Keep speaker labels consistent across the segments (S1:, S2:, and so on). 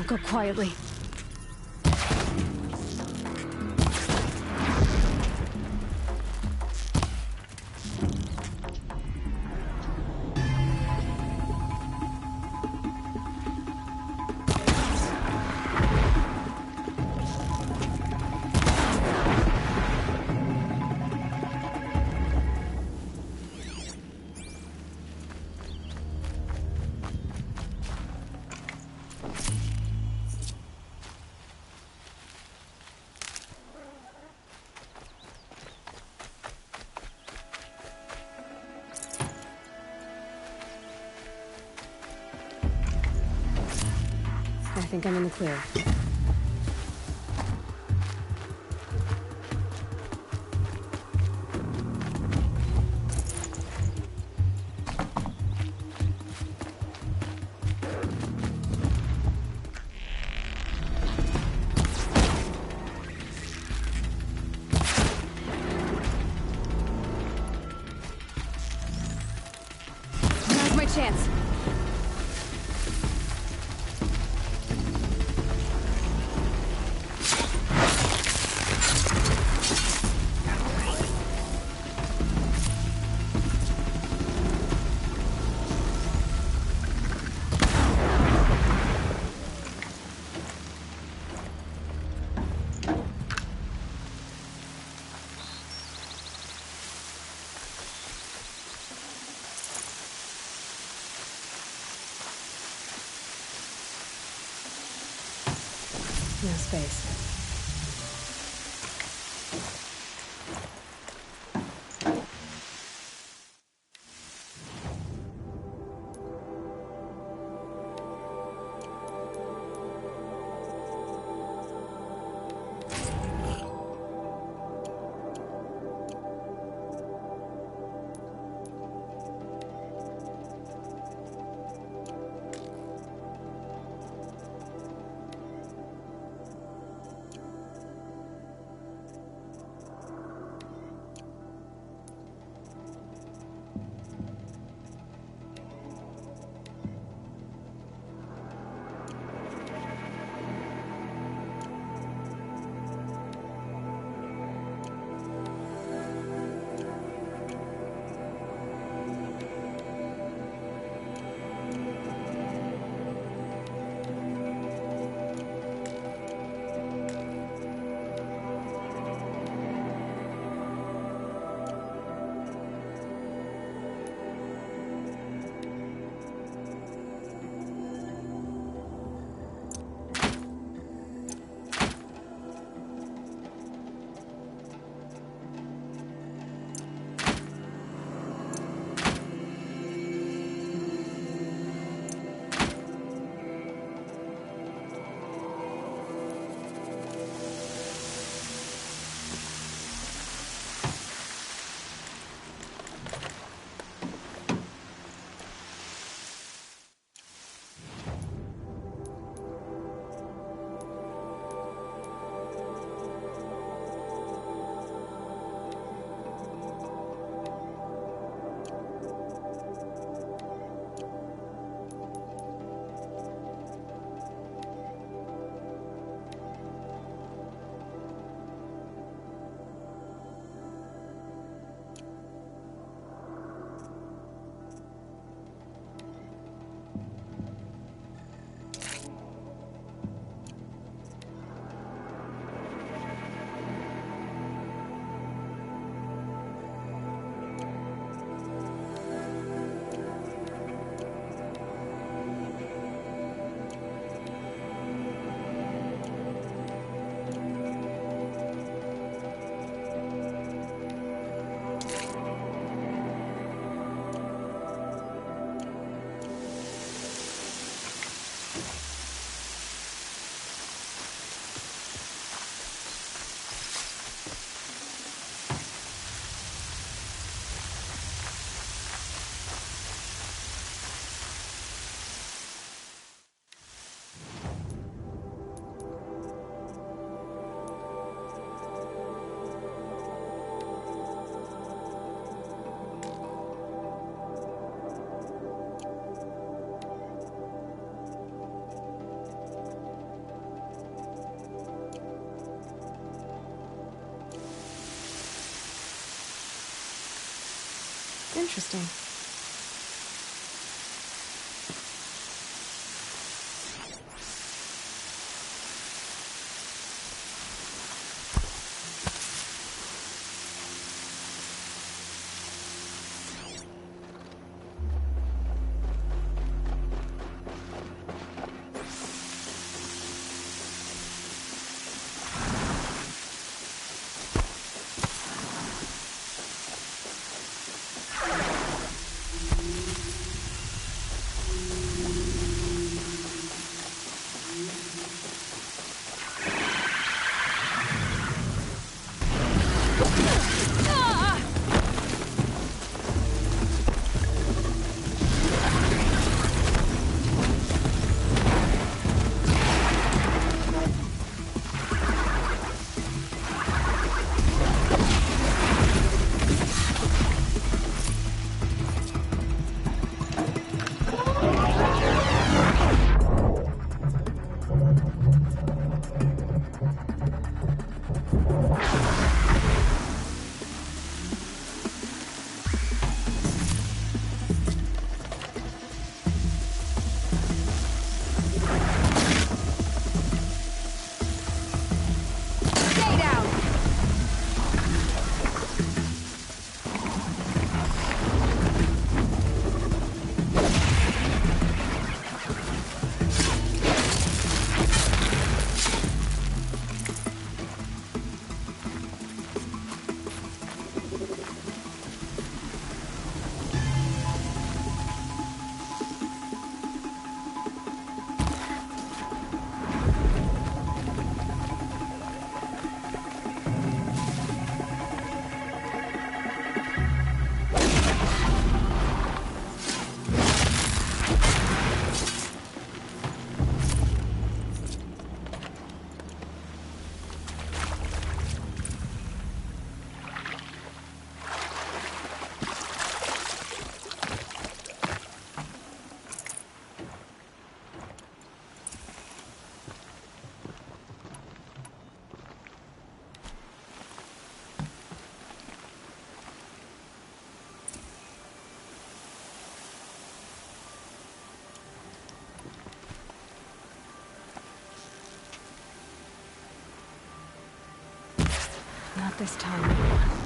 S1: go quietly. I think I'm in the clear. Now's my chance. No space. Interesting. Not this time.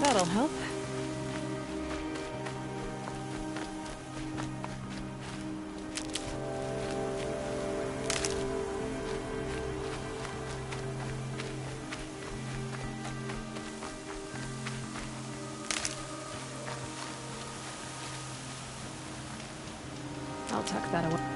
S1: That'll help. I'll tuck that away.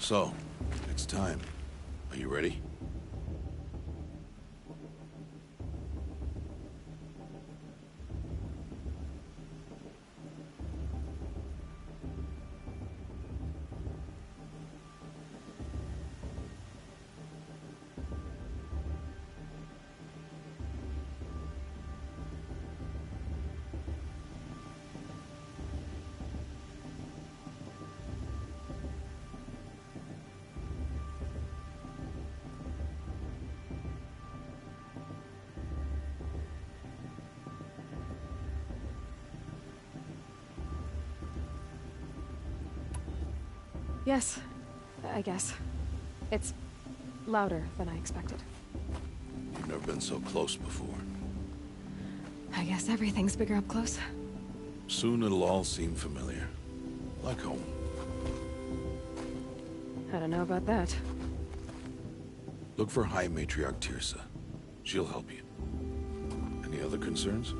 S2: So, it's time. Are you ready?
S1: Yes, I guess. It's louder than I expected.
S2: You've never been so close before.
S1: I guess everything's bigger up close.
S2: Soon it'll all seem familiar. Like home.
S1: I don't know about that.
S2: Look for High Matriarch Tirsa. She'll help you. Any other concerns?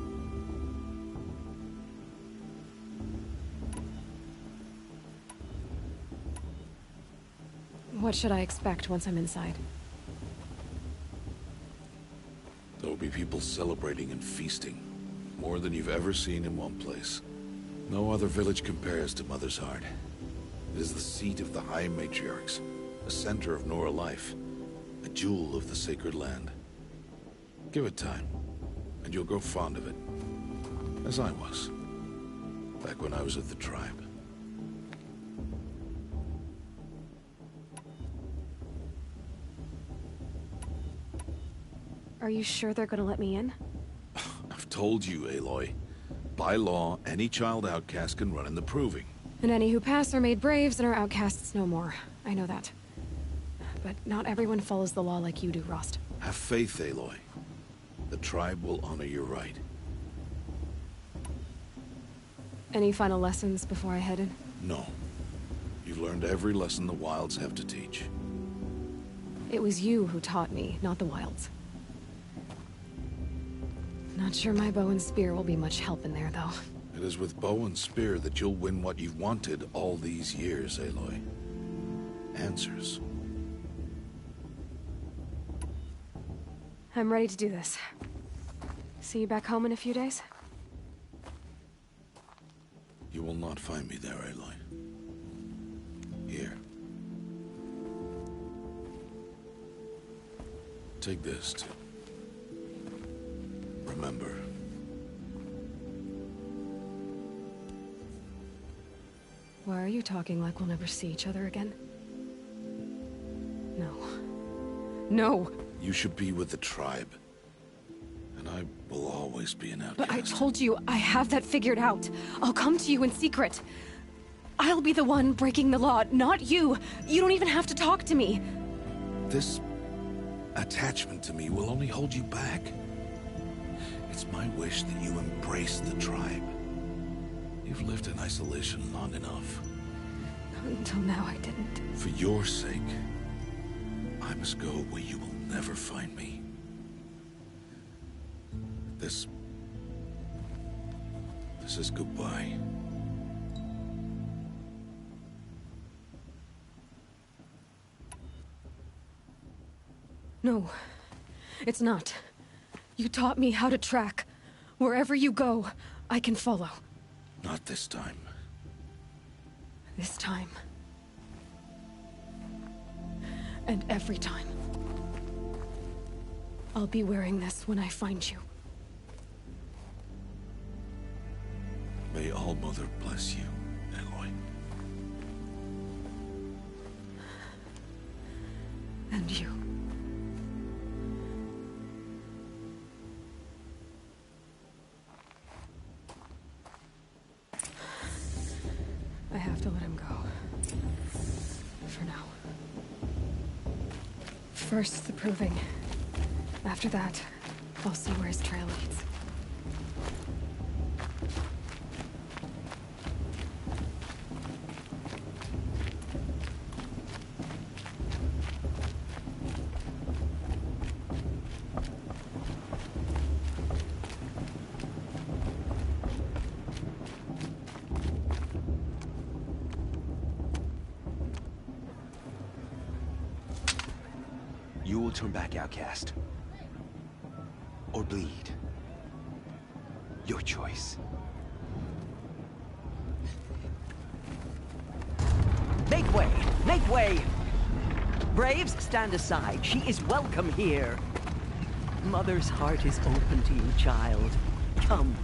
S1: What should I expect once I'm inside?
S2: There'll be people celebrating and feasting. More than you've ever seen in one place. No other village compares to Mother's Heart. It is the seat of the High Matriarchs, a center of Nora life, a jewel of the sacred land. Give it time, and you'll grow fond of it. As I was, back when I was at the tribe.
S1: Are you sure they're gonna let me in?
S2: I've told you, Aloy. By law, any child outcast can run in the Proving.
S1: And any who pass are made braves and are outcasts no more. I know that. But not everyone follows the law like you do, Rost.
S2: Have faith, Aloy. The tribe will honor your right.
S1: Any final lessons before I head in?
S2: No. You've learned every lesson the Wilds have to teach.
S1: It was you who taught me, not the Wilds. Not sure my bow and spear will be much help in there, though.
S2: It is with bow and spear that you'll win what you've wanted all these years, Aloy. Answers.
S1: I'm ready to do this. See you back home in a few days?
S2: You will not find me there, Aloy. Here. Take this, too. Remember.
S1: Why are you talking like we'll never see each other again? No. No!
S2: You should be with the tribe. And I will always be an outcast.
S1: But I told you, I have that figured out. I'll come to you in secret. I'll be the one breaking the law, not you. You don't even have to talk to me.
S2: This attachment to me will only hold you back. It's my wish that you embrace the tribe. You've lived in isolation long enough.
S1: Until now, I didn't.
S2: For your sake, I must go where you will never find me. This is goodbye.
S1: No, it's not. You taught me how to track. Wherever you go, I can follow.
S2: Not this time.
S1: This time. And every time. I'll be wearing this when I find you.
S2: May All-Mother bless you, Aloy.
S1: And you. I have to let him go. For now. First, the Proving. After that, I'll see where his trail leads.
S3: You will turn back outcast. Or bleed. Your choice.
S4: Make way! Make way! Braves, stand aside. She is welcome here. Mother's heart is open to you, child. Come.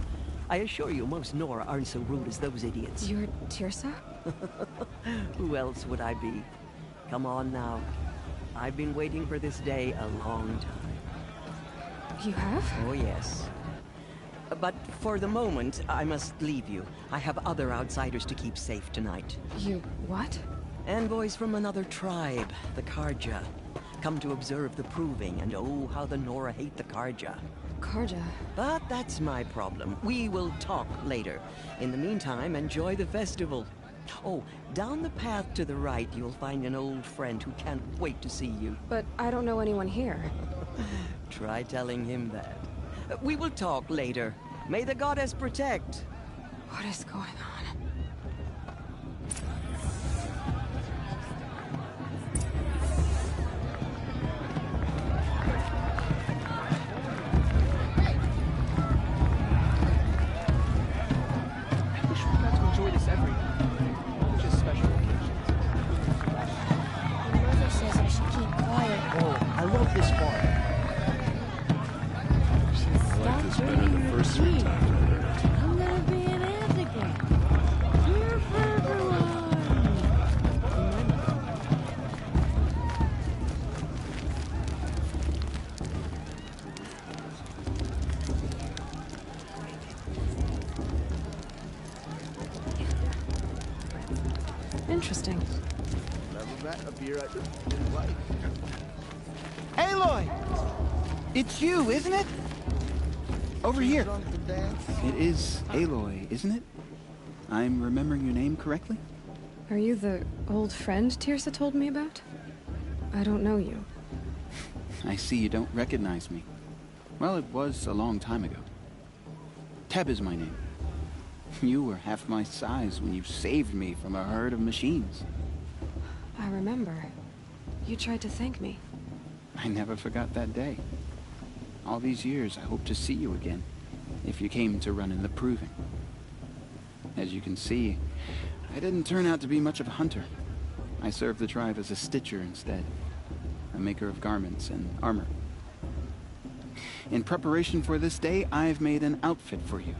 S4: I assure you, most Nora aren't so rude as those idiots.
S1: You're Teersa?
S4: Who else would I be? Come on now. I've been waiting for this day a long time.
S1: You have?
S4: Oh, yes. But for the moment, I must leave you. I have other outsiders to keep safe tonight.
S1: You what?
S4: Envoys from another tribe, the Carja. Come to observe the proving, and oh, how the Nora hate the Carja.
S1: Carja.
S4: But that's my problem. We will talk later. In the meantime, enjoy the festival. Oh, down the path to the right, you'll find an old friend who can't wait to see you.
S1: But I don't know anyone here.
S4: Try telling him that. We will talk later. May the goddess protect.
S1: What is going on? Interesting.
S5: Aloy! It's you, isn't it? Over here. It is Aloy, isn't it? I'm remembering your name correctly?
S1: Are you the old friend Teersa told me about? I don't know you.
S5: I see you don't recognize me. Well, it was a long time ago. Teb is my name. You were half my size when you saved me from a herd of machines.
S1: I remember. You tried to thank me.
S5: I never forgot that day. All these years, I hope to see you again, if you came to run in the proving. As you can see, I didn't turn out to be much of a hunter. I served the tribe as a stitcher instead, a maker of garments and armor. In preparation for this day, I've made an outfit for you.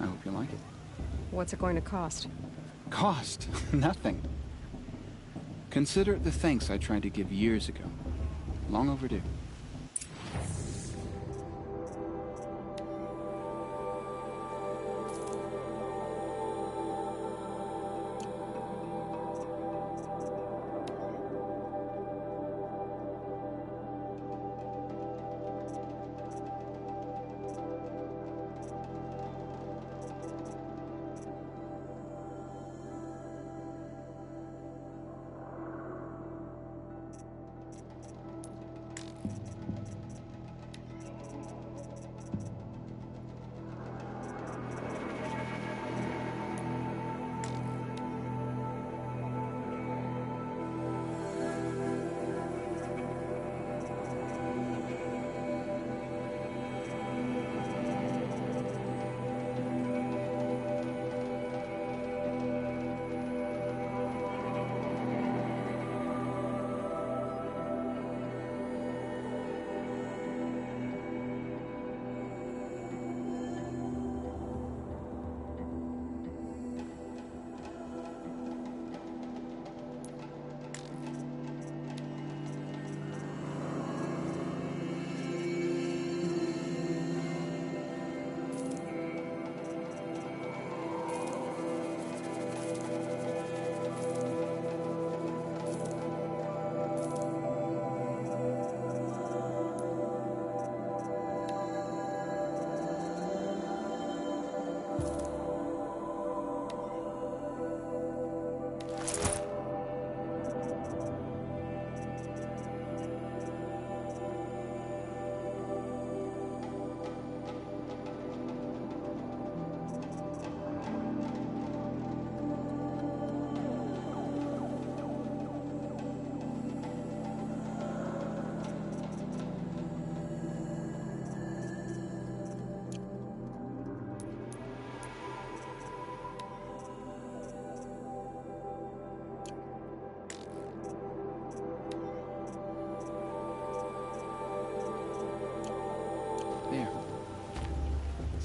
S5: I hope you like it.
S1: What's it going to cost?
S5: Cost? Nothing. Consider it the thanks I tried to give years ago. Long overdue.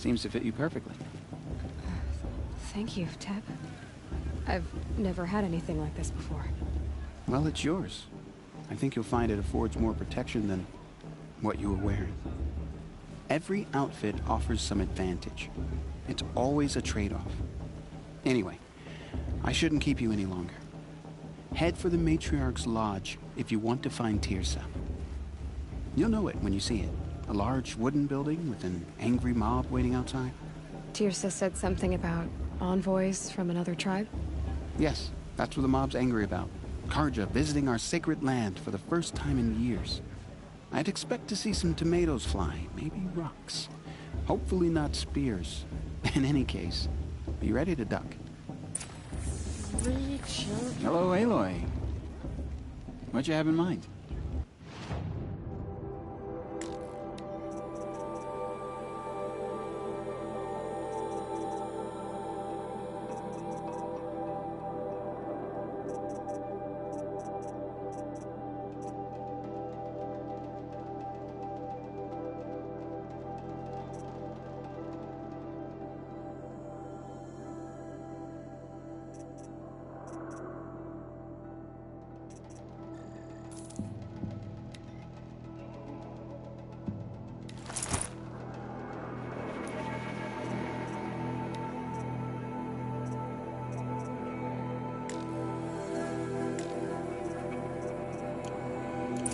S5: Seems to fit you perfectly.
S1: Thank you, Teb. I've never had anything like this before.
S5: Well, it's yours. I think you'll find it affords more protection than what you were wearing. Every outfit offers some advantage. It's always a trade-off. Anyway, I shouldn't keep you any longer. Head for the Matriarch's Lodge if you want to find Teersa. You'll know it when you see it. A large wooden building with an angry mob waiting outside.
S1: Teersa said something about envoys from another tribe?
S5: Yes, that's what the mob's angry about. Carja visiting our sacred land for the first time in years. I'd expect to see some tomatoes fly, maybe rocks. Hopefully not spears. In any case, be ready to duck. Hello, Aloy. What you have in mind?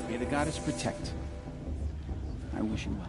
S5: May the goddess protect. I wish you well.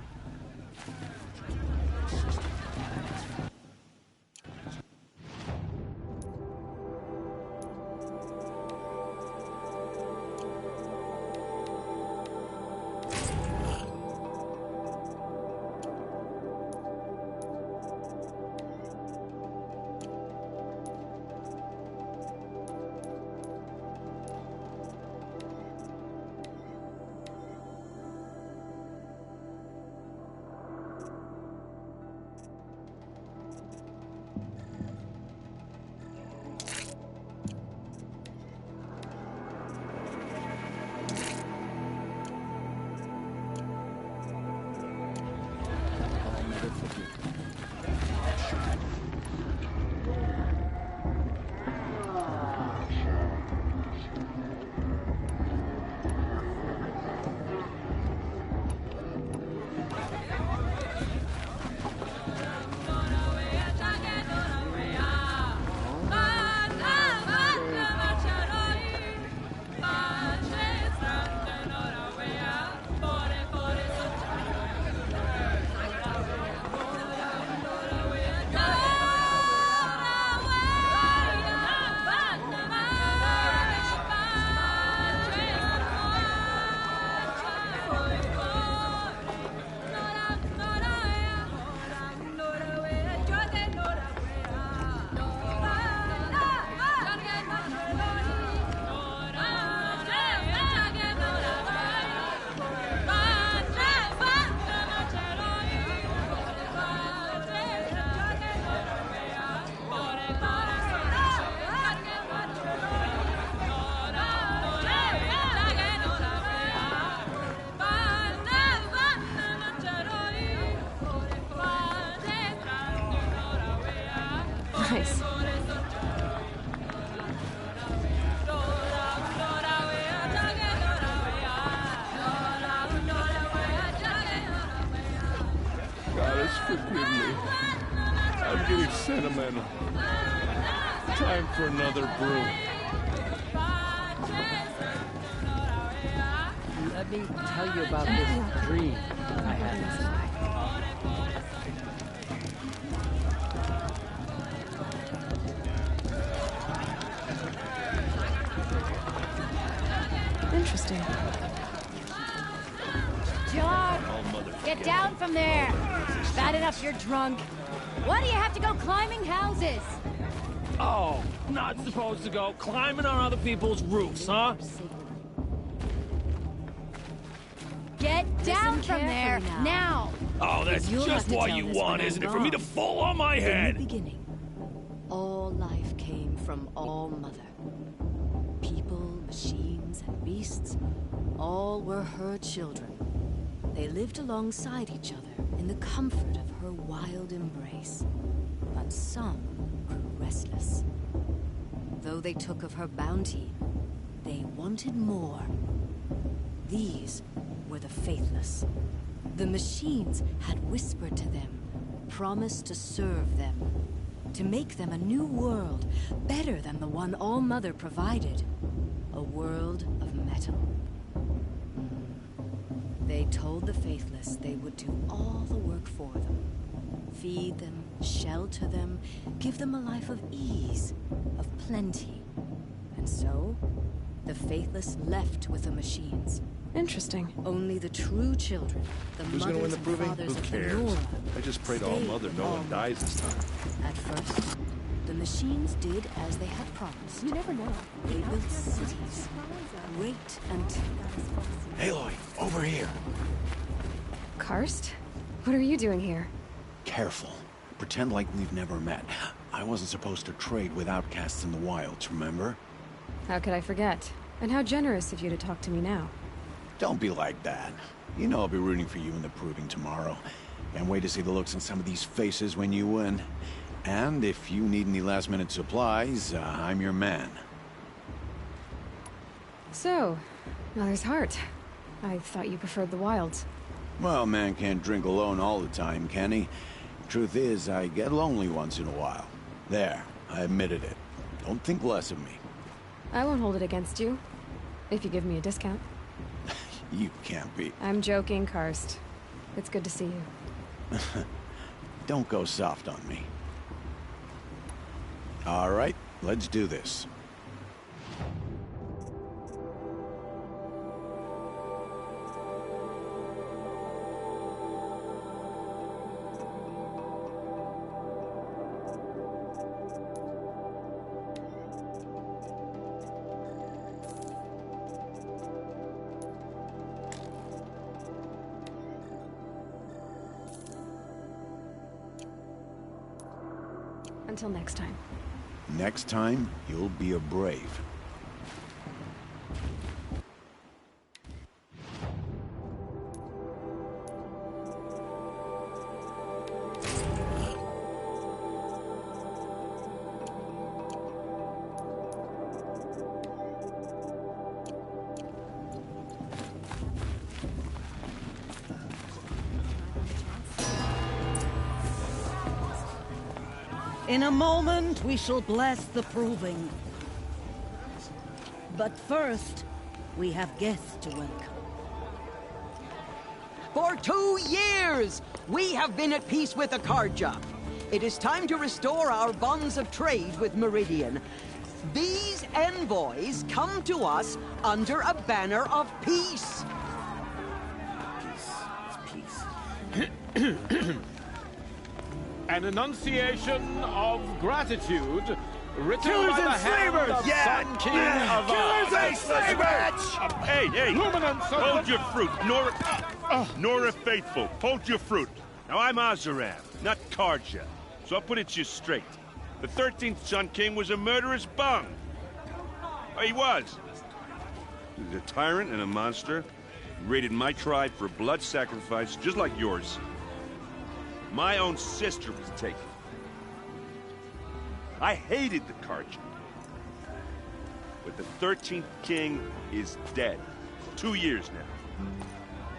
S1: Nice.
S6: Goddess, forgive me. I'm getting sentimental. Time for another brew.
S4: Let me tell you about this dream I had last night.
S1: Interesting.
S7: John, get down from there. Bad enough you're drunk. Why do you have to go climbing houses?
S8: Oh, not supposed to go climbing on other people's roofs, huh?
S7: Get down from there, now!
S8: Oh, that's
S7: You'll have
S8: just
S7: to
S8: what
S7: tell
S8: you
S7: this
S8: want,
S7: when
S8: isn't
S7: I'm
S8: it? For me to
S7: gone.
S8: fall on my
S9: In the
S8: head.
S9: beginning, all life came from All Mother. People, machines, and beasts, all were her children. They They lived alongside each other in the comfort of her wild embrace. But some grew restless. Though they took of her bounty, they wanted more. These were the Faithless. The machines had whispered to them, promised to serve them, to make them a new world, better than the one All-Mother provided. A world of metal. They told the Faithless they would do all the work for them. Feed them, shelter them, give them a life of ease, of plenty. And so, the Faithless left with the machines.
S1: Interesting.
S9: Only the true children, the
S6: Who's gonna win
S9: mothers
S6: the
S9: and
S6: proving?
S9: fathers
S6: Who
S9: of
S6: cares?
S9: Lenora,
S6: I just pray to
S9: stayed
S6: All-Mother
S9: with
S6: no one
S9: All-Mother.
S6: dies this time.
S9: At first, the machines did as they had promised.
S1: You never know.
S9: They built cities, great and...
S3: Aloy, over here.
S1: Karst? What are you doing here?
S10: Careful. Pretend like we've never met. I wasn't supposed to trade with outcasts in the wilds, remember?
S1: How could I forget? And how generous of you to talk to me now.
S10: Don't be like that. You know I'll be rooting for you in the proving tomorrow. Can't wait to see the looks on some of these faces when you win. And if you need any last-minute supplies, I'm your man.
S1: So, Mother's Heart. I thought you preferred the wilds.
S10: Well, man can't drink alone all the time, can he? Truth is, I get lonely once in a while. There, I admitted it. Don't think less of me.
S1: I won't hold it against you. If you give me a discount.
S10: You can't be.
S1: I'm joking, Karst. It's good to see you.
S10: Don't go soft on me. All right, let's do this.
S1: Until next time.
S10: Next time, you'll be a brave.
S11: In a moment, we shall bless the proving. But first, we have guests to welcome.
S4: For 2 years, we have been at peace with Akarja. It is time to restore our bonds of trade with Meridian. These envoys come to us under a banner of peace.
S8: An enunciation of gratitude written
S3: Killers
S8: by the
S3: and
S8: hand
S3: slavers!
S8: of
S3: Yeah!
S8: Sun King of
S3: Killers and slavers!
S12: Hey, hey!
S8: Luminance of
S12: Hold
S8: the-
S12: your fruit, Nora Faithful. Hold your fruit. Now, I'm Azaram, not Karja, so I'll put it to you straight. The 13th Sun King was a murderous bung. Oh, he was. He was a tyrant and a monster. He raided my tribe for blood sacrifice, just like yours. My own sister was taken. I hated the Karja. But the 13th king is dead. 2 years now.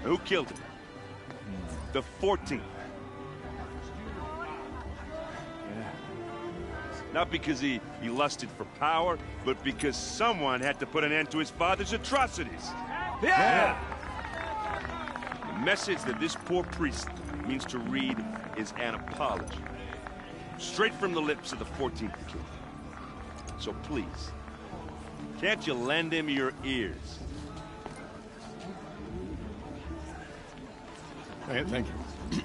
S12: Who killed him? The 14th. Not because he lusted for power, but because someone had to put an end to his father's atrocities.
S3: Yeah!
S12: The message that this poor priest means to read is an apology. Straight from the lips of the 14th king. So please, can't you lend him your ears?
S8: Thank you.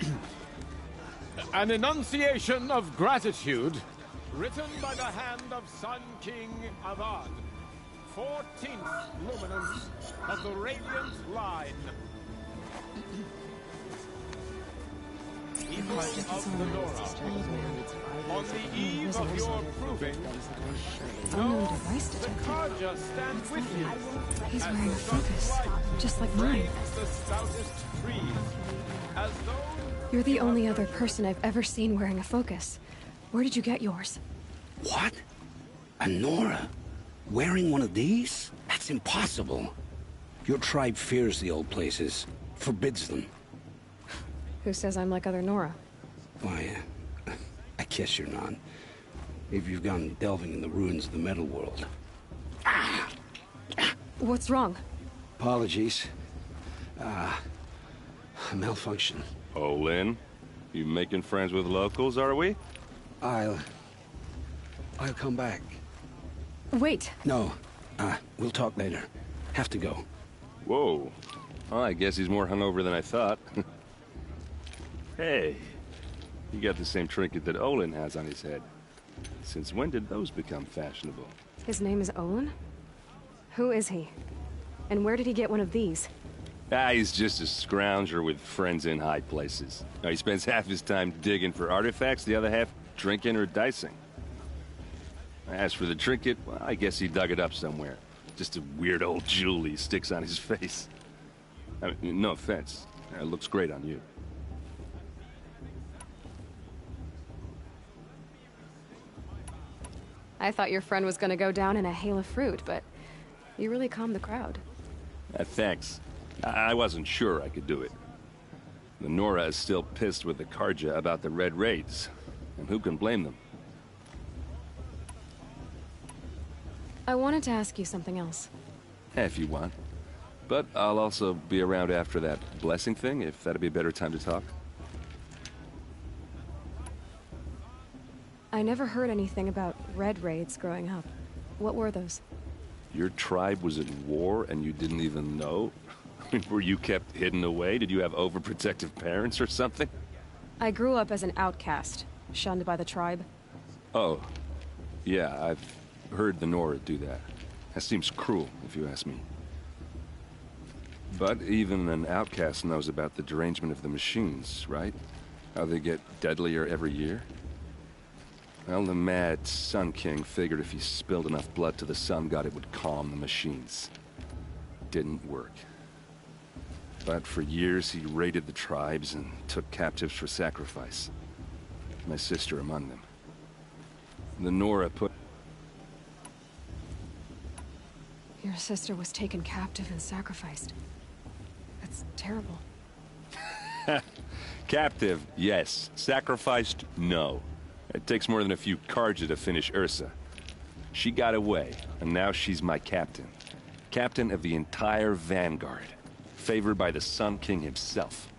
S8: An enunciation of gratitude written by the hand of Sun King Avad, 14th luminance of the Radiant Line.
S6: People of the Nora, on the eve of your proving,
S1: Unknown device
S6: the
S1: detector.
S6: Carja stands with you.
S1: He's wearing a focus, just like mine.
S6: The stoutest trees, as though
S1: You're the only other person I've ever seen wearing a focus. Where did you get yours?
S13: What? A Nora? Wearing one of these? That's impossible. Your tribe fears the old places, forbids them.
S1: Who says I'm like other Nora?
S13: Why, I guess you're not. If you've gone delving in the ruins of the metal world.
S1: What's wrong?
S13: Apologies. A malfunction.
S12: Olin, you making friends with locals, are we?
S13: I'll come back.
S1: Wait.
S13: No. We'll talk later. Have to go.
S12: Whoa. Well, I guess he's more hungover than I thought. Hey, you got the same trinket that Olin has on his head. Since when did those become fashionable?
S1: His name is Olin? Who is he? And where did he get one of these?
S12: He's just a scrounger with friends in high places. He spends half his time digging for artifacts, the other half drinking or dicing. As for the trinket, well, I guess he dug it up somewhere. Just a weird old jewel he sticks on his face. I mean, no offense. It looks great on you.
S1: I thought your friend was gonna go down in a hail of fruit, but you really calmed the crowd.
S12: Thanks. I wasn't sure I could do it. The Nora is still pissed with the Carja about the Red Raids, and who can blame them?
S1: I wanted to ask you something else.
S12: If you want. But I'll also be around after that blessing thing, if that'd be a better time to talk.
S1: I never heard anything about Red Raids growing up. What were those?
S12: Your tribe was at war and you didn't even know? Were you kept hidden away? Did you have overprotective parents or something?
S1: I grew up as an outcast, shunned by the tribe.
S12: Oh. Yeah, I've heard the Nora do that. That seems cruel, if you ask me. But even an outcast knows about the derangement of the machines, right? How they get deadlier every year? Well, the mad Sun King figured if he spilled enough blood to the Sun God, it would calm the machines. Didn't work. But for years, he raided the tribes and took captives for sacrifice. My sister among them. The Nora put...
S1: Your sister was taken captive and sacrificed. That's terrible.
S12: Captive, yes. Sacrificed, no. It takes more than a few Carja to finish Ursa. She got away, and now she's my captain. Captain of the entire Vanguard. Favored by the Sun King himself.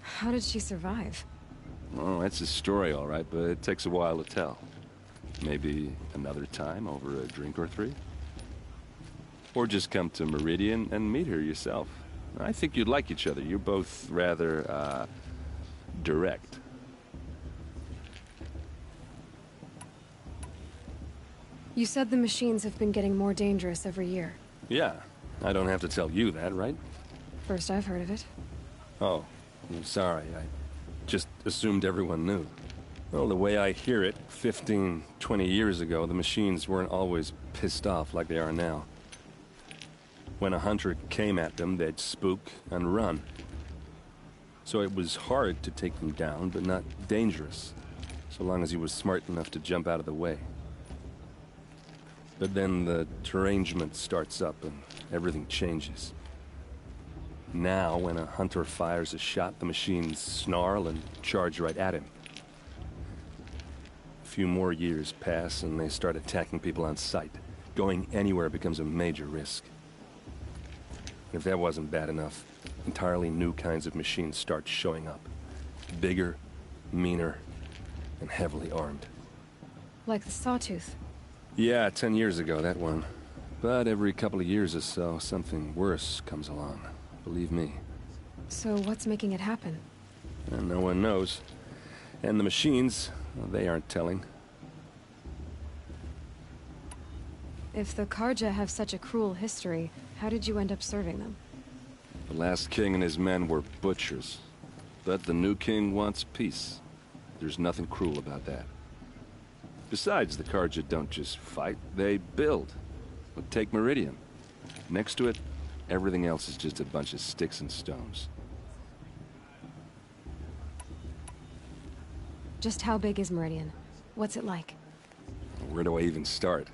S1: How did she survive?
S12: Oh, that's a story, all right, but it takes a while to tell. Maybe another time over a drink or three? Or just come to Meridian and meet her yourself. I think you'd like each other. You're both rather, direct.
S1: You said the machines have been getting more dangerous every year.
S12: Yeah, I don't have to tell you that, right?
S1: First I've heard of it.
S12: Oh, I'm sorry. I just assumed everyone knew. Well, the way I hear it, 15, 20 years ago, the machines weren't always pissed off like they are now. When a hunter came at them, they'd spook and run. So it was hard to take them down, but not dangerous, so long as he was smart enough to jump out of the way. But then the derangement starts up and everything changes. Now, when a hunter fires a shot, the machines snarl and charge right at him. A few more years pass and they start attacking people on sight. Going anywhere becomes a major risk. If that wasn't bad enough, entirely new kinds of machines start showing up. Bigger, meaner, and heavily armed.
S1: Like the Sawtooth.
S12: Yeah, 10 years ago, that one. But every couple of years or so, something worse comes along. Believe me.
S1: So what's making it happen?
S12: And no one knows. And the machines, well, they aren't telling.
S1: If the Carja have such a cruel history, how did you end up serving them?
S12: The last king and his men were butchers.
S14: but the new king wants peace. There's nothing cruel about that. Besides, the Carja don't just fight, they build. But take Meridian. Next to it, everything else is just a bunch of sticks and stones.
S1: Just how big is Meridian? What's it like?
S14: Where do I even start?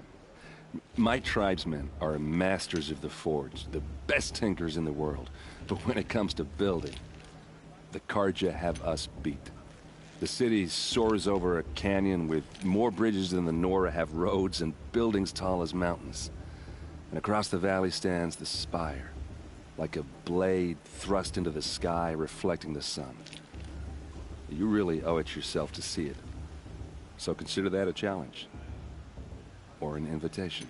S14: My tribesmen are masters of the forge, the best tinkers in the world. But when it comes to building, the Carja have us beat. The city soars over a canyon with more bridges than the Nora have roads and buildings tall as mountains. And across the valley stands the spire, like a blade thrust into the sky reflecting the sun. You really owe it yourself to see it. So consider that a challenge. Or an invitation.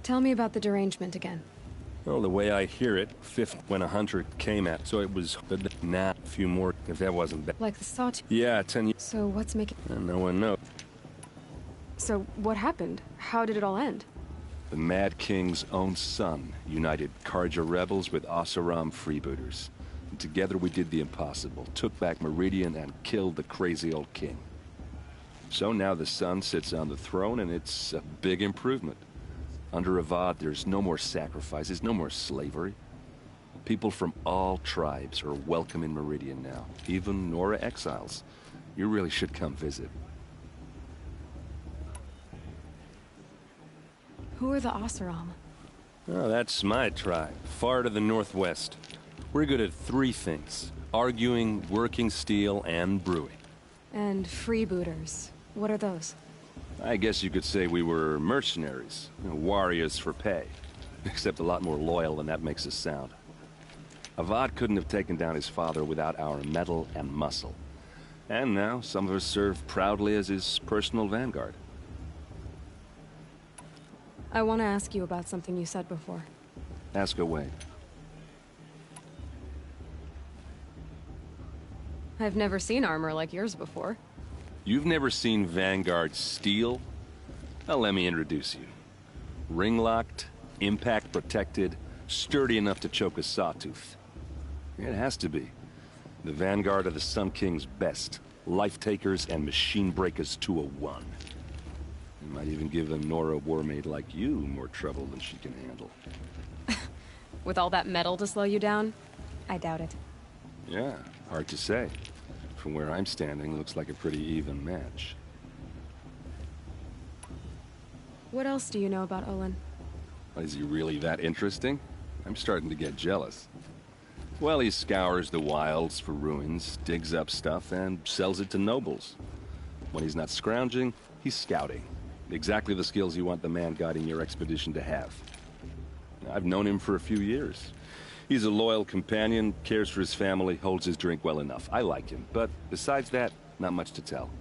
S1: Tell me about the derangement again.
S14: Well, the way I hear it, fifth when a hunter came at, so it was now a few more, if that wasn't bad.
S1: Like the sawtooth?
S14: Yeah, 10 years.
S1: So what's making...
S14: No one knows.
S1: So what happened? How did it all end?
S14: The Mad King's own son united Carja rebels with Oseram freebooters. And together we did the impossible, took back Meridian and killed the crazy old king. So now the son sits on the throne and it's a big improvement. Under Avad, there's no more sacrifices, no more slavery. People from all tribes are welcome in Meridian now, even Nora exiles. You really should come visit.
S1: Who are the Oseram?
S14: Oh, that's my tribe, far to the northwest. We're good at three things: arguing, working steel, and brewing.
S1: And freebooters. What are those?
S14: I guess you could say we were mercenaries, warriors for pay. Except a lot more loyal than that makes us sound. Avad couldn't have taken down his father without our metal and muscle. And now, some of us serve proudly as his personal vanguard.
S1: I want to ask you about something you said before.
S14: Ask away.
S1: I've never seen armor like yours before.
S14: You've never seen Vanguard steel? Well, let me introduce you. Ring-locked, impact-protected, sturdy enough to choke a sawtooth. It has to be. The Vanguard of the Sun King's best. Life-takers and machine-breakers to a one. You might even give a Nora warmaid like you more trouble than she can handle.
S1: With all that metal to slow you down? I doubt it.
S14: Yeah, hard to say. From where I'm standing, looks like a pretty even match.
S1: What else do you know about Olin?
S14: Is he really that interesting? I'm starting to get jealous. Well, he scours the wilds for ruins, digs up stuff, and sells it to nobles. When he's not scrounging, he's scouting. Exactly the skills you want the man guiding your expedition to have. I've known him for a few years. He's a loyal companion, cares for his family, holds his drink well enough. I like him, but besides that, not much to tell.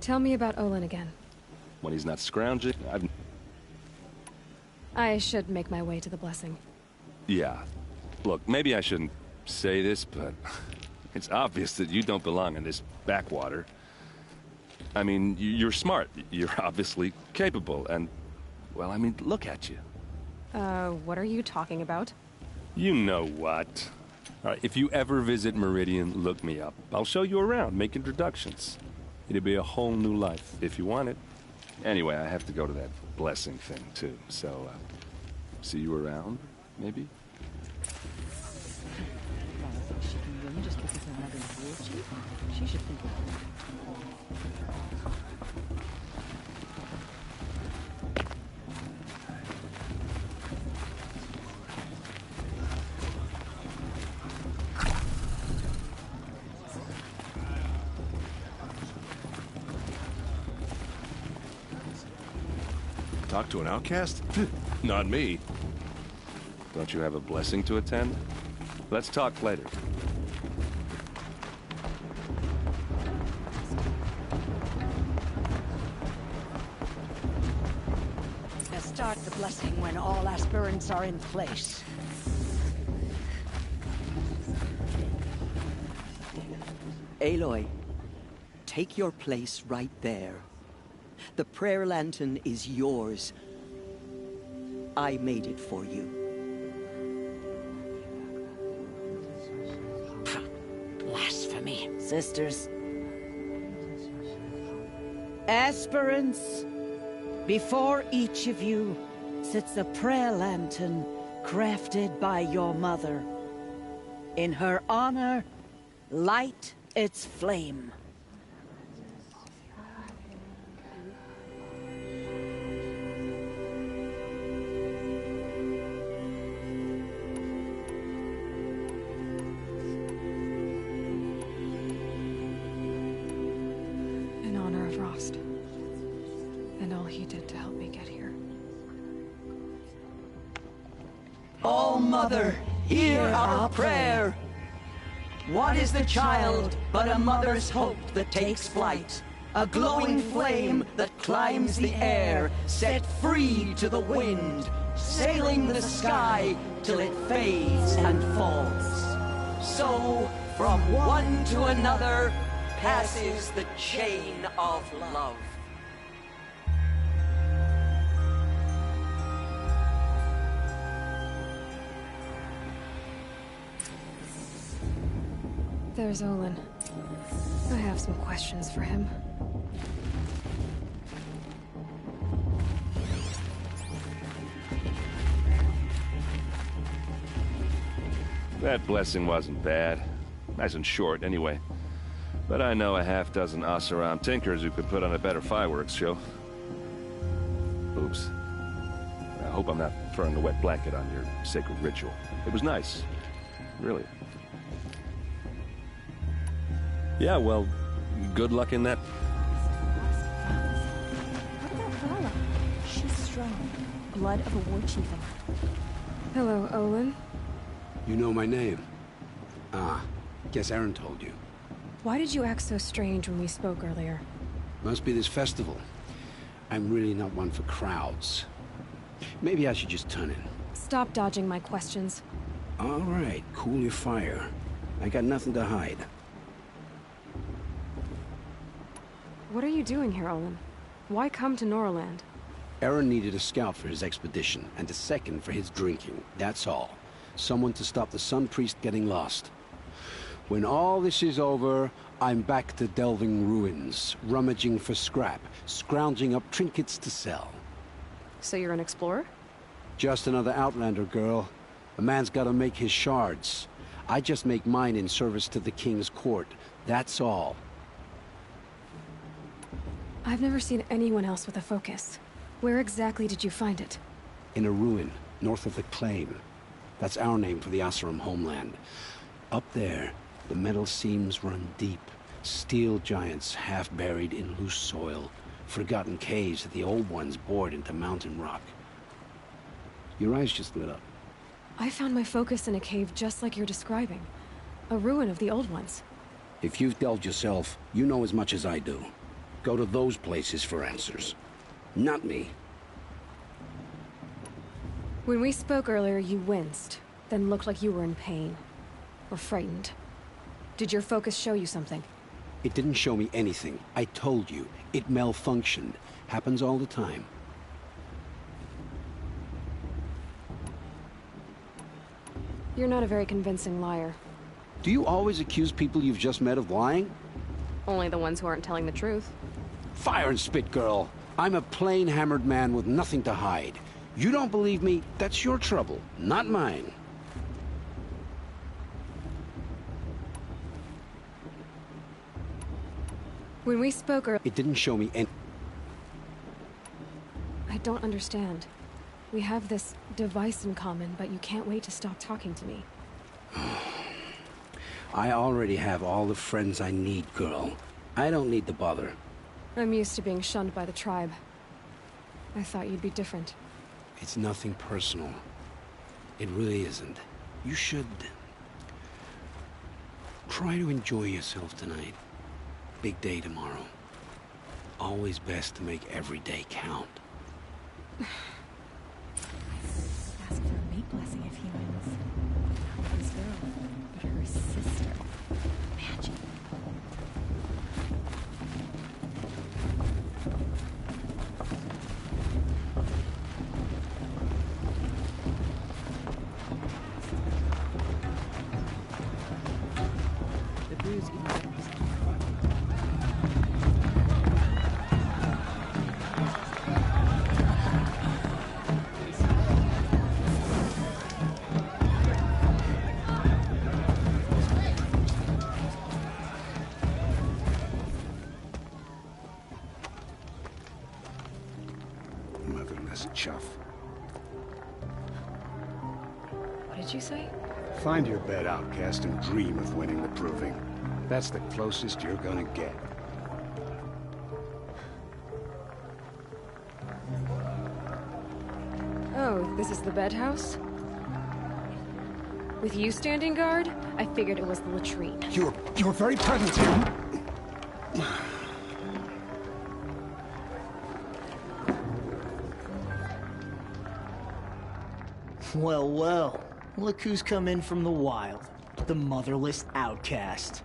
S1: Tell me about Olin again.
S14: When he's not scrounging,
S1: I should make my way to the blessing.
S14: Yeah. Look, maybe I shouldn't say this, but it's obvious that you don't belong in this backwater. I mean, you're smart. You're obviously capable, and, well, I mean, look at you.
S1: What are you talking about?
S14: You know what. All right, if you ever visit Meridian, look me up. I'll show you around, make introductions. It'll be a whole new life, if you want it. Anyway, I have to go to that blessing thing, too, so, see you around, maybe?
S11: She can win just because her mother's war chief? She should think of it.
S2: Talk to an outcast? Not me.
S14: Don't you have a blessing to attend? Let's talk later.
S11: Start the blessing when all aspirants are in place.
S4: Aloy, take your place right there. The prayer lantern is yours. I made it for you.
S15: Blasphemy, sisters. Aspirants, before each of you sits a prayer lantern crafted by your mother. In her honor, light its flame.
S1: In honor of Rost. And all he did to help me get here.
S4: Oh, Mother, hear our prayer. What is the child but a mother's hope that takes flight? A glowing flame that climbs the air, set free to the wind, sailing the sky till it fades and falls. So, from one to another, passes the chain of love.
S1: There's Olin. I have some questions for him.
S14: That blessing wasn't bad. Nice and short, anyway. But I know a half-dozen Oseram tinkers who could put on a better fireworks show. Oops. I hope I'm not throwing a wet blanket on your sacred ritual. It was nice. Really. Yeah, well, good luck in that.
S11: What about Vala? She's strong. Blood of a war chief.
S1: Hello, Olin.
S13: You know my name? Ah, guess Aaron told you.
S1: Why did you act so strange when we spoke earlier?
S13: Must be this festival. I'm really not one for crowds. Maybe I should just turn in.
S1: Stop dodging my questions.
S13: All right, cool your fire. I got nothing to hide.
S1: What are you doing here, Olin? Why come to Norland?
S13: Aaron needed a scout for his expedition, and a second for his drinking. That's all. Someone to stop the Sun Priest getting lost. When all this is over, I'm back to delving ruins, rummaging for scrap, scrounging up trinkets to sell.
S1: So you're an explorer?
S13: Just another Outlander, girl. A man's gotta make his shards. I just make mine in service to the King's court. That's all.
S1: I've never seen anyone else with a focus. Where exactly did you find it?
S13: In a ruin, north of the Claim. That's our name for the Oseram homeland. Up there, the metal seams run deep. Steel giants half buried in loose soil. Forgotten caves that the old ones bored into mountain rock. Your eyes just lit up.
S1: I found my focus in a cave just like you're describing. A ruin of the old ones.
S13: If you've delved yourself, you know as much as I do. Go to those places for answers. Not me.
S1: When we spoke earlier, you winced, then looked like you were in pain. Or frightened. Did your focus show you something?
S13: It didn't show me anything. I told you. It malfunctioned. Happens all the time.
S1: You're not a very convincing liar.
S13: Do you always accuse people you've just met of lying?
S1: Only the ones who aren't telling the truth.
S13: Fire and spit, girl. I'm a plain hammered man with nothing to hide. You don't believe me, that's your trouble, not mine.
S1: When we spoke earlier...
S13: It didn't show me any...
S1: I don't understand. We have this device in common, but you can't wait to stop talking to me.
S13: I already have all the friends I need, girl. I don't need the bother.
S1: I'm used to being shunned by the tribe. I thought you'd be different.
S13: It's nothing personal. It really isn't. You should... try to enjoy yourself tonight. Big day tomorrow. Always best to make every day count.
S11: Ask for a mate blessing if he wins. Not his girl, but her sister. Magic. bruise even better.
S13: Motherless chuff.
S1: What did you say?
S13: Find your bed, outcast, and dream of winning the Proving. That's the closest you're gonna get.
S1: Oh, this is the bed house? With you standing guard, I figured it was the latrine.
S13: Your very presence here.
S16: Well, well. Look who's come in from the wild. The motherless outcast.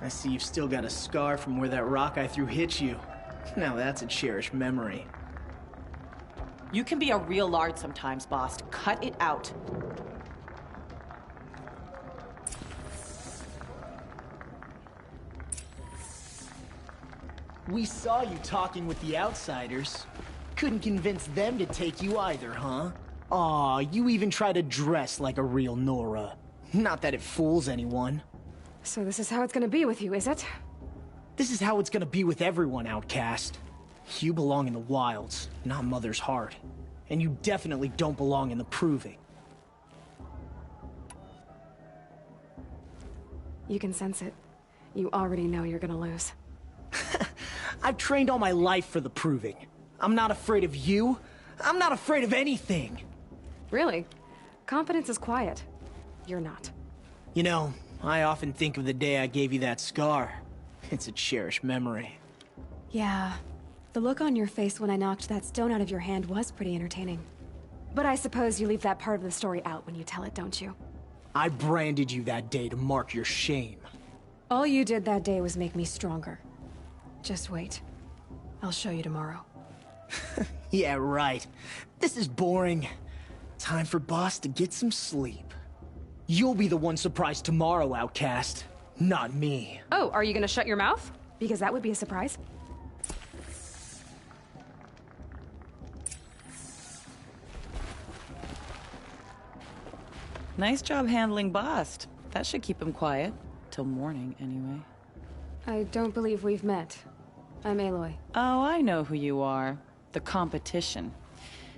S16: I see you've still got a scar from where that rock I threw hit you. Now that's a cherished memory.
S17: You can be a real lard sometimes, boss. Cut it out.
S16: We saw you talking with the outsiders. Couldn't convince them to take you either, huh? Aw, you even try to dress like a real Nora. Not that it fools anyone.
S1: So this is how it's gonna be with you, is it?
S16: This is how it's gonna be with everyone, outcast. You belong in the wilds, not Mother's Heart. And you definitely don't belong in the Proving.
S1: You can sense it. You already know you're gonna lose.
S16: I've trained all my life for the Proving. I'm not afraid of you. I'm not afraid of anything.
S1: Really? Confidence is quiet. You're not.
S16: You know, I often think of the day I gave you that scar. It's a cherished memory.
S1: Yeah. The look on your face when I knocked that stone out of your hand was pretty entertaining. But I suppose you leave that part of the story out when you tell it, don't you?
S16: I branded you that day to mark your shame.
S1: All you did that day was make me stronger. Just wait. I'll show you tomorrow.
S16: Yeah, right. This is boring. Time for Boss to get some sleep. You'll be the one surprised tomorrow, outcast. Not me.
S1: Oh, are you gonna shut your mouth? Because that would be a surprise.
S17: Nice job handling Bast. That should keep him quiet. Till morning, anyway.
S1: I don't believe we've met. I'm Aloy.
S17: Oh, I know who you are. The competition.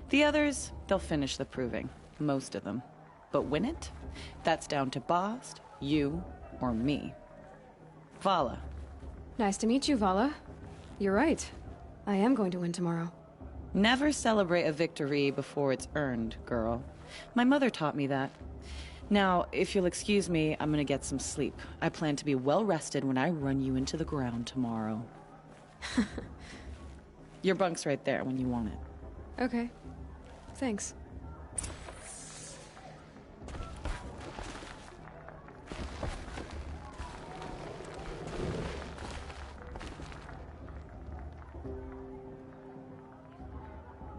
S17: The others, they'll finish the Proving. Most of them. But win it? That's down to Bast, you, or me. Vala.
S1: Nice to meet you, Vala. You're right. I am going to win tomorrow.
S17: Never celebrate a victory before it's earned, girl. My mother taught me that. Now, if you'll excuse me, I'm gonna get some sleep. I plan to be well rested when I run you into the ground tomorrow. Your bunk's right there when you want it.
S1: Okay. Thanks.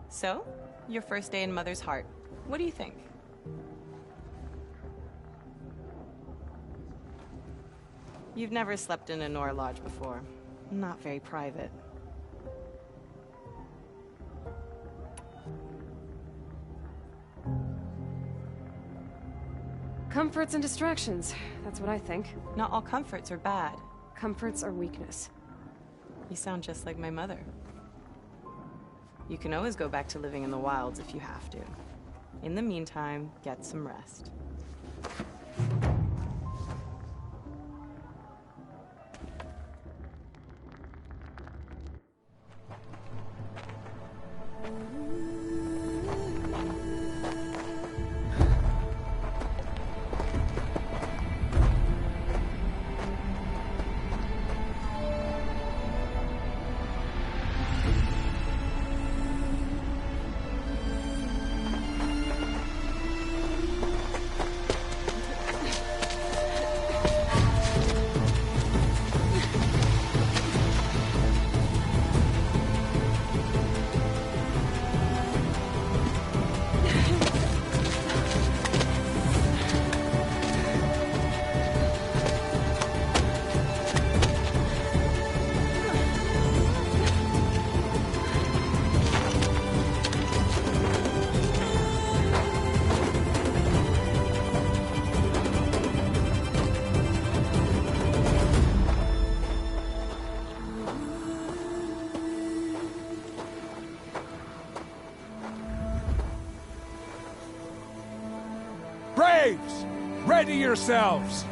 S17: So, your first day in Mother's Heart. What do you think? You've never slept in a Nora Lodge before. Not very private.
S1: Comforts and distractions. That's what I think.
S17: Not all comforts are bad.
S1: Comforts are weakness.
S17: You sound just like my mother. You can always go back to living in the wilds if you have to. In the meantime, get some rest.
S3: Ready yourselves!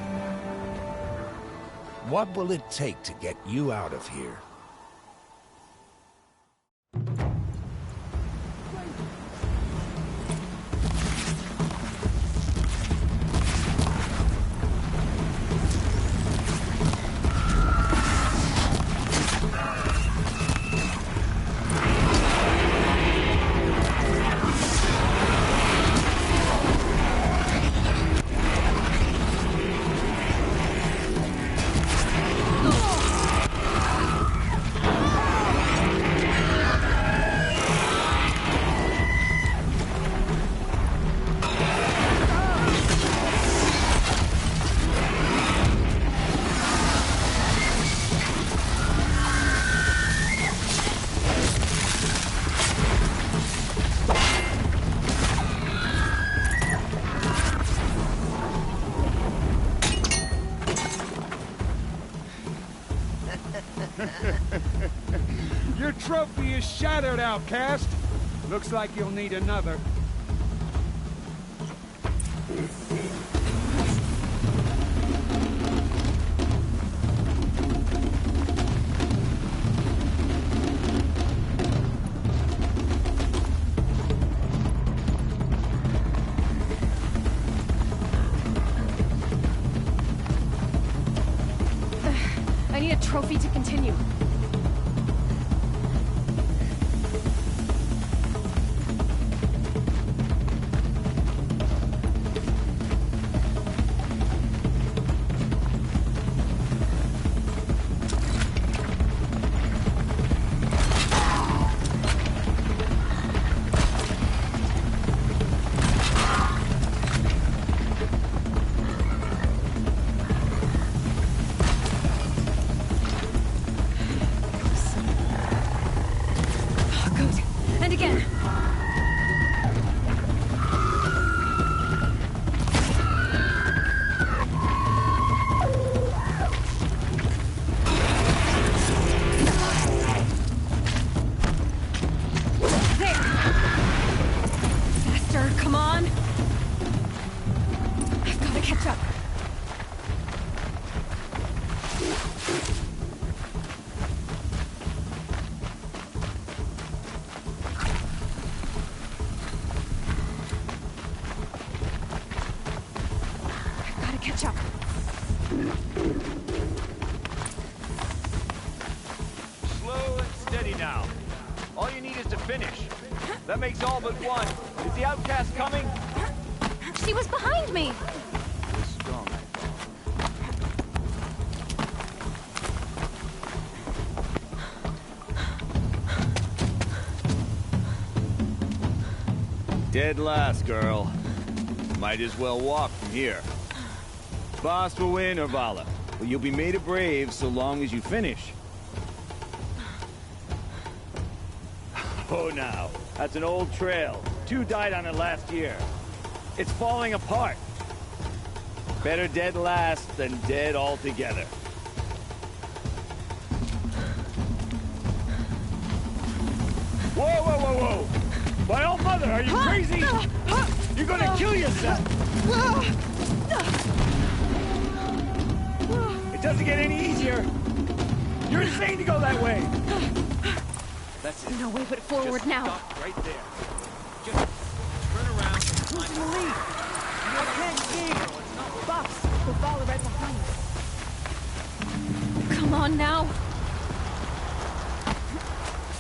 S3: What will it take to get you out of here?
S18: Your trophy is shattered, outcast. Looks like you'll need another.
S1: I need a trophy to continue.
S19: That makes all but one. Is the outcast coming?
S1: She was behind me!
S19: Strong. Dead last, girl. Might as well walk from here. Boss will win or Vala. But you'll be made a brave so long as you finish. Oh, now. That's an old trail. 2 died on it last year. It's falling apart. Better dead last than dead altogether. Whoa, whoa, whoa, whoa! My old mother, are you crazy? You're gonna kill yourself! It doesn't get any easier! You're insane to go that way! That's it.
S1: No way but forward
S19: Just
S1: now.
S19: Stop right there. Just turn around.
S4: Who's in the lead? I can't see. Boss, will follow right behind us.
S1: Come on now.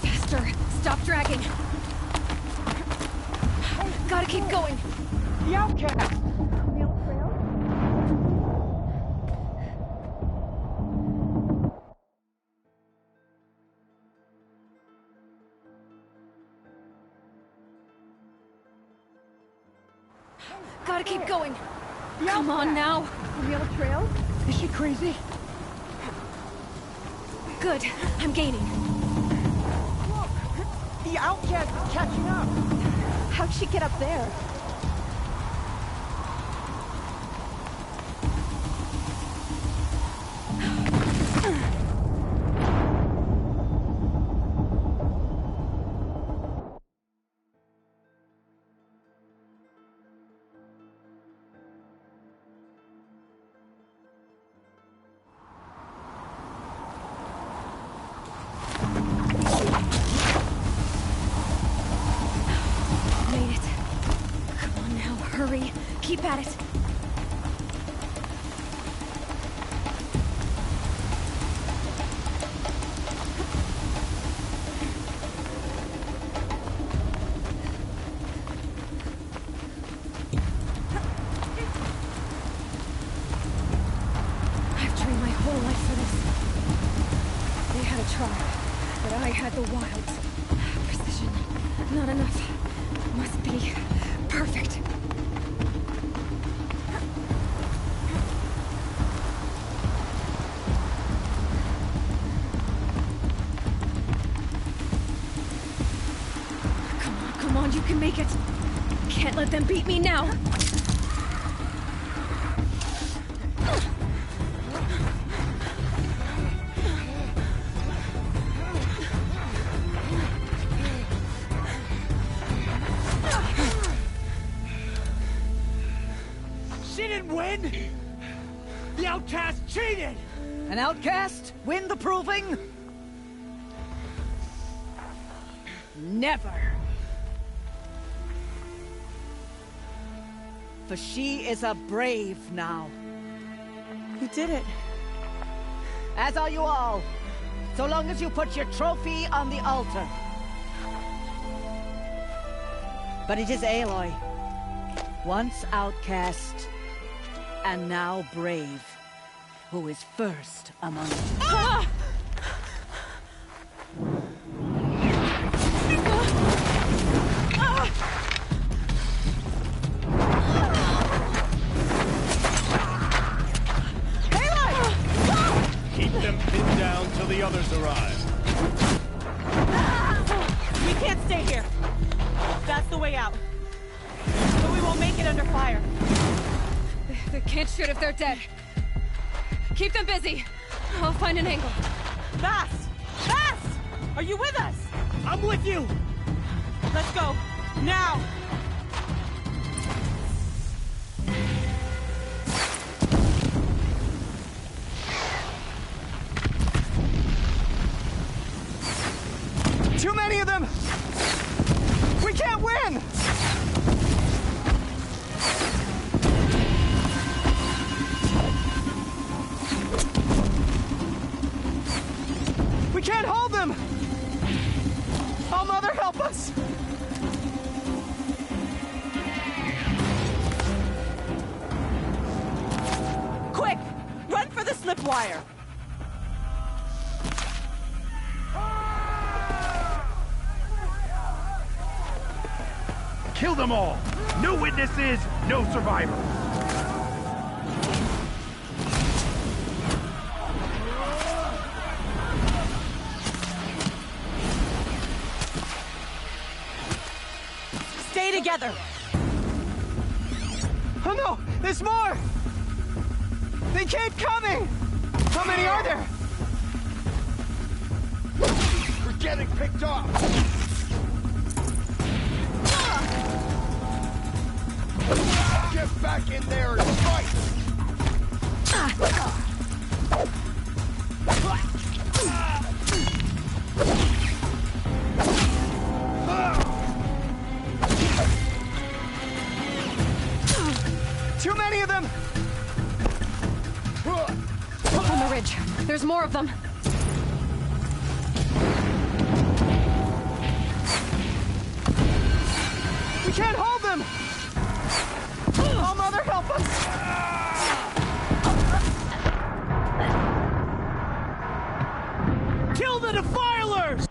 S1: Faster. Stop dragging. Gotta keep going.
S4: The outcast!
S1: Gotta keep going. Come on now.
S4: The old trail? Is she crazy?
S1: Good. I'm gaining.
S4: Look! The outcast is catching up! How'd she get up there?
S1: at it. I've trained my whole life for this. They had a tribe, but I had the wilds. Precision, not enough. Must be perfect. Come on, you can make it. Can't let them beat me now.
S4: She didn't win! The outcast cheated! An outcast win the proving? Never! For she is a brave now.
S17: You did it.
S4: As are you all. So long as you put your trophy on the altar. But it is Aloy. Once outcast, and now brave, who is first among you.
S1: Ah!
S19: Keep them pinned down till the others arrive.
S17: We can't stay here. That's the way out. But we won't make it under fire.
S1: They can't shoot if they're dead. Keep them busy. I'll find an angle.
S17: Fast! Fast! Are you with us?
S4: I'm with you!
S17: Let's go. Now!
S4: Too many of them! We can't win! We can't hold them! Oh, Mother, help us!
S17: Quick! Run for the slip wire!
S19: Kill them all! No witnesses, no survivors!
S17: Stay together!
S4: Oh no! There's more! They keep coming! How many are there?
S19: We're getting picked off! Get back in there and fight!
S4: Too many of them!
S1: Up on the ridge. There's more of them.
S4: We can't hold them! Oh, Mother, help us! Kill the Defilers!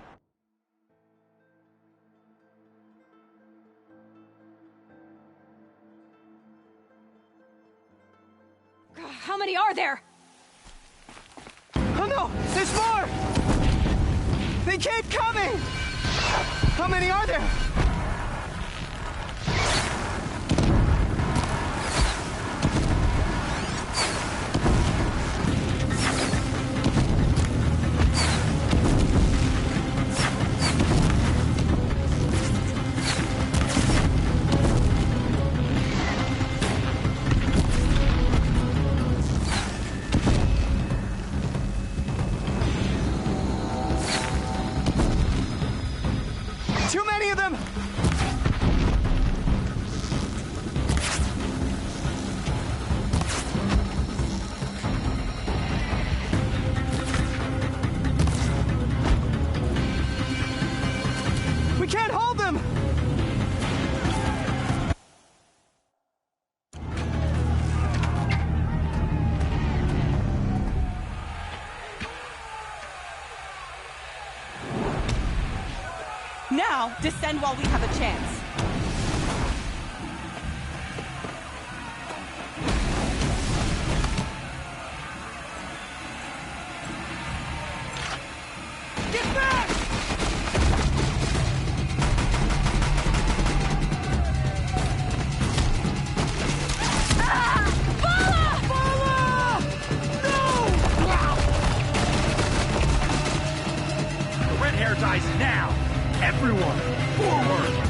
S1: How many are there?
S4: Oh no! There's more! They keep coming! How many are there? Too many of them!
S17: Now, descend while we have a chance. Get back!
S8: Dies now! Everyone, forward!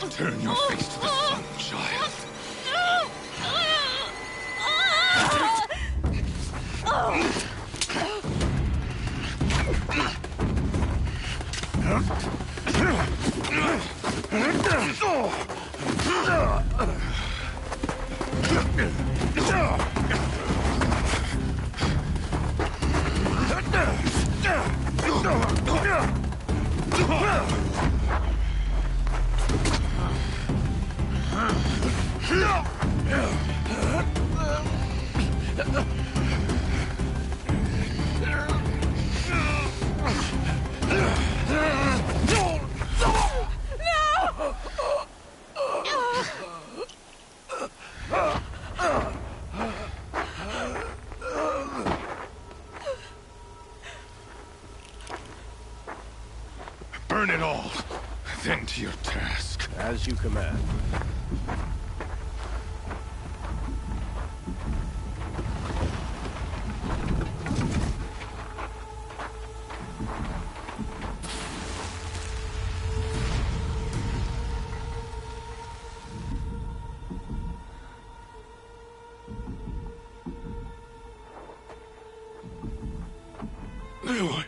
S2: Turn your face to the sun, child. Burn it all, then to your task.
S6: As you command.
S2: Aloy.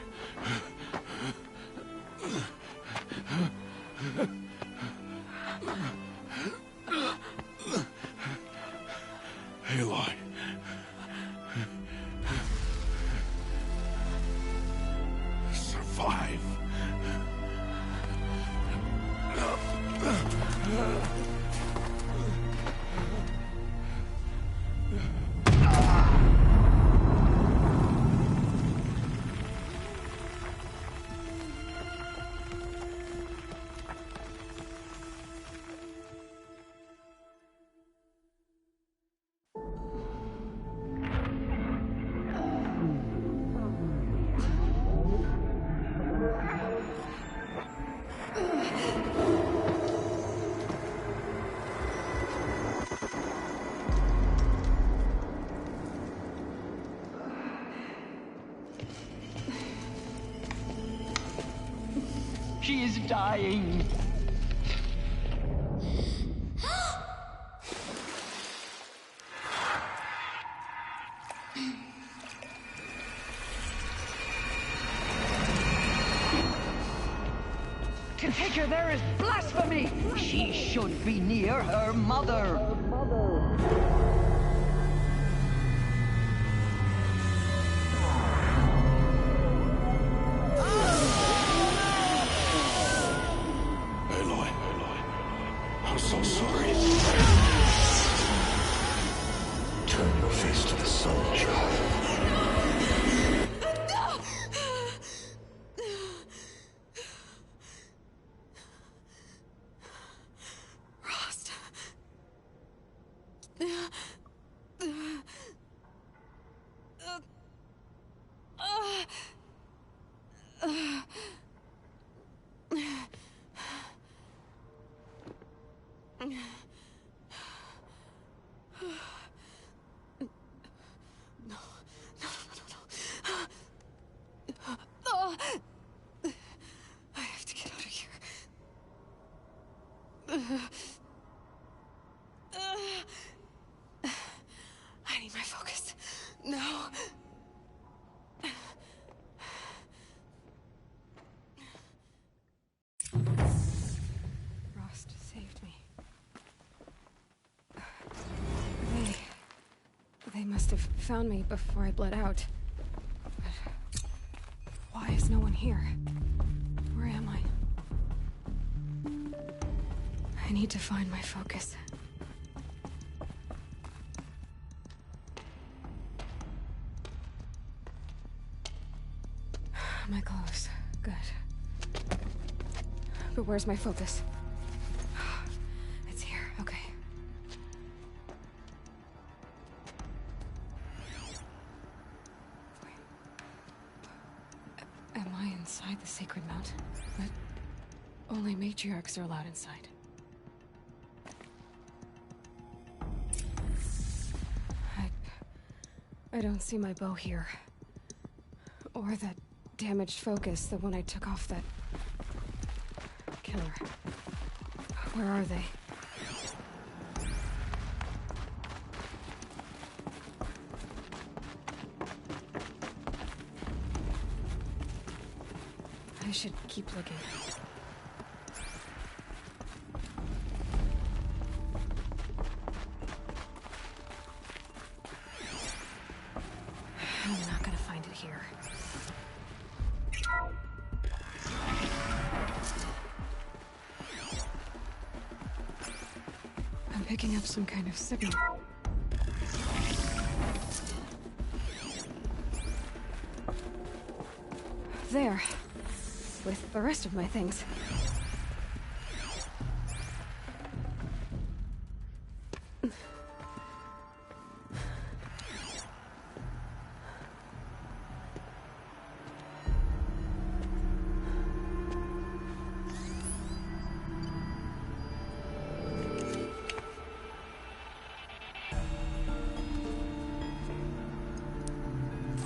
S2: Aloy. Survive.
S4: She is dying. To take her there is blasphemy! She should be near her mother!
S3: Aloy, I'm so sorry. Turn your face to the sun, child.
S1: I have to get out of here. I need my focus. No. Rost saved me. They must have found me before I bled out. But why is no one here? Where am I? I need to find my focus. My clothes. Good. But where's my focus? It's here. Okay. Am I inside the Sacred Mount? But only matriarchs are allowed inside. I don't see my bow here. Or that damaged focus, the one I took off that killer. Where are they? I should keep looking. I'm not gonna find it here. I'm picking up some kind of signal. There. With the rest of my things.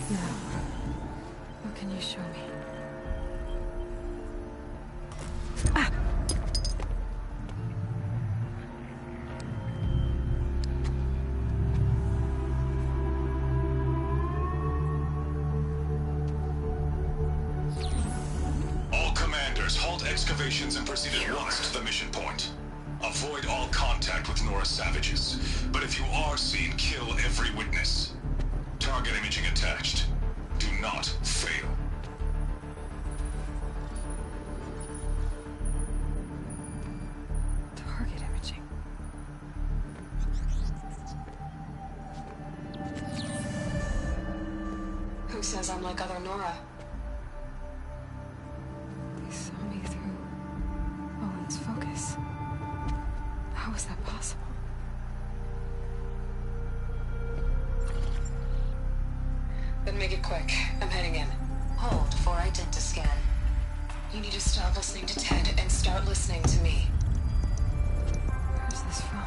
S1: Now, what can you show me?
S20: Halt excavations and proceed at once to the mission point. Avoid all contact with Nora savages, but if you are seen, kill every witness. Target imaging attached. Do not fail.
S1: Target imaging. Who says I'm like other Nora? They saw me through Owen's focus. How is that possible? Then make it quick. I'm heading in.
S21: Hold for identiscan. You need to stop listening to Ted and start listening to me.
S1: Where's this from?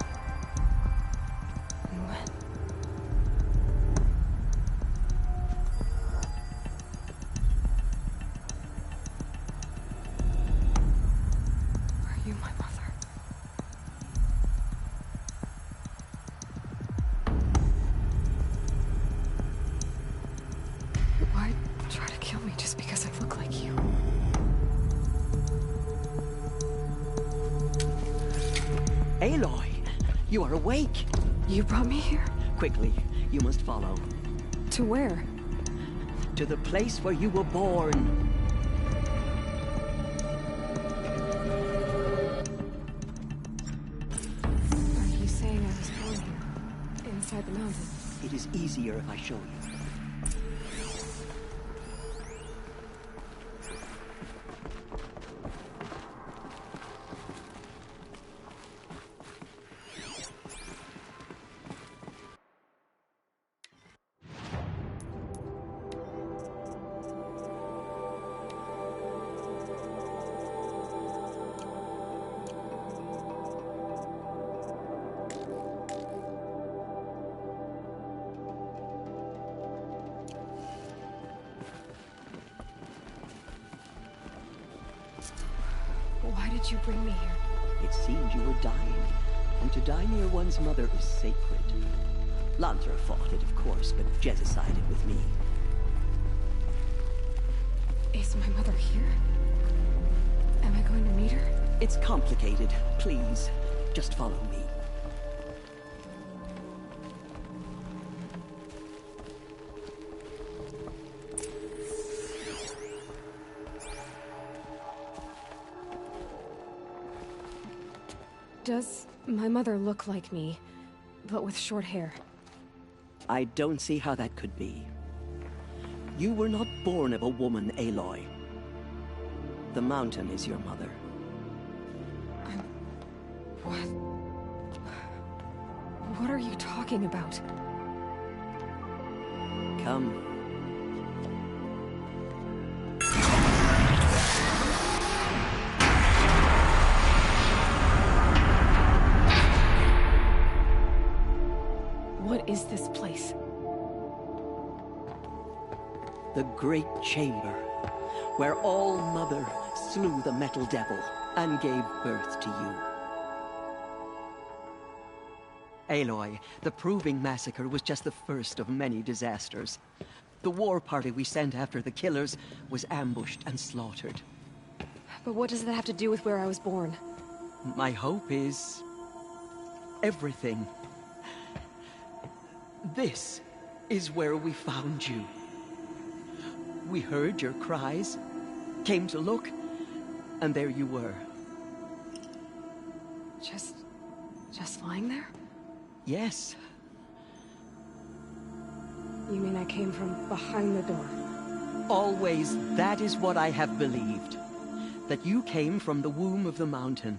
S1: And when?
S4: Aloy, you are awake.
S1: You brought me here?
S4: Quickly, you must follow.
S1: To where?
S4: To the place where you were born.
S1: Are you saying I was born here? Inside the mountain?
S4: It is easier if I show you.
S1: Why did you bring me here?
S4: It seemed you were dying, and to die near one's mother is sacred. Lantra fought it, of course, but Jezza sided with me.
S1: Is my mother here? Am I going to meet her?
S4: It's complicated. Please, just follow me.
S1: Does my mother look like me, but with short hair?
S4: I don't see how that could be. You were not born of a woman, Aloy. The mountain is your mother.
S1: What? What are you talking about?
S4: Come.
S1: What is this place?
S4: The Great Chamber, where All-Mother slew the Metal Devil and gave birth to you. Aloy, the Proving Massacre was just the first of many disasters. The war party we sent after the killers was ambushed and slaughtered.
S1: But what does that have to do with where I was born?
S4: My hope is everything. This is where we found you. We heard your cries, came to look, and there you were.
S1: Just lying there?
S4: Yes.
S1: You mean I came from behind the door?
S4: Always, that is what I have believed. That you came from the womb of the mountain.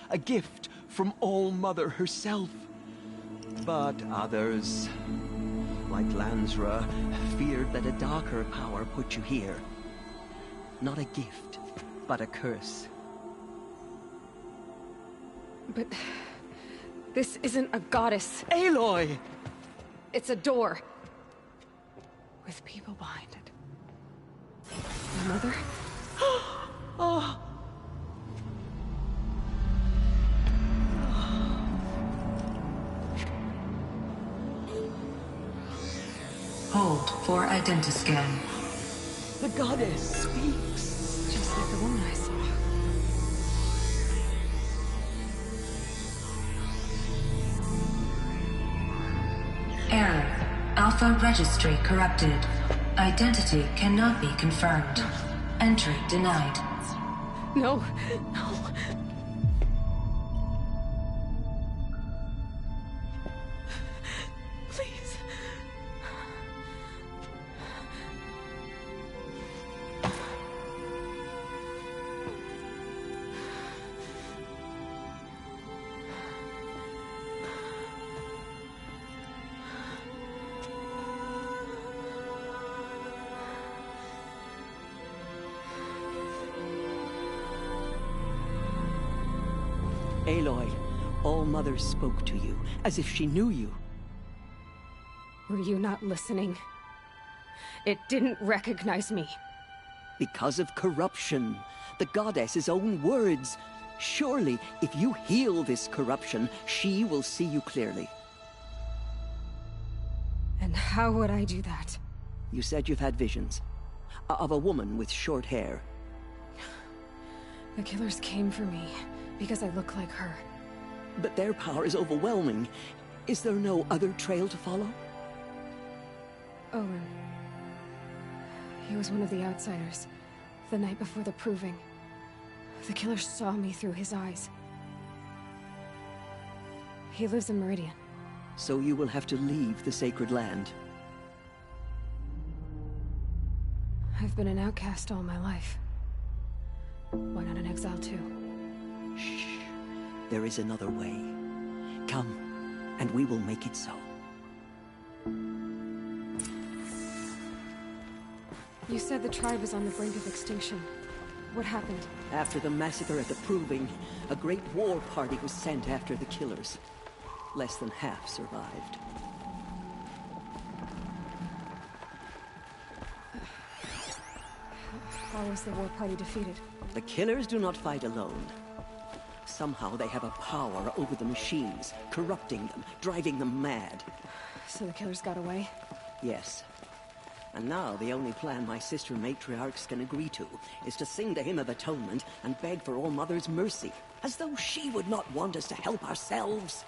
S4: A gift from All-Mother herself. But others, like Lansra, feared that a darker power put you here. Not a gift, but a curse.
S1: But this isn't a goddess.
S4: Aloy!
S1: It's a door. With people behind it. My mother?
S4: Oh!
S21: Hold for identiscan.
S4: The goddess speaks.
S1: Just like the woman I saw.
S21: Error. Alpha registry corrupted. Identity cannot be confirmed. Entry denied.
S1: No, no. Please.
S4: Aloy, All-Mother spoke to you, as if she knew you.
S1: Were you not listening? It didn't recognize me.
S4: Because of corruption. The goddess's own words. Surely, if you heal this corruption, she will see you clearly.
S1: And how would I do that?
S4: You said you've had visions. Of a woman with short hair.
S1: The killers came for me because I look like her.
S4: but their power is overwhelming. Is there no other trail to follow?
S1: Owen. He was one of the outsiders. The night before the proving. The killer saw me through his eyes. He lives in Meridian.
S4: So you will have to leave the sacred land.
S1: I've been an outcast all my life. Why not an exile too?
S4: Shh. There is another way. Come, and we will make it so.
S1: You said the tribe was on the brink of extinction. What happened?
S4: After the massacre at the Proving, a great war party was sent after the killers. Less than half survived.
S1: How was the war party defeated?
S4: The killers do not fight alone. Somehow they have a power over the machines, corrupting them, driving them mad.
S1: So the killers got away?
S4: Yes. And now the only plan my sister matriarchs can agree to is to sing the Hymn of Atonement and beg for All Mother's mercy, as though she would not want us to help ourselves.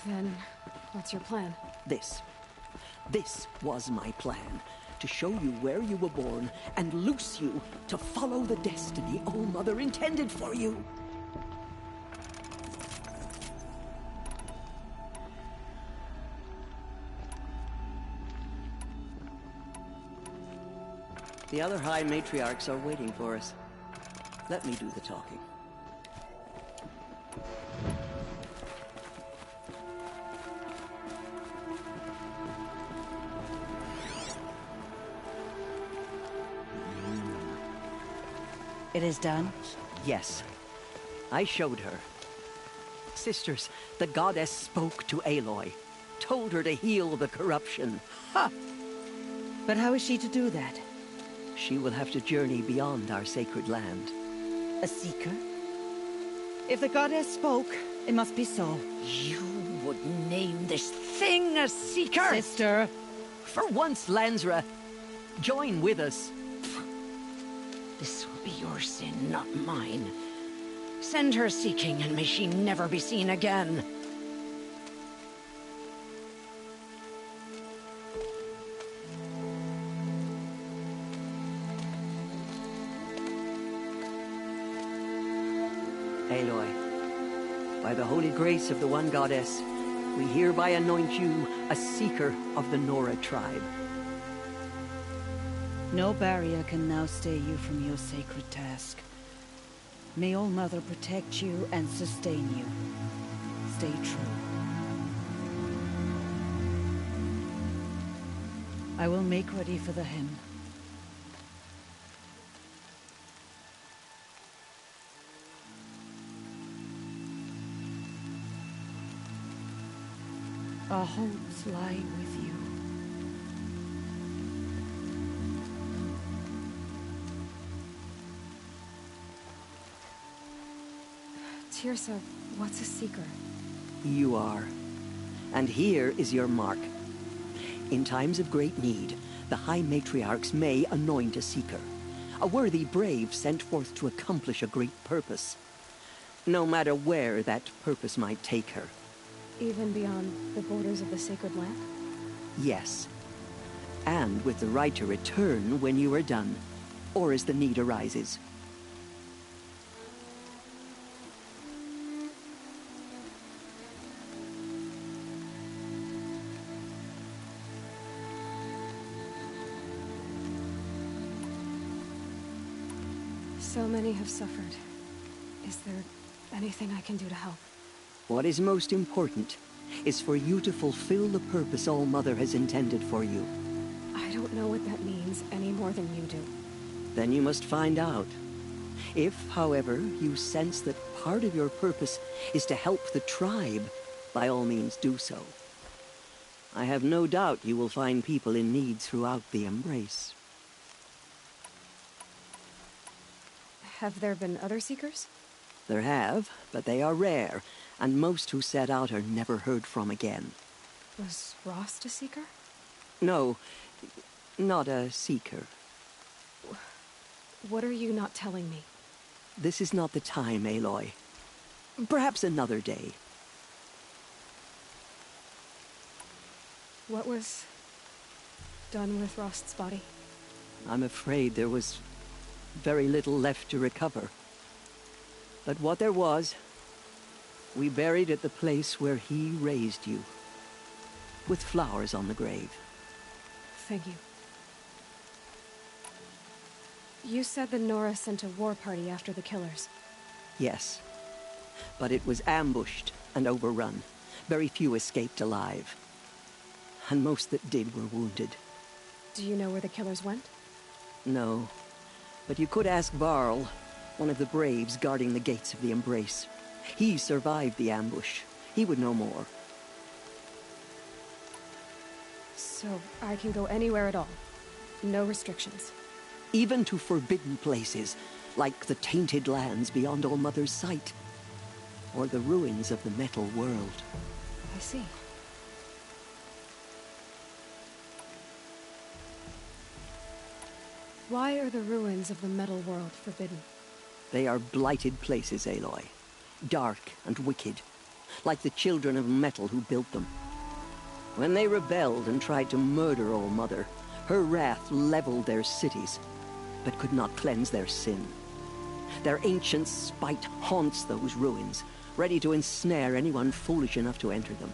S1: Then, what's your plan?
S4: This was my plan. To show you where you were born and loose you to follow the destiny All Mother intended for you. The other High Matriarchs are waiting for us. Let me do the talking.
S15: It is done?
S4: Yes. I showed her. Sisters, the goddess spoke to Aloy. Told her to heal the corruption.
S15: Ha! But how is she to do that?
S4: She will have to journey beyond our sacred land.
S15: A seeker? If the goddess spoke, it must be so.
S4: You would name this thing a seeker?
S15: Sister!
S4: For once, Lansra, join with us.
S5: This will be your sin, not mine. Send her seeking, and may she never be seen again.
S4: Aloy, by the holy grace of the One Goddess, we hereby anoint you a seeker of the Nora tribe.
S15: No barrier can now stay you from your sacred task. May All Mother protect you and sustain you. Stay true. I will make ready for the hymn. Our hopes lie with you.
S1: Teersa, what's a seeker?
S4: You are. And here is your mark. In times of great need, the High Matriarchs may anoint a seeker. A worthy brave sent forth to accomplish a great purpose. No matter where that purpose might take her.
S1: Even beyond the borders of the sacred land?
S4: Yes. And with the right to return when you are done, or as the need arises.
S1: So many have suffered. Is there anything I can do to help?
S4: What is most important is for you to fulfill the purpose All Mother has intended for you.
S1: I don't know what that means any more than you do.
S4: Then you must find out. If, however, you sense that part of your purpose is to help the tribe, by all means do so. I have no doubt you will find people in need throughout the Embrace.
S1: Have there been other seekers?
S4: There have, but they are rare, and most who set out are never heard from again.
S1: Was Rost a seeker?
S4: No, not a seeker.
S1: What are you not telling me?
S4: This is not the time, Aloy. Perhaps another day.
S1: What was done with Rost's body?
S4: I'm afraid there was very little left to recover. But what there was, we buried at the place where he raised you, with flowers on the grave.
S1: Thank you. You said the Nora sent a war party after the killers.
S4: Yes, but it was ambushed and overrun. Very few escaped alive. And most that did were wounded.
S1: Do you know where the killers went?
S4: No, but you could ask Varl, one of the Braves guarding the gates of the Embrace. He survived the ambush. He would know more.
S1: So I can go anywhere at all? No restrictions?
S4: Even to forbidden places, like the tainted lands beyond All-Mother's sight. Or the ruins of the Metal World.
S1: I see. Why are the ruins of the Metal World forbidden?
S4: They are blighted places, Aloy. Dark and wicked. Like the children of metal who built them. When they rebelled and tried to murder All-Mother, her wrath leveled their cities, but could not cleanse their sin. Their ancient spite haunts those ruins, ready to ensnare anyone foolish enough to enter them.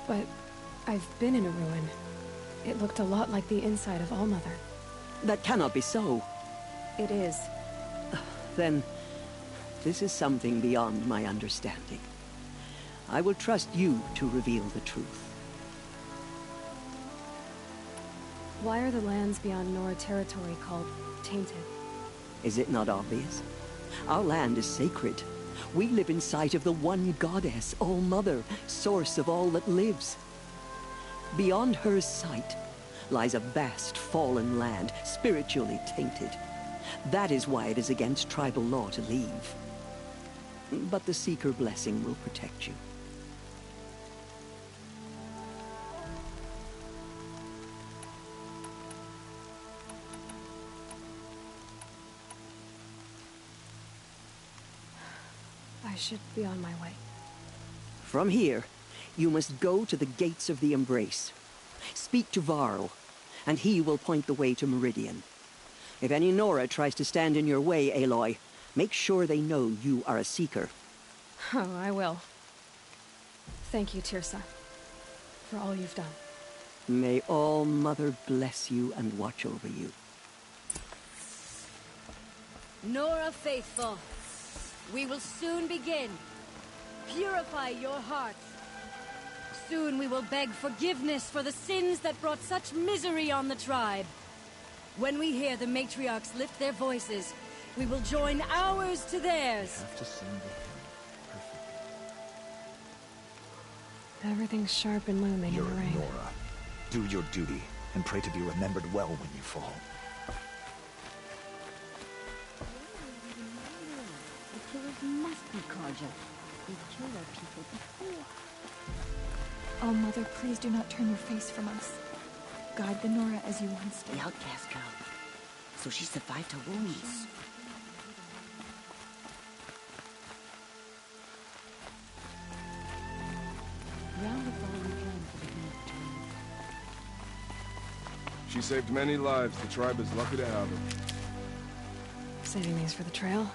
S1: But I've been in a ruin. It looked a lot like the inside of All-Mother.
S4: That cannot be so.
S1: It is.
S4: Then, this is something beyond my understanding. I will trust you to reveal the truth.
S1: Why are the lands beyond Nora territory called tainted?
S4: Is it not obvious? Our land is sacred. We live in sight of the one goddess, All-Mother, source of all that lives. Beyond her sight lies a vast fallen land, spiritually tainted. That is why it is against tribal law to leave. But the Seeker blessing will protect you.
S1: I should be on my way.
S4: From here, you must go to the gates of the Embrace. Speak to Varl, and he will point the way to Meridian. If any Nora tries to stand in your way, Aloy, make sure they know you are a Seeker.
S1: Oh, I will. Thank you, Teersa, for all you've done.
S4: May All-Mother bless you and watch over you.
S9: Nora Faithful, we will soon begin. Purify your hearts. Soon we will beg forgiveness for the sins that brought such misery on the tribe. When we hear the matriarchs lift their voices, we will join ours to theirs.
S1: Everything's sharp and looming in the rain.
S3: Nora. Do your duty, and pray to be remembered well when you fall.
S11: The killers must be Carja. They've killed our people before. Oh, Mother, please do not turn your face from us. Guide the Nora as you once did.
S5: The outcast girl. So she survived her wounds.
S11: Round with all we can for the Eve to leave.
S6: She saved many lives. The tribe is lucky to have her.
S1: Saving these for the trail?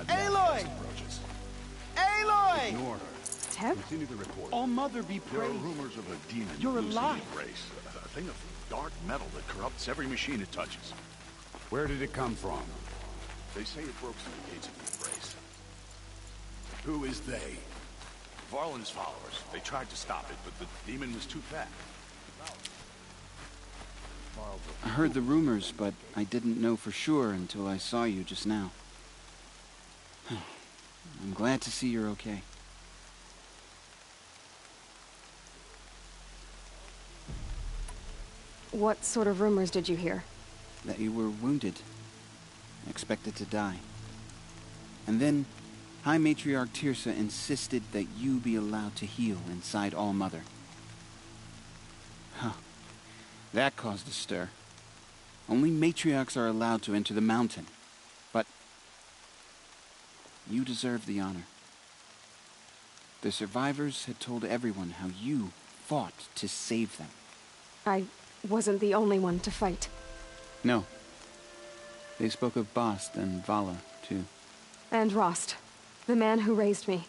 S10: Aloy! way!
S1: Teb?
S2: Continue the report.
S10: All Mother be
S2: There are
S10: praised.
S2: rumors of a demon
S10: You're
S2: losing
S10: alive.
S2: the embrace. A thing of dark metal that corrupts every machine it touches.
S13: Where did it come from?
S2: They say it broke through the gates of the embrace. Who is they? Varlin's followers. They tried to stop it, but the demon was too fast.
S7: I heard the rumors, but I didn't know for sure until I saw you just now. I'm glad to see you're okay.
S1: What sort of rumors did you hear?
S7: That you were wounded, expected to die. And then, High Matriarch Teersa insisted that you be allowed to heal inside All Mother. Huh. That caused a stir. Only matriarchs are allowed to enter the mountain. But you deserve the honor. The survivors had told everyone how you fought to save them.
S1: I wasn't the only one to fight.
S7: No. They spoke of Bast and Vala, too.
S1: And Rost, the man who raised me.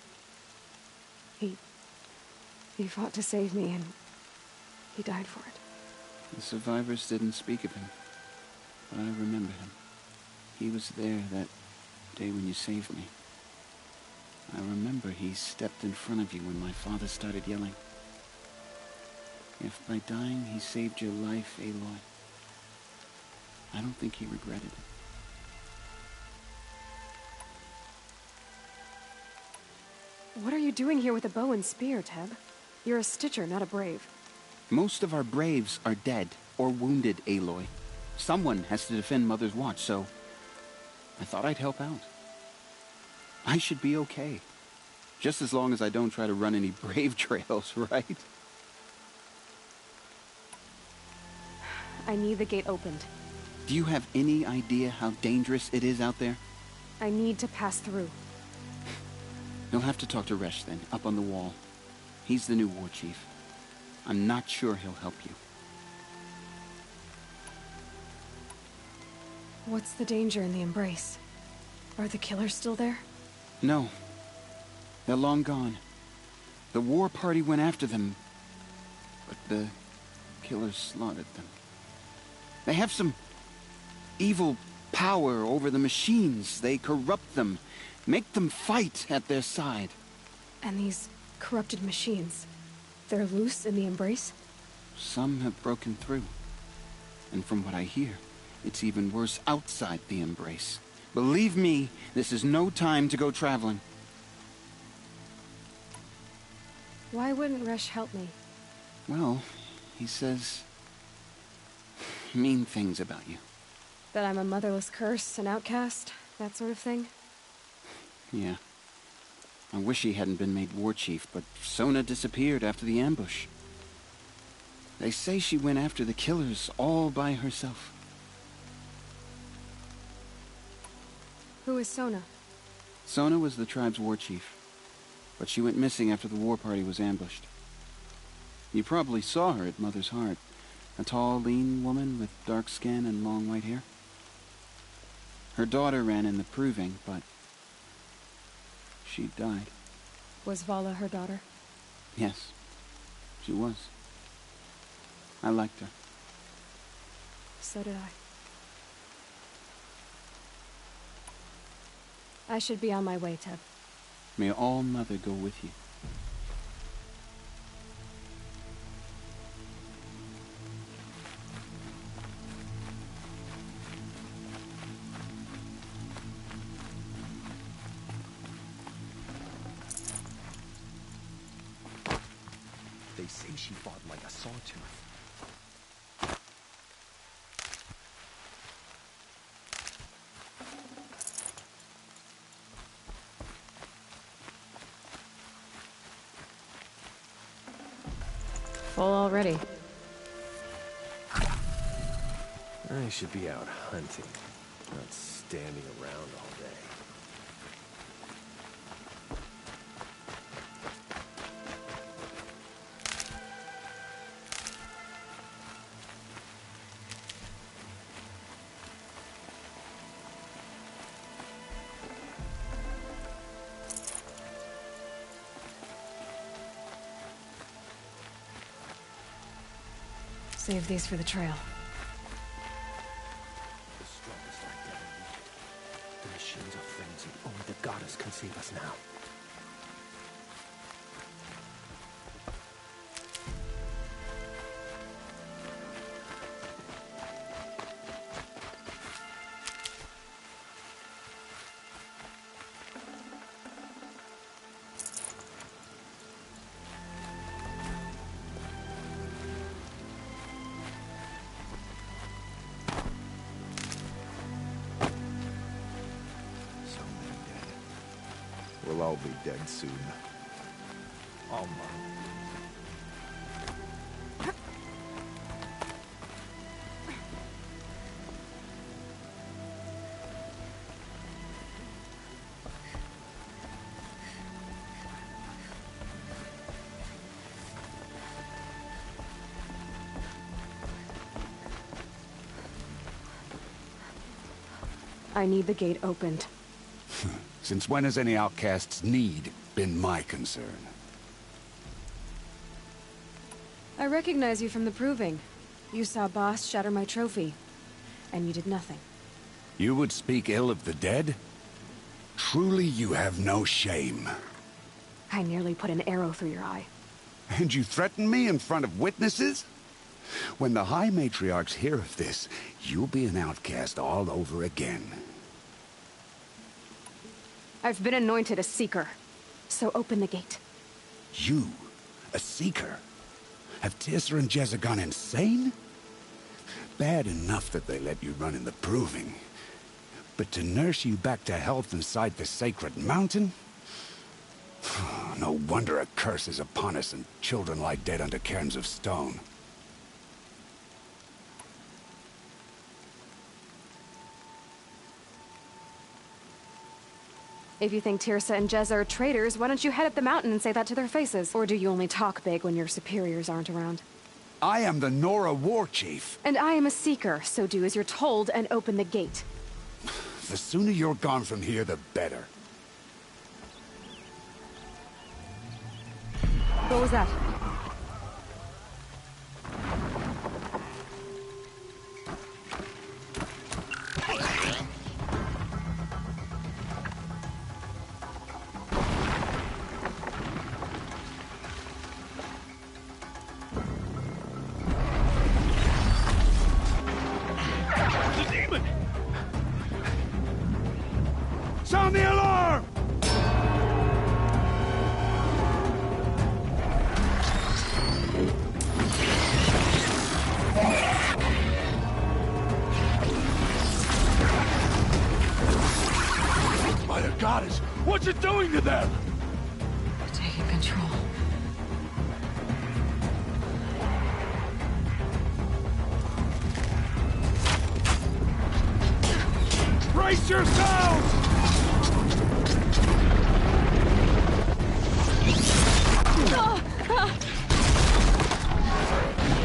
S1: He fought to save me, and he died for it.
S7: The survivors didn't speak of him, but I remember him. He was there that day when you saved me. I remember he stepped in front of you when my father started yelling. If by dying he saved your life, Aloy, I don't think he regretted it.
S1: What are you doing here with a bow and spear, Teb? You're a Stitcher, not a Brave.
S7: Most of our Braves are dead or wounded, Aloy. Someone has to defend Mother's Watch, so I thought I'd help out. I should be okay. Just as long as I don't try to run any Brave trails, right?
S1: I need the gate opened.
S7: Do you have any idea how dangerous it is out there?
S1: I need to pass through.
S7: You'll have to talk to Resh then, up on the wall. He's the new war chief. I'm not sure he'll help you.
S1: What's the danger in the Embrace? Are the killers still there?
S7: No. They're long gone. The war party went after them, but the killers slaughtered them. They have some evil power over the machines. They corrupt them, make them fight at their side.
S1: And these corrupted machines, they're loose in the Embrace?
S7: Some have broken through. And from what I hear, it's even worse outside the Embrace. Believe me, this is no time to go traveling.
S1: Why wouldn't Resh help me?
S7: Well, he says mean things about you.
S1: That I'm a motherless curse, an outcast, that sort of thing?
S7: Yeah. I wish he hadn't been made war chief, but Sona disappeared after the ambush. They say she went after the killers all by herself.
S1: Who is Sona?
S7: Sona was the tribe's war chief, but she went missing after the war party was ambushed. You probably saw her at Mother's Heart. A tall, lean woman with dark skin and long white hair. Her daughter ran in the proving, but she died.
S1: Was Vala her daughter?
S7: Yes, she was. I liked her.
S1: So did I. I should be on my way, Teb.
S7: May All Mother go with you.
S3: They say she fought like a sawtooth.
S17: Full already.
S3: I should be out hunting, not standing around all day.
S1: Save these for the trail.
S13: The strongest identity. The machines are frenzied. Only the goddess can save us now.
S10: We'll all be dead soon. Almost.
S1: I need the gate opened.
S13: Since when has any outcast's need been my concern?
S1: I recognize you from the Proving. You saw Boss shatter my trophy. And you did nothing.
S13: You would speak ill of the dead? Truly you have no shame.
S1: I nearly put an arrow through your eye.
S13: And you threaten me in front of witnesses? When the High Matriarchs hear of this, you'll be an outcast all over again.
S1: I've been anointed a Seeker, so open the gate.
S13: You? A Seeker? Have Teersa and Jezza gone insane? Bad enough that they let you run in the Proving. But to nurse you back to health inside the Sacred Mountain? No wonder a curse is upon us and children lie dead under cairns of stone.
S1: If you think Teersa and Jezza are traitors, why don't you head up the mountain and say that to their faces? Or do you only talk big when your superiors aren't around?
S13: I am the Nora War Chief.
S1: And I am a Seeker, so do as you're told and open the gate.
S13: The sooner you're gone from here, the better.
S1: What was that?
S13: Sound the alarm!
S18: By the goddess, what's it doing to them?
S1: They're taking control.
S18: Brace yourselves!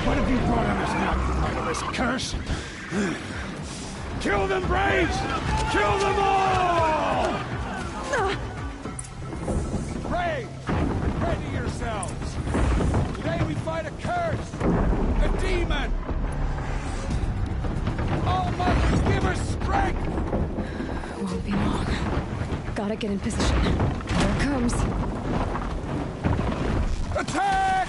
S18: What have you brought on us now, you murderous curse? Kill them, Braves! Kill them all! Braves, ready yourselves! Today we fight a curse! A demon! Oh, Mother, give her strength!
S1: Won't be long. Gotta get in position. Here it comes.
S18: Attack!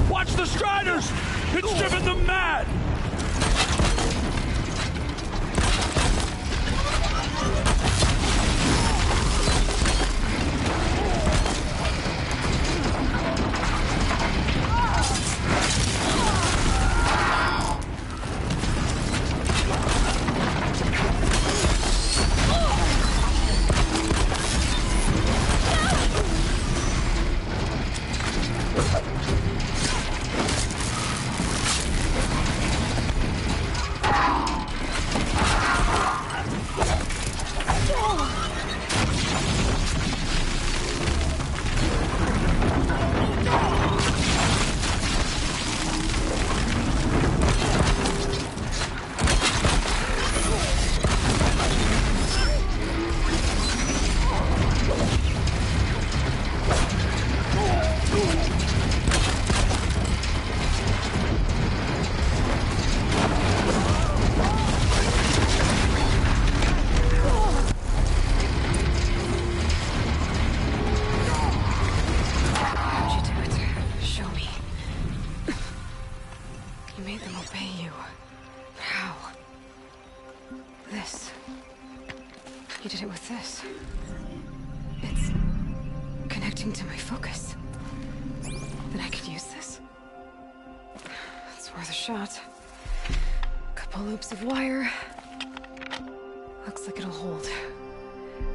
S18: Watch the Striders! It's driven them mad!
S1: You did it with this. It's connecting to my focus. Then I could use this. It's worth a shot. Couple loops of wire. Looks like it'll hold.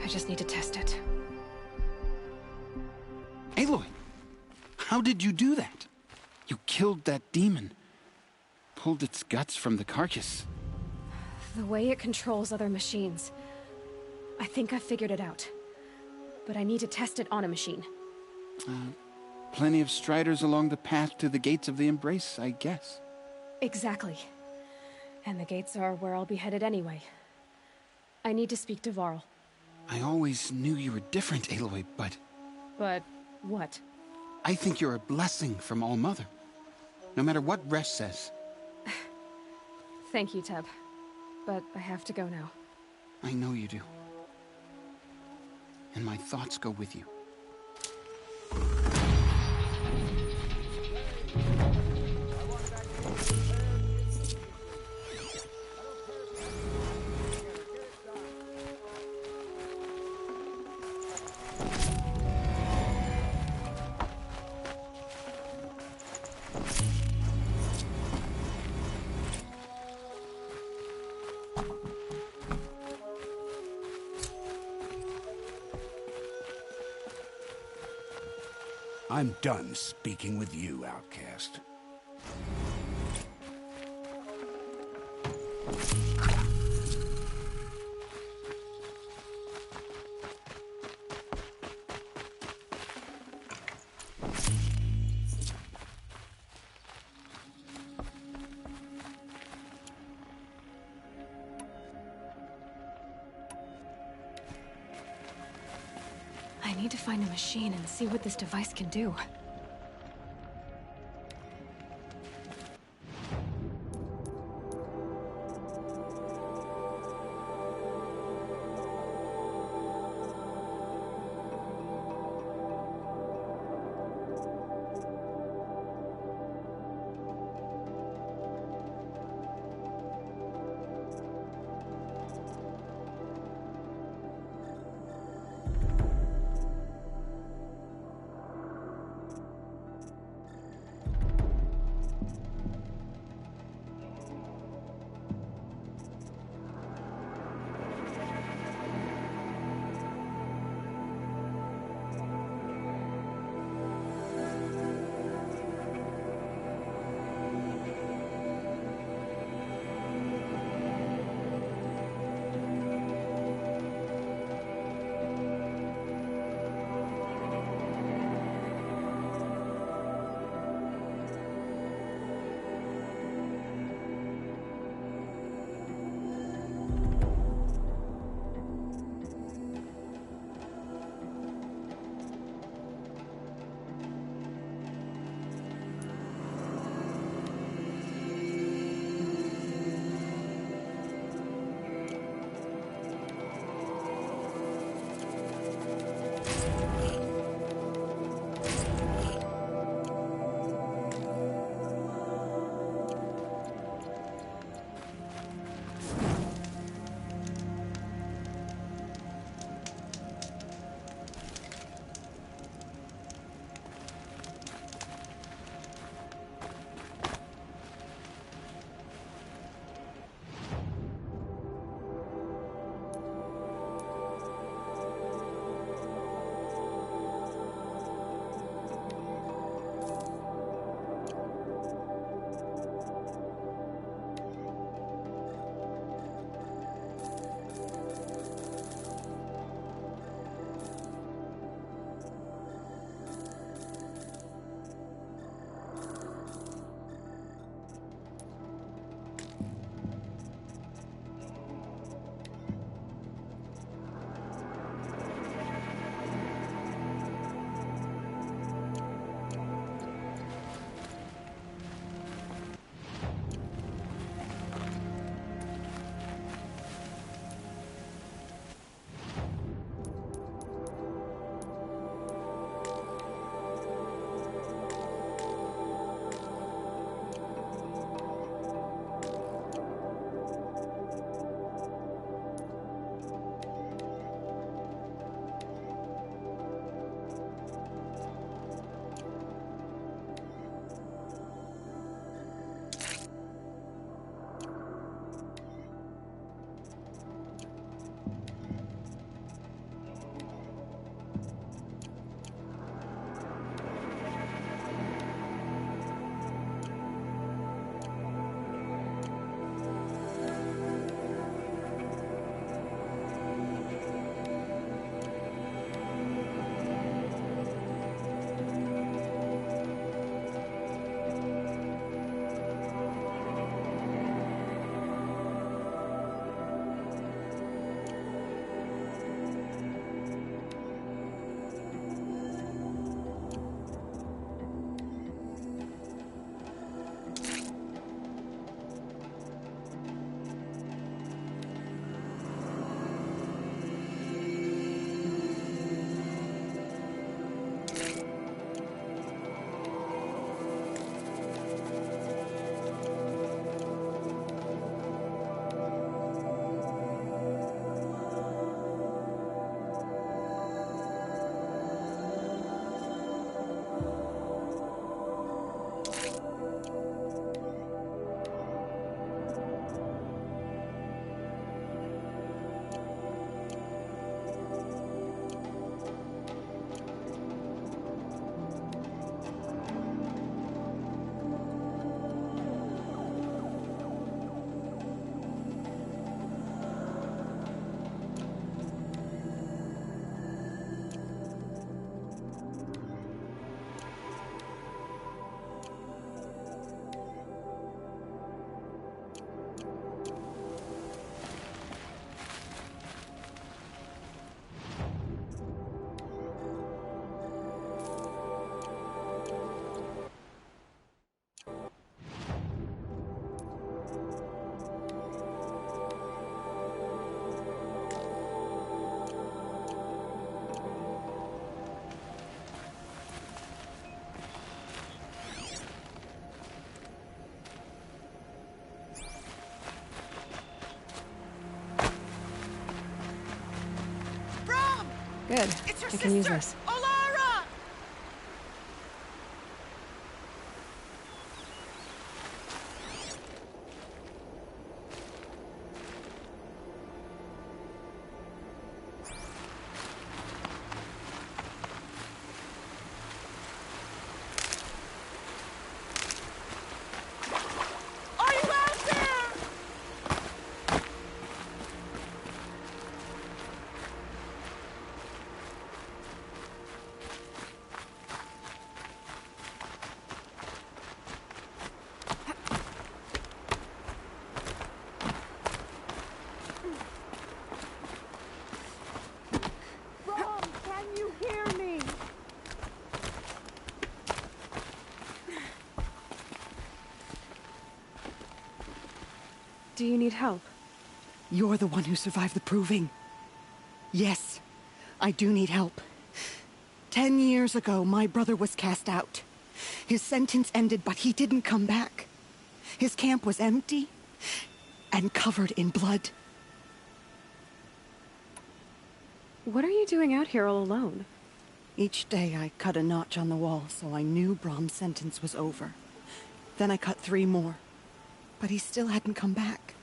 S1: I just need to test it.
S7: Aloy! How did you do that? You killed that demon. Pulled its guts from the carcass.
S1: The way it controls other machines. I think I figured it out. But I need to test it on a machine.
S7: Plenty of striders along the path to the gates of the Embrace, I guess.
S1: Exactly. And the gates are where I'll be headed anyway. I need to speak to Varl.
S7: I always knew you were different, Aloy, but...
S1: But what?
S7: I think you're a blessing from All-Mother. No matter what Resh says.
S1: Thank you, Teb. But I have to go now.
S7: I know you do. And my thoughts go with you.
S13: I'm done speaking with you, outcast.
S1: I need to find a machine and see what this device can do. Good. I can use this.
S15: Alara! Are you out there? Rom, can you hear me?
S1: Do you need help?
S4: You're the one who survived the proving. Yes, I do need help. 10 years ago, my brother was cast out. His sentence ended, but he didn't come back. His camp was empty and covered in blood.
S1: What are you doing out here all alone?
S4: Each day I cut a notch on the wall, so I knew Brom's sentence was over. Then I cut 3 more, but he still hadn't come back.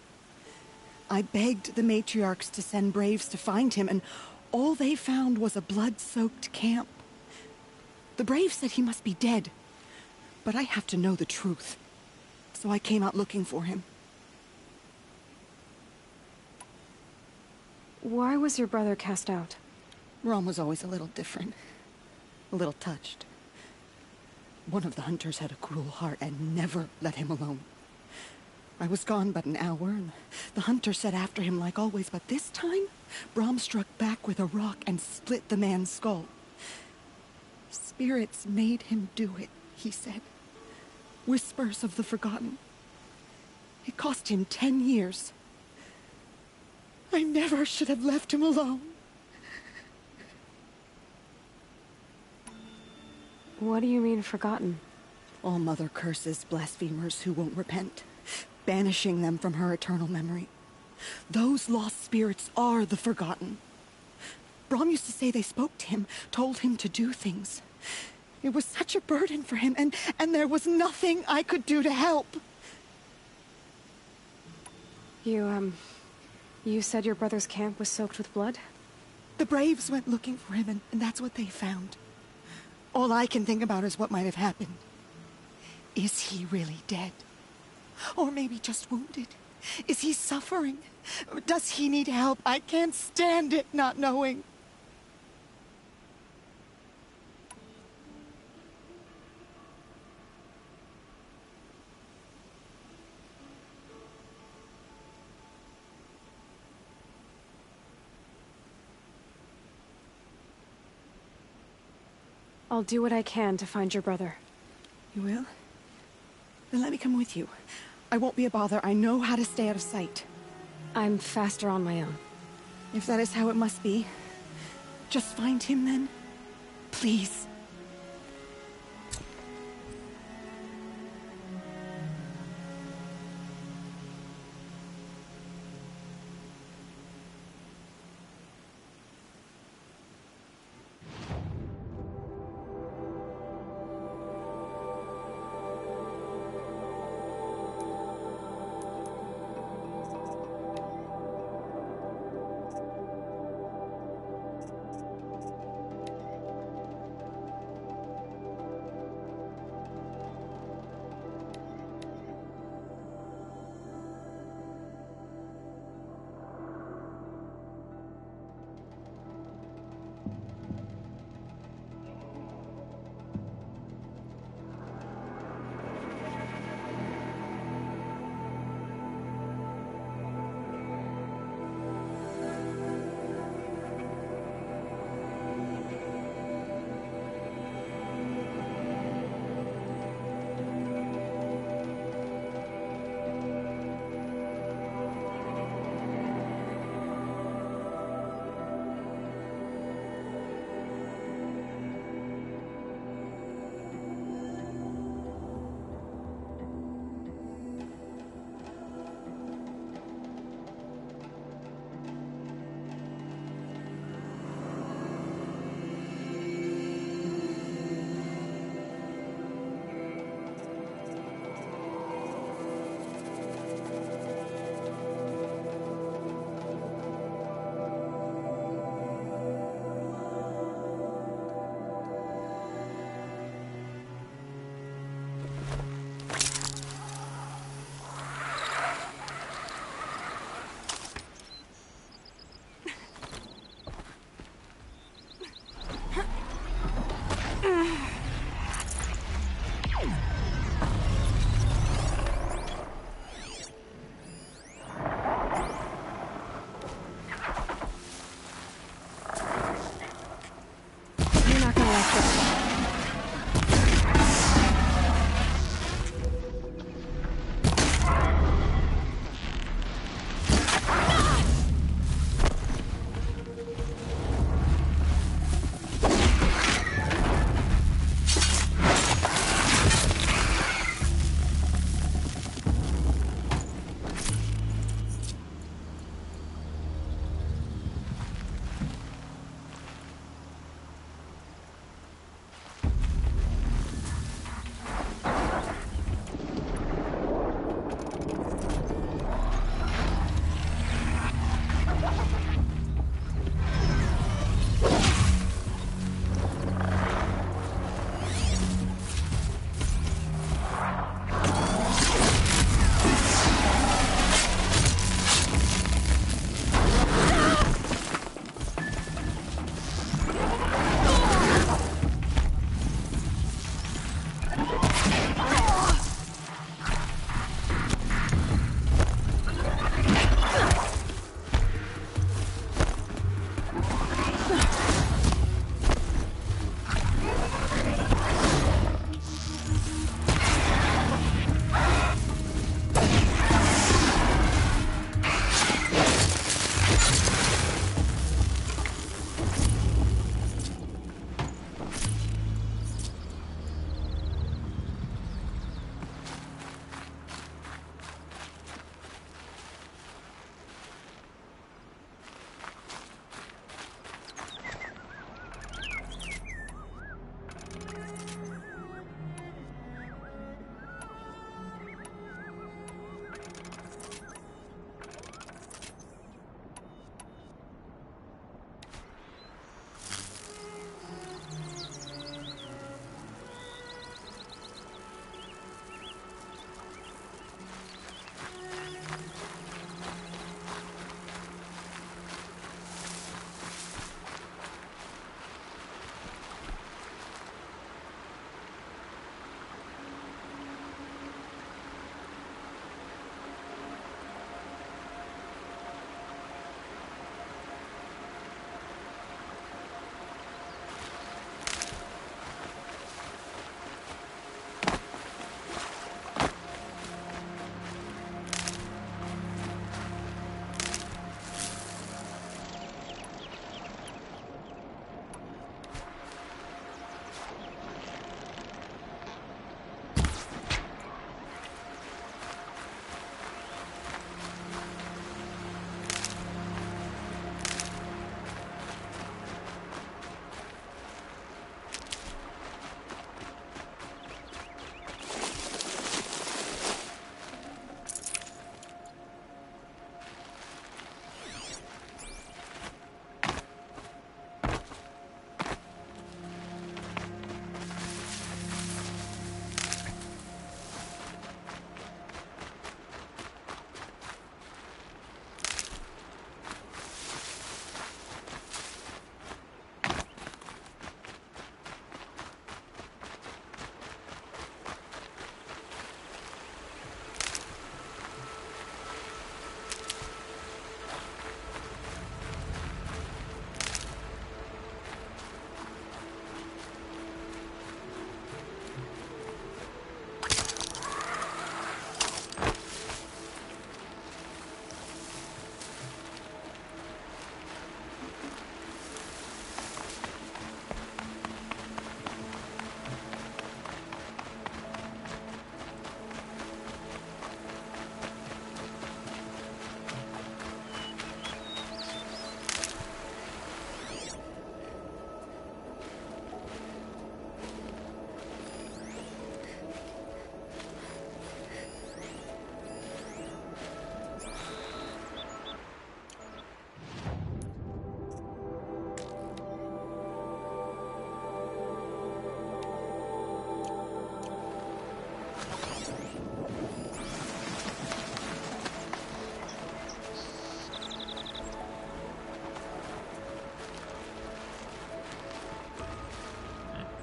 S4: I begged the matriarchs to send braves to find him, and all they found was a blood-soaked camp. The braves said he must be dead, but I have to know the truth. So I came out looking for him.
S1: Why was your brother cast out?
S4: Brom was always a little different. A little touched. One of the hunters had a cruel heart and never let him alone. I was gone but an hour, and the hunter set after him like always, but this time, Brom struck back with a rock and split the man's skull. Spirits made him do it, he said. Whispers of the forgotten. It cost him 10 years. I never should have left him alone.
S1: What do you mean, forgotten?
S4: All Mother curses blasphemers who won't repent, banishing them from her eternal memory. Those lost spirits are the forgotten. Brom used to say they spoke to him, told him to do things. It was such a burden for him, and there was nothing I could do to help.
S1: You said your brother's camp was soaked with blood?
S4: The braves went looking for him, and that's what they found. All I can think about is what might have happened. Is he really dead? Or maybe just wounded? Is he suffering? Does he need help? I can't stand it not knowing.
S1: I'll do what I can to find your brother.
S4: You will? Then let me come with you. I won't be a bother. I know how to stay out of sight.
S1: I'm faster on my own.
S4: If that is how it must be, just find him then. Please.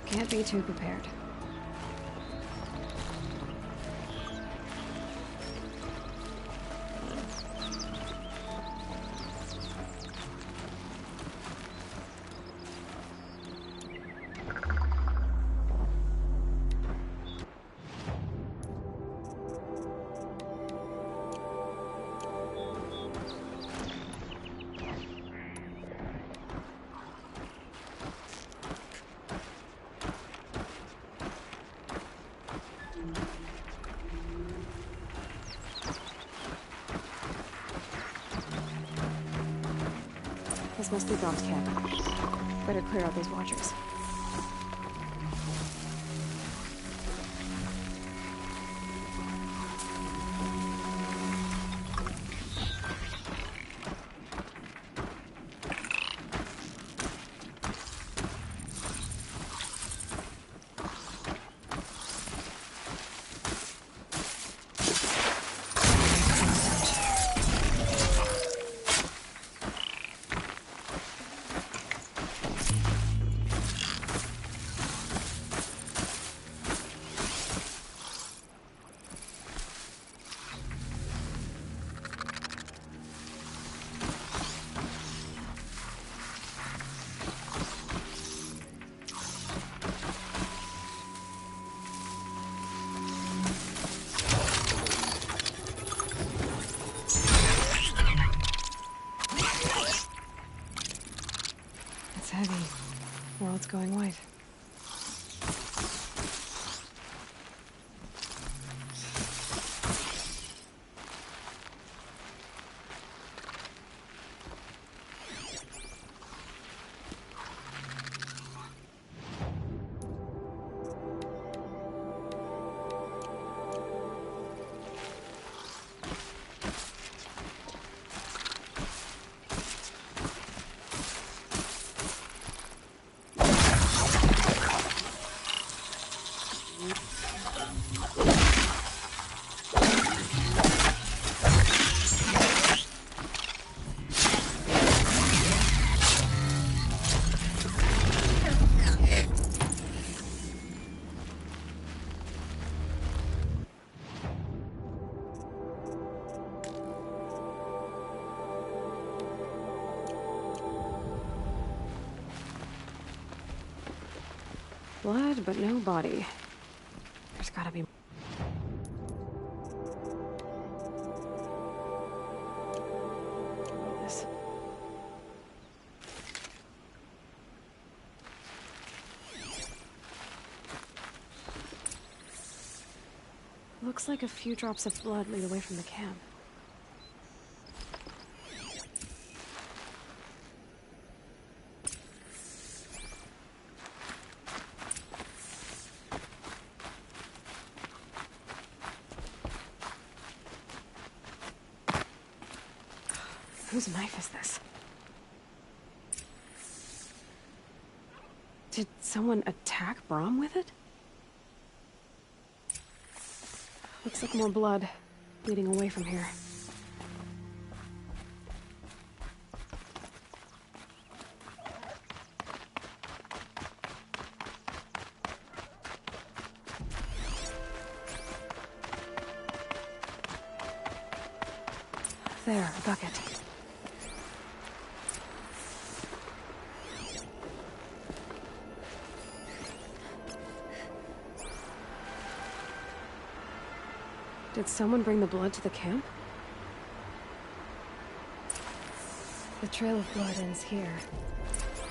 S1: Can't be too prepared. This must be Brom's camp. Better clear out those watchers. It's heavy. World's going white. Blood, but no body. There's gotta be... this. Looks like a few drops of blood lead away from the camp. Whose knife is this? Did someone attack Brom with it? Looks like more blood bleeding away from here. There, a bucket. Did someone bring the blood to the camp? The trail of blood ends here,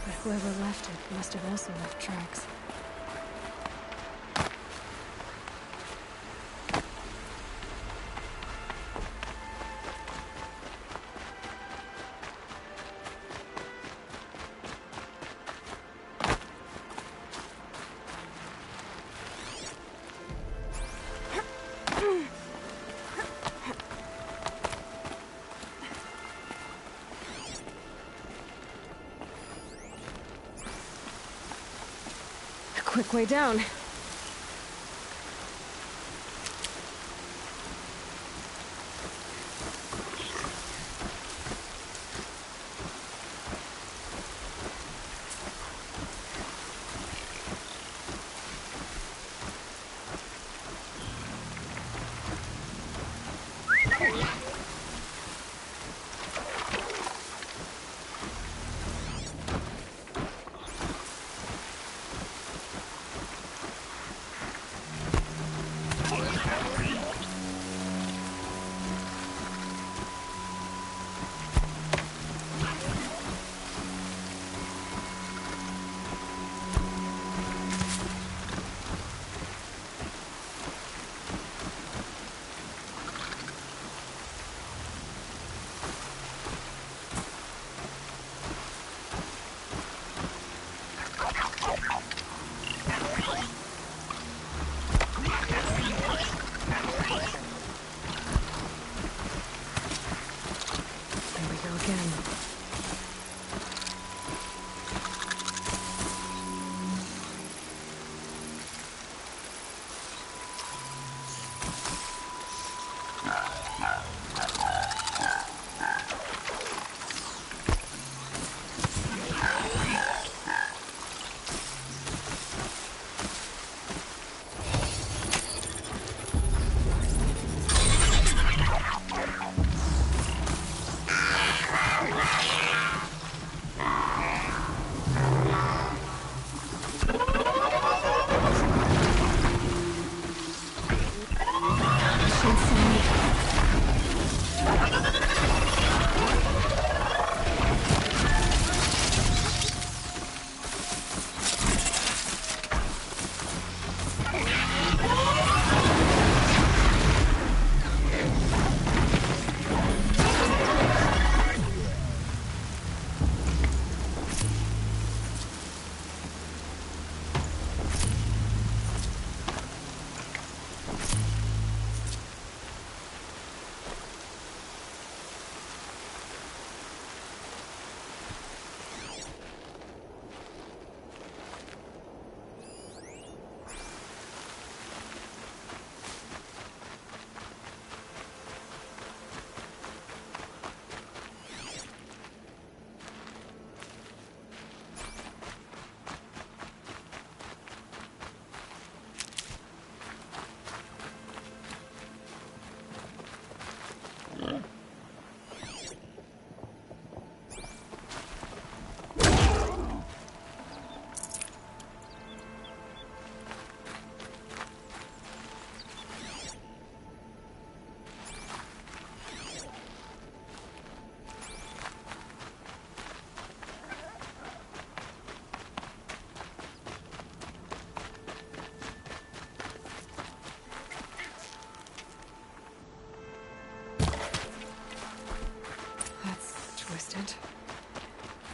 S1: but whoever left it must have also left tracks. Quick way down.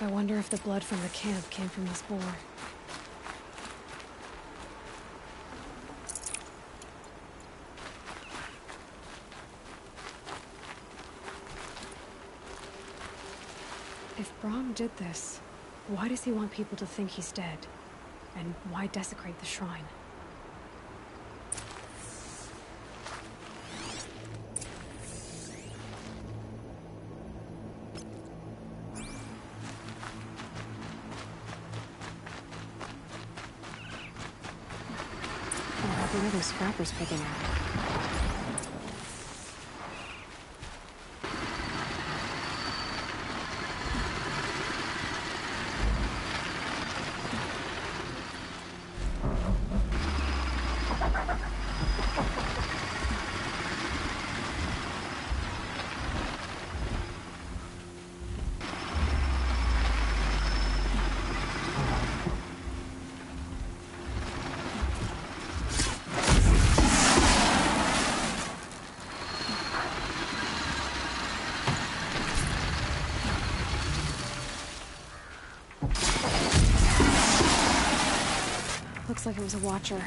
S1: I wonder if the blood from the camp came from this boar. If Brahm did this, why does he want people to think he's dead? And why desecrate the shrine? Oh, what are those scrappers picking at? Looks like it was a watcher.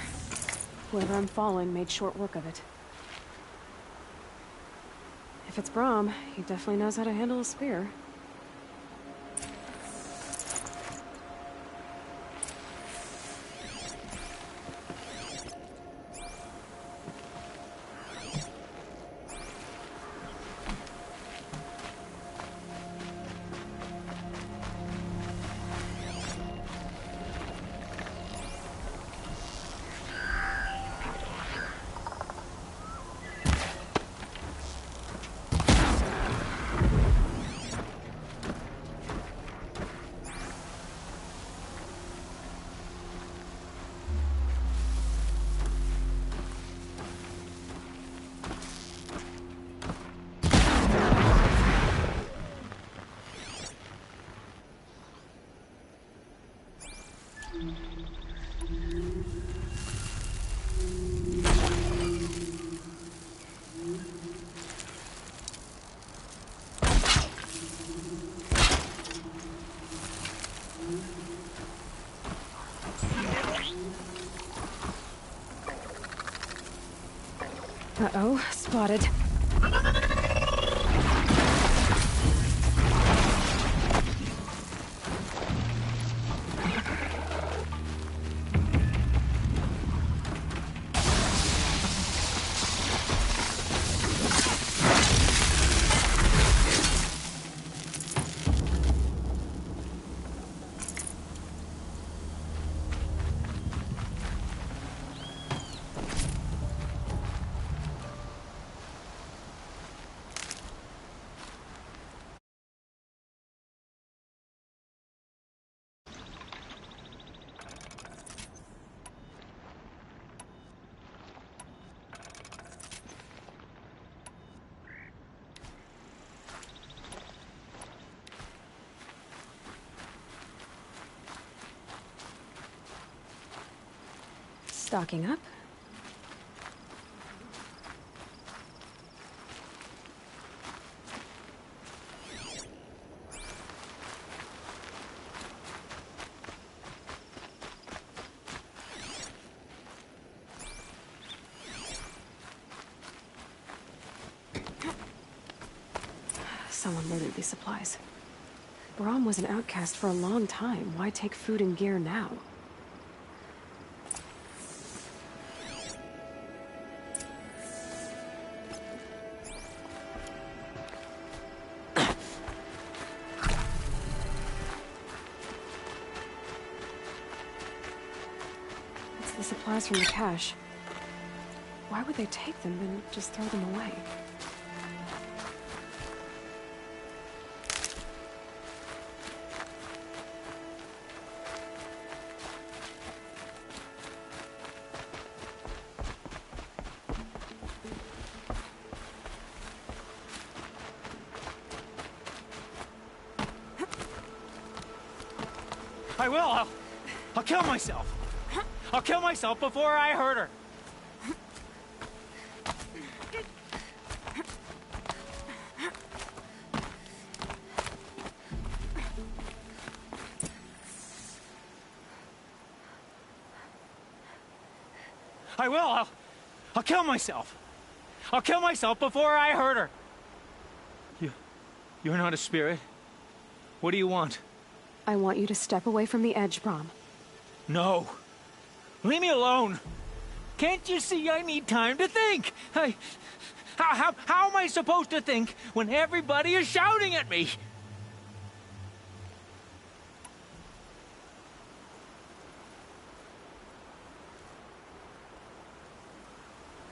S1: Whoever I'm following made short work of it. If it's Brahm, he definitely knows how to handle a spear. Uh-oh, spotted. Stocking up. Someone looted these supplies. Brahm was an outcast for a long time. Why take food and gear now? It's the supplies from the cache. Why would they take them and just throw them away?
S12: I will. I'll kill myself. I'll kill myself before I hurt her. I will. I'll kill myself. I'll kill myself before I hurt her. You're not a spirit. What do you want?
S1: I want you to step away from the edge, Brom.
S12: No. Leave me alone. Can't you see I need time to think? How am I supposed to think when everybody is shouting at me?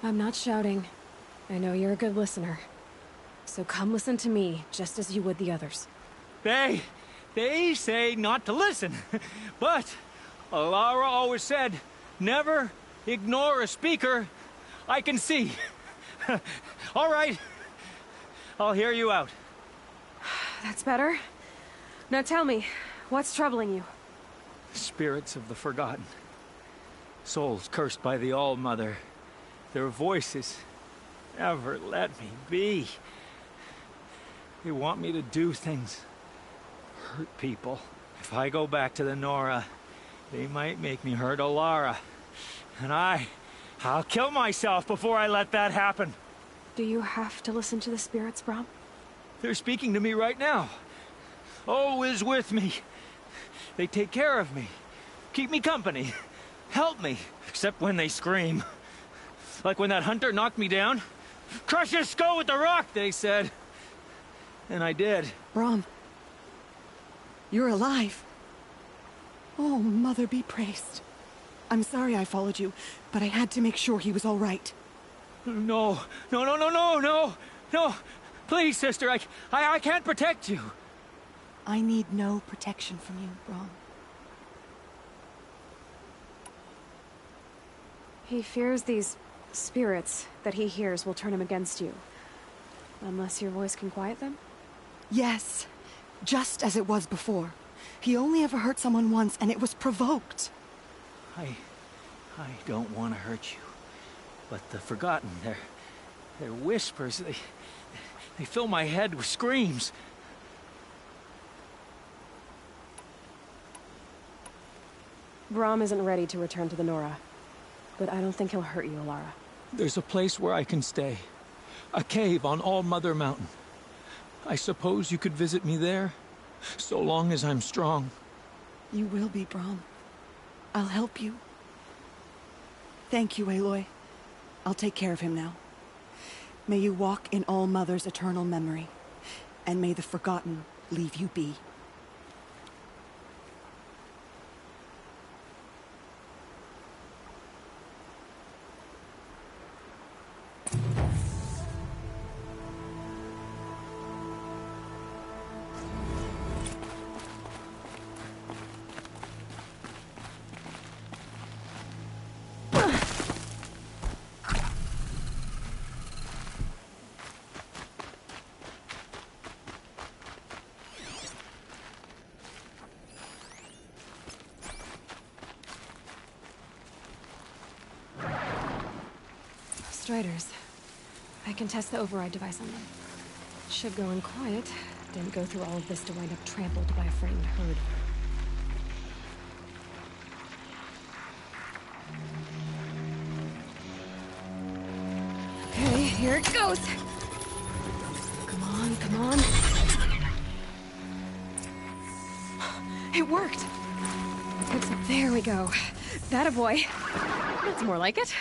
S1: I'm not shouting. I know you're a good listener. So come listen to me, just as you would the others.
S12: They say not to listen. But Alara always said, never ignore a speaker I can see. All right. I'll hear you out.
S1: That's better. Now tell me, what's troubling you?
S12: Spirits of the forgotten. Souls cursed by the All-Mother. Their voices never let me be. They want me to do things. Hurt people. If I go back to the Nora, they might make me hurt Alara. And I'll kill myself before I let that happen.
S1: Do you have to listen to the spirits, Brom?
S12: They're speaking to me right now. O is with me. They take care of me. Keep me company. Help me. Except when they scream. Like when that hunter knocked me down. Crush his skull with the rock, they said. And I did.
S14: Brom. You're alive. Oh, Mother be praised. I'm sorry I followed you, but I had to make sure he was all right.
S12: No. Please, sister, I can't protect you.
S14: I need no protection from you, Brom.
S1: He fears these spirits that he hears will turn him against you. Unless your voice can quiet them?
S14: Yes. Just as it was before. He only ever hurt someone once, and it was provoked.
S12: I don't want to hurt you. But the Forgotten, their whispers, they fill my head with screams.
S1: Brom isn't ready to return to the Nora. But I don't think he'll hurt you, Alara.
S12: There's a place where I can stay. A cave on All-Mother Mountain. I suppose you could visit me there? So long as I'm strong.
S14: You will be, Brom. I'll help you. Thank you, Aloy. I'll take care of him now. May you walk in All-Mother's eternal memory. And may the Forgotten leave you be.
S1: Striders. I can test the override device on them. Should go in quiet. Didn't go through all of this to wind up trampled by a frightened herd. Okay, here it goes! Come on, come on. It worked! There we go. That a boy. That's more like it.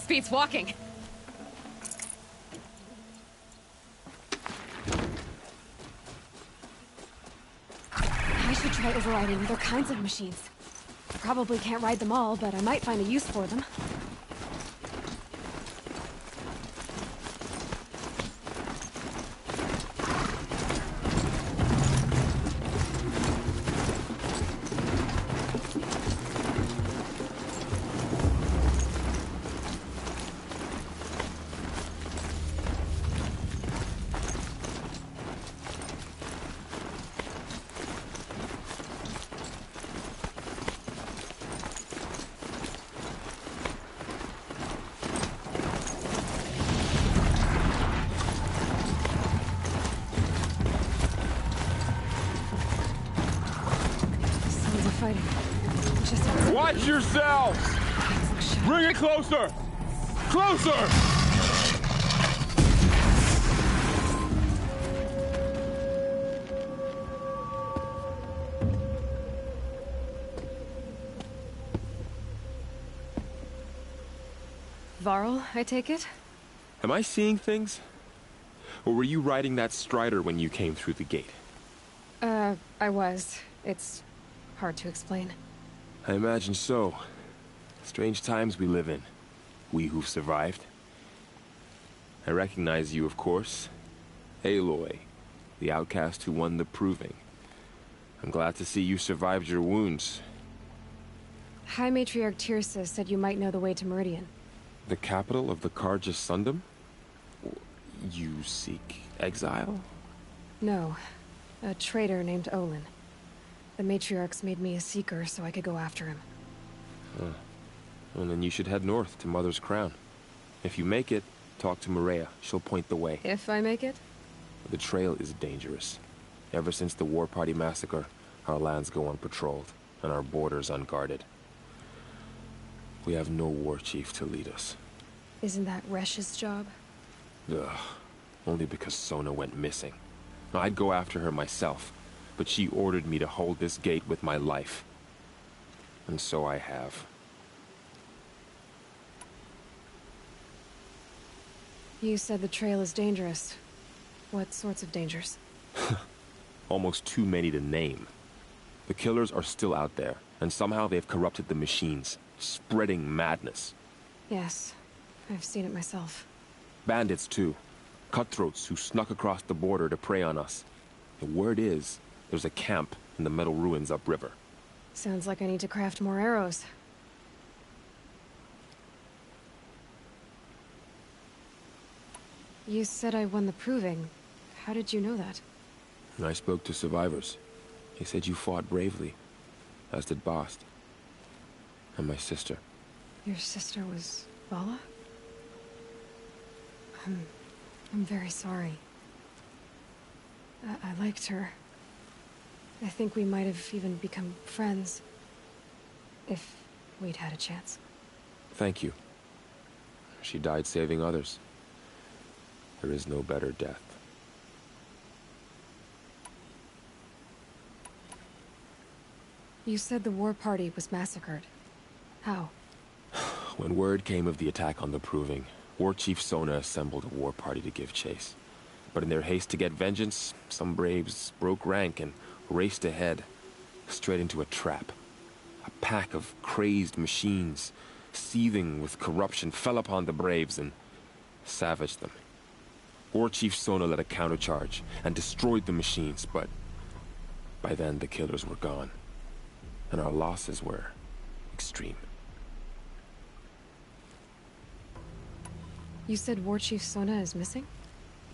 S1: Beats walking. try overriding other kinds of machines. I probably can't ride them all, but I might find a use for them.
S18: Watch yourself! Bring it closer! Closer!
S1: Varl, I take it?
S3: Am I seeing things? Or were you riding that Strider when you came through the gate?
S1: I was. It's hard to explain.
S3: I imagine so. Strange times we live in. We who've survived. I recognize you, of course. Aloy, the outcast who won the Proving. I'm glad to see you survived your wounds.
S1: High Matriarch Tirsa said you might know the way to Meridian.
S3: The capital of the Carja Sundom? You seek exile?
S1: No. A traitor named Olin. The Matriarchs made me a seeker so I could go after him.
S3: Well, then you should head north to Mother's Crown. If you make it, talk to Maria. She'll point the way.
S1: If I make it?
S3: The trail is dangerous. Ever since the War Party massacre, our lands go unpatrolled, and our borders unguarded. We have no war chief to lead us.
S1: Isn't that Resh's job?
S3: Ugh. Only because Sona went missing. I'd go after her myself, but she ordered me to hold this gate with my life. And so I have.
S1: You said the trail is dangerous. What sorts of dangers?
S3: Almost too many to name. The killers are still out there, and somehow they've corrupted the machines, spreading madness.
S1: Yes, I've seen it myself.
S3: Bandits, too. Cutthroats who snuck across the border to prey on us. The word is, there's a camp in the metal ruins upriver.
S1: Sounds like I need to craft more arrows. You said I won the Proving. How did you know that?
S3: I spoke to survivors. They said you fought bravely, as did Bast. And my sister.
S1: Your sister was Vala? I'm very sorry. I liked her. I think we might have even become friends. If we'd had a chance.
S3: Thank you. She died saving others. There is no better death.
S1: You said the war party was massacred. How?
S3: When word came of the attack on the Proving, War Chief Sona assembled a war party to give chase. But in their haste to get vengeance, some braves broke rank and raced ahead, straight into a trap. A pack of crazed machines, seething with corruption, fell upon the braves and savaged them. War Chief Sona led a countercharge and destroyed the machines, but by then the killers were gone, and our losses were extreme.
S1: You said War Chief Sona is missing?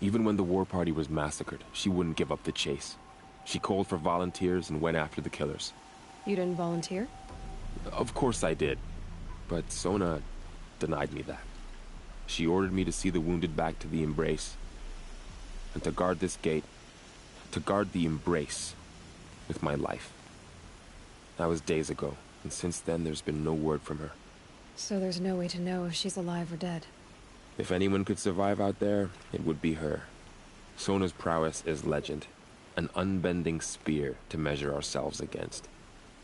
S3: Even when the war party was massacred, she wouldn't give up the chase. She called for volunteers and went after the killers.
S1: You didn't volunteer?
S3: Of course I did, but Sona denied me that. She ordered me to see the wounded back to the Embrace, and to guard this gate, to guard the Embrace with my life. That was days ago, and since then there's been no word from her.
S1: So there's no way to know if she's alive or dead.
S3: If anyone could survive out there, it would be her. Sona's prowess is legend, an unbending spear to measure ourselves against.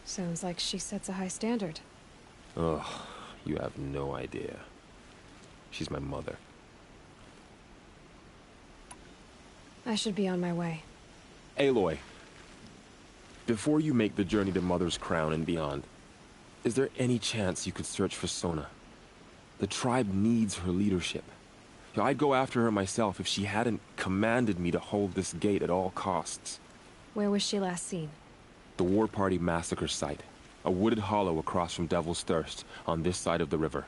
S1: Sounds like she sets a high standard.
S3: Ugh, you have no idea. She's my mother.
S1: I should be on my way.
S3: Aloy. Before you make the journey to Mother's Crown and beyond, is there any chance you could search for Sona? The tribe needs her leadership. I'd go after her myself if she hadn't commanded me to hold this gate at all costs.
S1: Where was she last seen?
S3: The War Party massacre site. A wooded hollow across from Devil's Thirst, on this side of the river.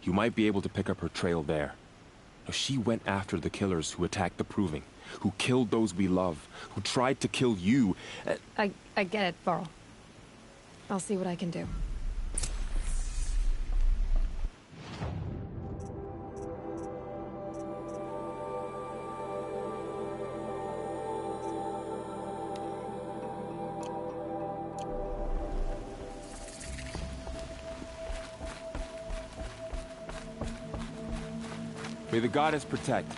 S3: You might be able to pick up her trail there. Now, she went after the killers who attacked the Proving, who killed those we love, who tried to kill you.
S1: I get it, Varl. I'll see what I can do.
S3: May the goddess protect.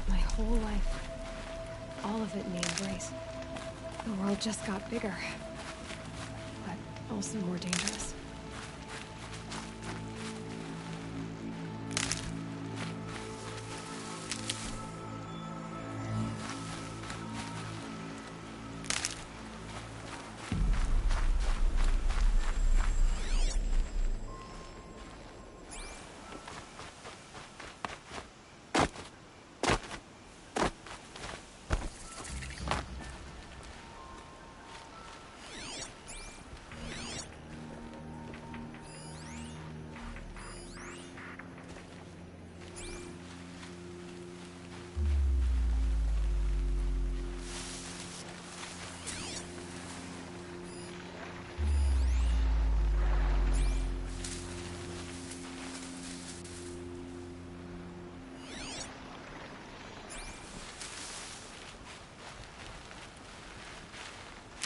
S1: My whole life, all of it in the Embrace. The world just got bigger, but also more dangerous.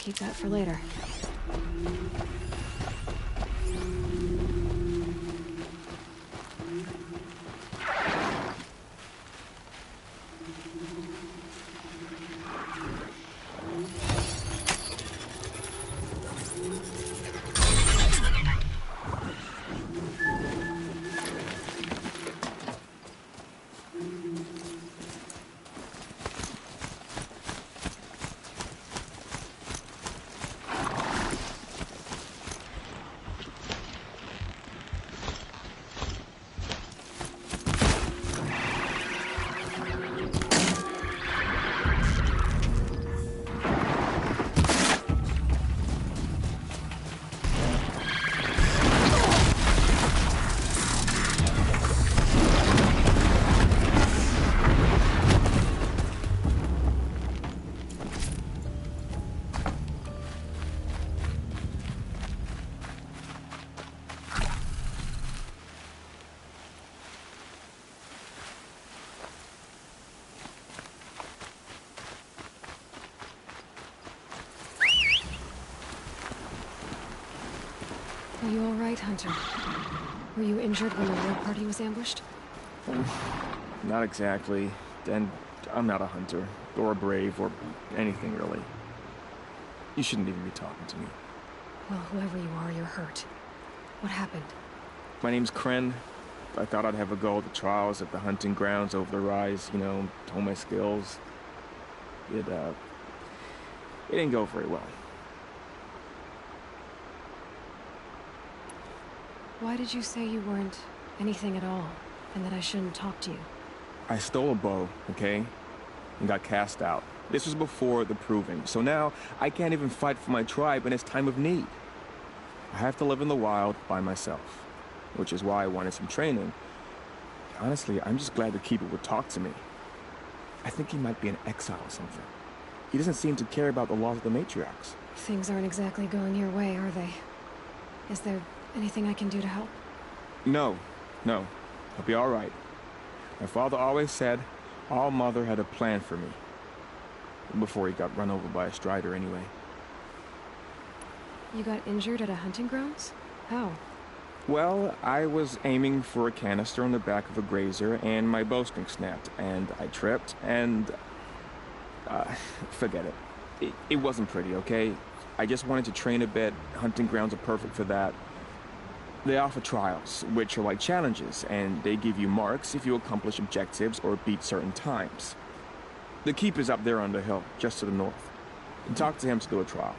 S1: Keep that for later. Are you all right, Hunter? Were you injured when the war party was ambushed?
S3: Not exactly. And I'm not a hunter, or a brave, or anything really. You shouldn't even be talking to me.
S1: Well, whoever you are, you're hurt. What happened?
S3: My name's Kren. I thought I'd have a go at the trials at the hunting grounds over the rise, you know, hone my skills. It didn't go very well.
S1: Why did you say you weren't anything at all, and that I shouldn't talk to you?
S3: I stole a bow, okay? And got cast out. This was before the Proving, so now I can't even fight for my tribe in its time of need. I have to live in the wild by myself, which is why I wanted some training. Honestly, I'm just glad the Keeper would talk to me. I think he might be an exile or something. He doesn't seem to care about the laws of the matriarchs.
S1: Things aren't exactly going your way, are they? Is there anything I can do to help?
S3: No. I'll be all right. My father always said All Mother had a plan for me. Before he got run over by a strider anyway.
S1: You got injured at a hunting grounds? How?
S3: Well, I was aiming for a canister on the back of a grazer and my bowstring snapped and I tripped and... forget it. It wasn't pretty, okay? I just wanted to train a bit. Hunting grounds are perfect for that.
S16: They offer trials, which are like challenges, and they give you marks if you accomplish objectives or beat certain times. The Keep is up there on the hill, just to the north. Talk to him to do a trial.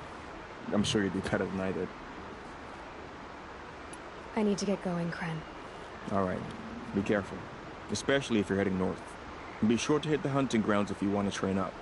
S16: I'm sure you'd do better than I did.
S1: I need to get going, Kren.
S16: All right. Be careful, especially if you're heading north. And be sure to hit the hunting grounds if you want to train up.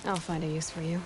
S1: I'll find a use for you.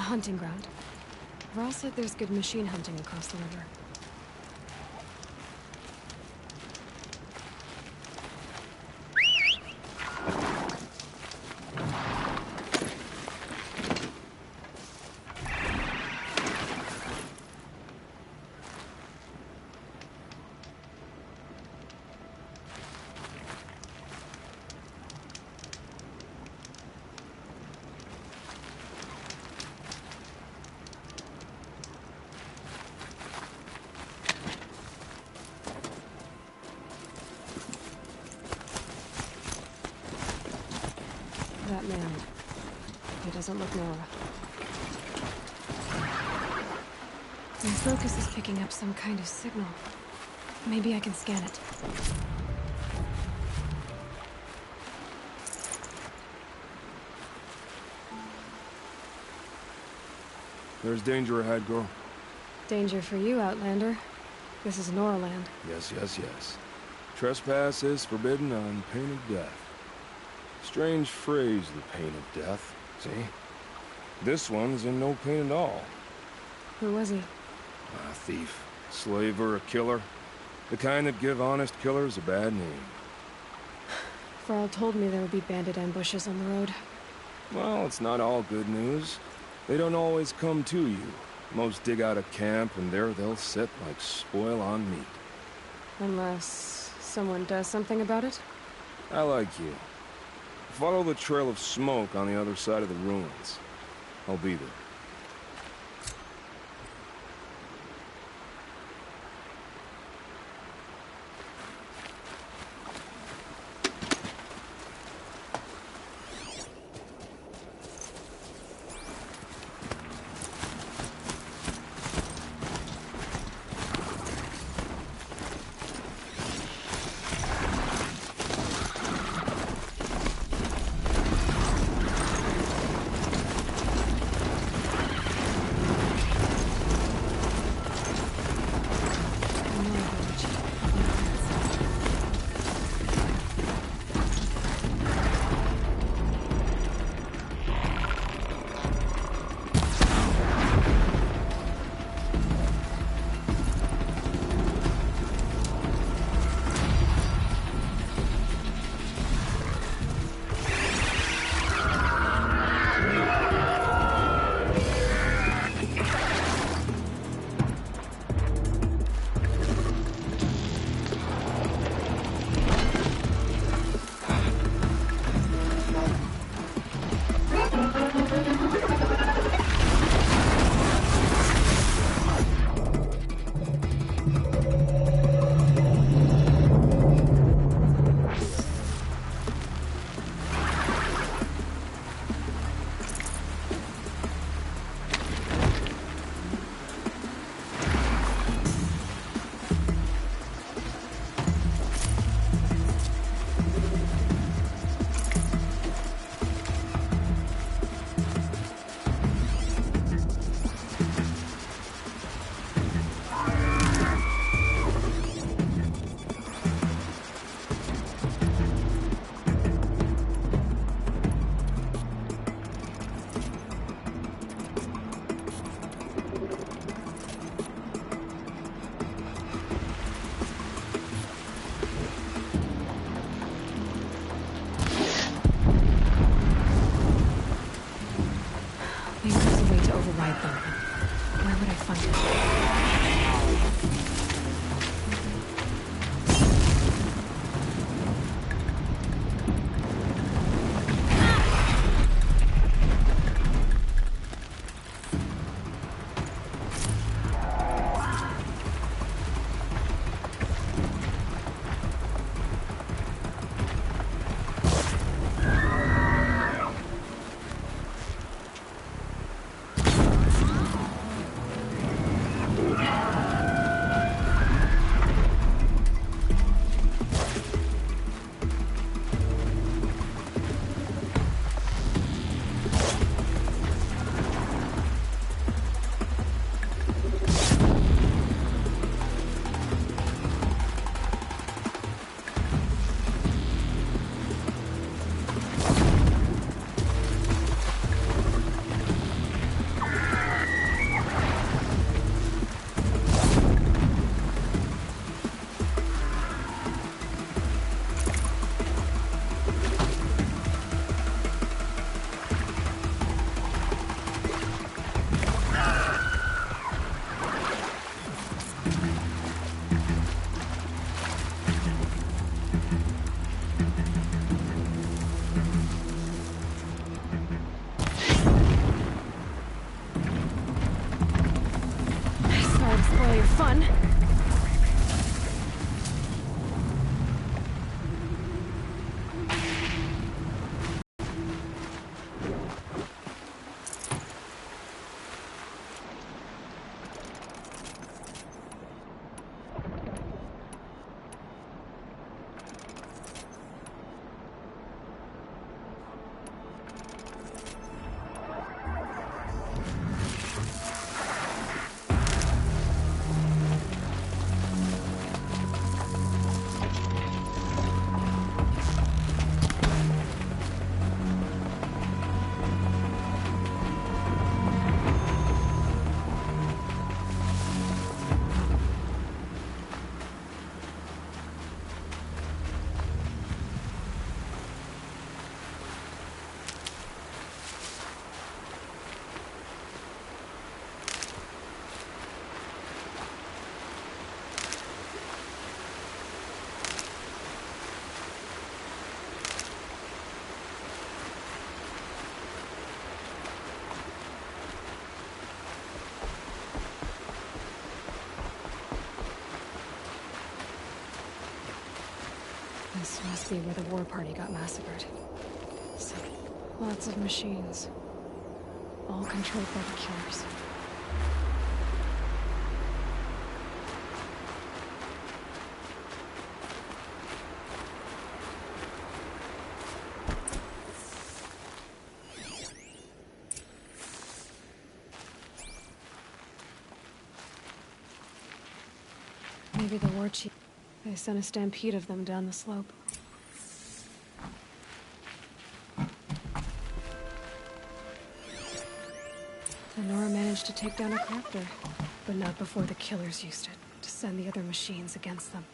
S1: hunting ground. Varl said there's good machine hunting across the river. That man. He doesn't look Nora. My focus is picking up some kind of signal. Maybe I can scan it.
S19: There's danger ahead, girl.
S1: Danger for you, Outlander. This is Nora land.
S19: Yes, yes, yes. Trespass is forbidden on pain of death. Strange phrase, the pain of death. See? This one's in no pain at all.
S1: Who was he?
S19: A thief, slaver, a killer. The kind that give honest killers a bad name.
S1: Varl told me there would be bandit ambushes on the road.
S19: Well, it's not all good news. They don't always come to you. Most dig out a camp, and there they'll sit like spoil on meat.
S1: Unless someone does something about it?
S19: I like you. Follow the trail of smoke on the other side of the ruins. I'll be there.
S1: must be where the war party got massacred. So, lots of machines. All controlled by the killers. Maybe the war chief. They sent a stampede of them down the slope. Nora managed to take down a crafter, but not before the killers used it to send the other machines against them.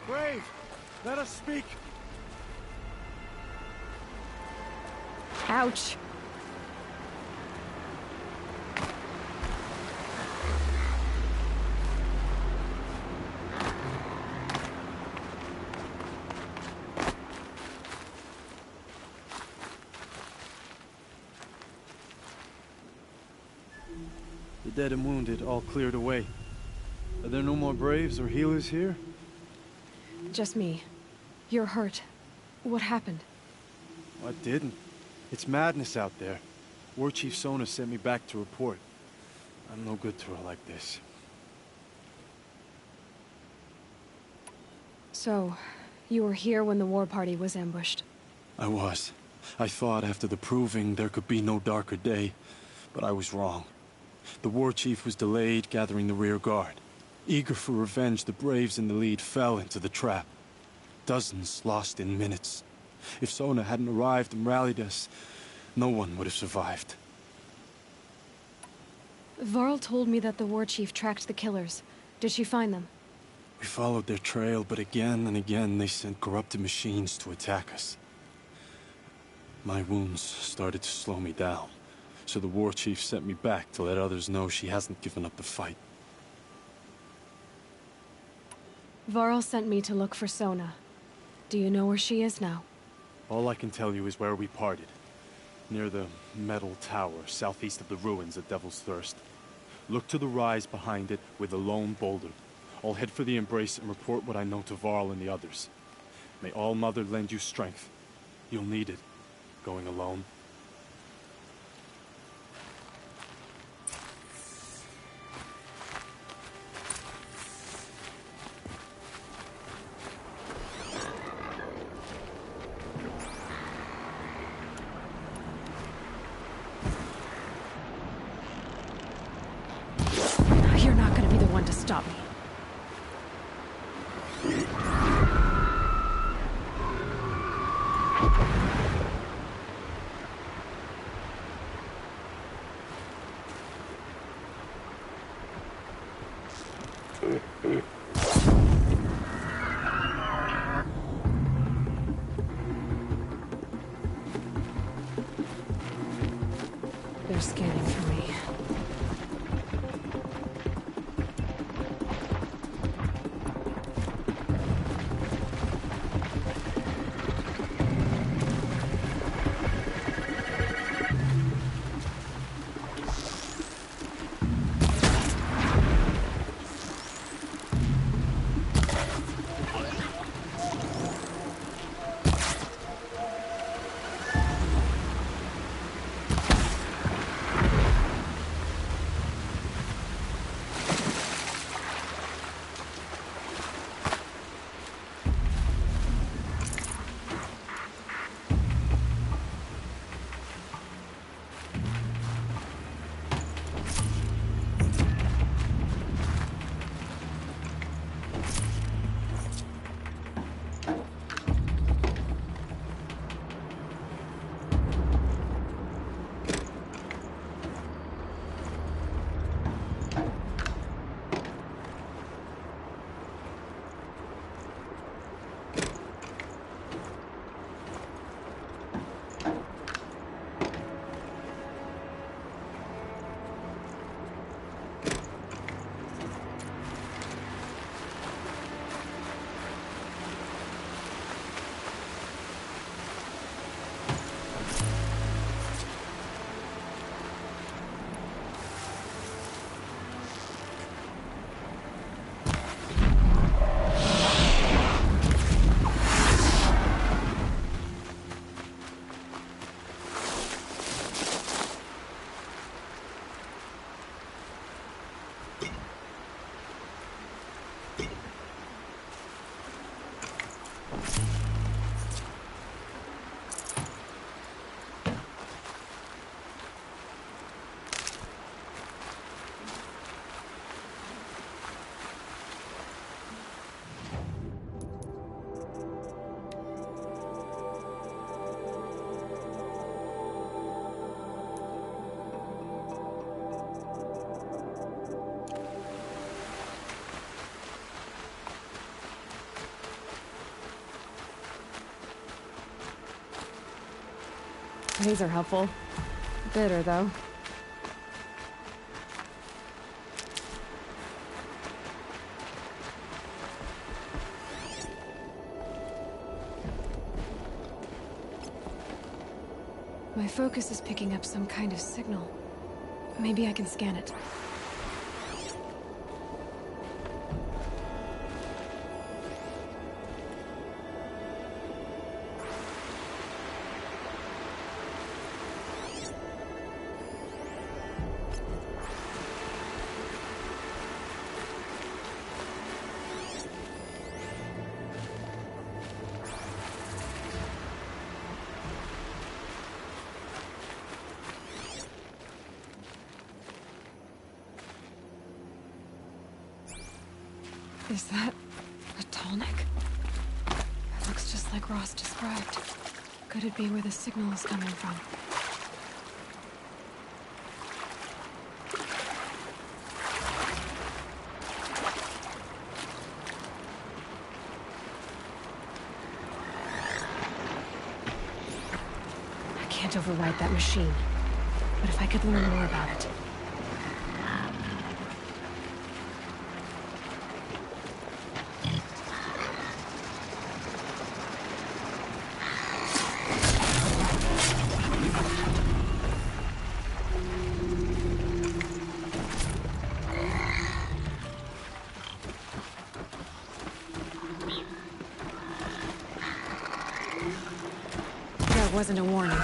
S18: Brave, let us speak.
S1: Ouch!
S8: The dead and wounded all cleared away. Are there no more Braves or healers here?
S1: Just me. You're hurt. What happened?
S8: I didn't. It's madness out there. War Chief Sona sent me back to report. I'm no good to her like this.
S1: So, you were here when the war party was ambushed?
S8: I was. I thought after the proving there could be no darker day, but I was wrong. The war chief was delayed gathering the rear guard. Eager for revenge, the Braves in the lead fell into the trap. Dozens lost in minutes. If Sona hadn't arrived and rallied us, no one would have survived.
S1: Varl told me that the war chief tracked the killers. Did she find them?
S8: We followed their trail, but again and again they sent corrupted machines to attack us. My wounds started to slow me down, so the war chief sent me back to let others know she hasn't given up the fight.
S1: Varl sent me to look for Sona. Do you know where she is now?
S8: All I can tell you is where we parted. Near the metal tower, southeast of the ruins at Devil's Thirst. Look to the rise behind it with a lone boulder. I'll head for the Embrace and report what I know to Varl and the others. May All Mother lend you strength. You'll need it, going alone.
S1: You're not gonna be the one to stop me. They're scanning for me. These are helpful. Bitter, though. My focus is picking up some kind of signal. Maybe I can scan it. Is that a Tallneck? It looks just like Ross described. Could it be where the signal is coming from? I can't override that machine. But if I could learn more about it. That wasn't a warning.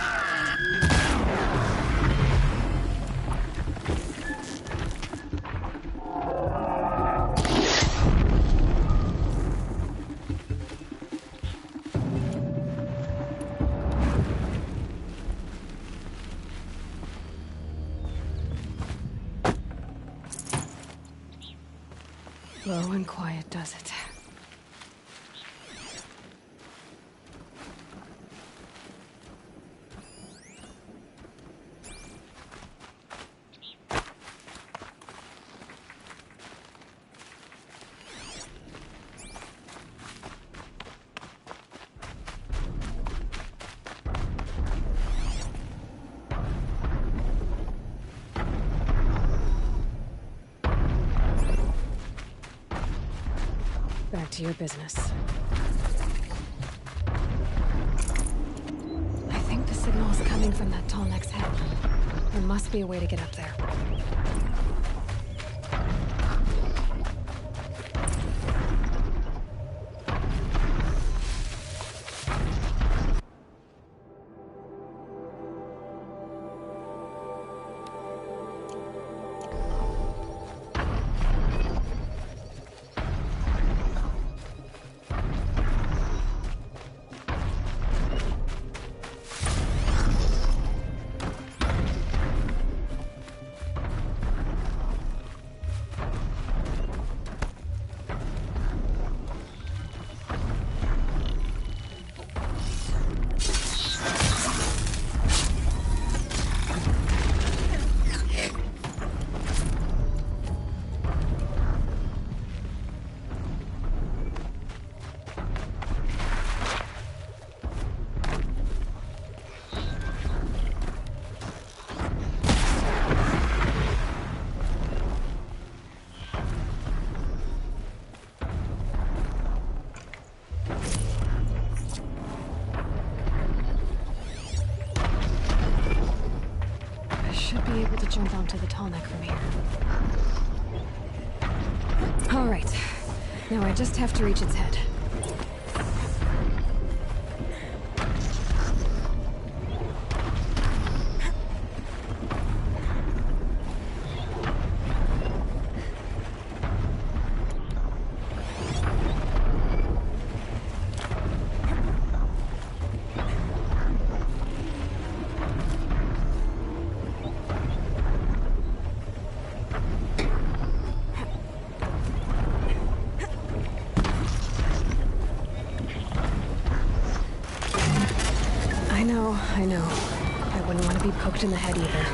S1: Low and quiet does it. Back to your business. I think the signal is coming from that Tallneck's head. There must be a way to get up there. Be able to jump onto the Tallneck from here. All right. Now I just have to reach its head. I know. I wouldn't want to be poked in the head either.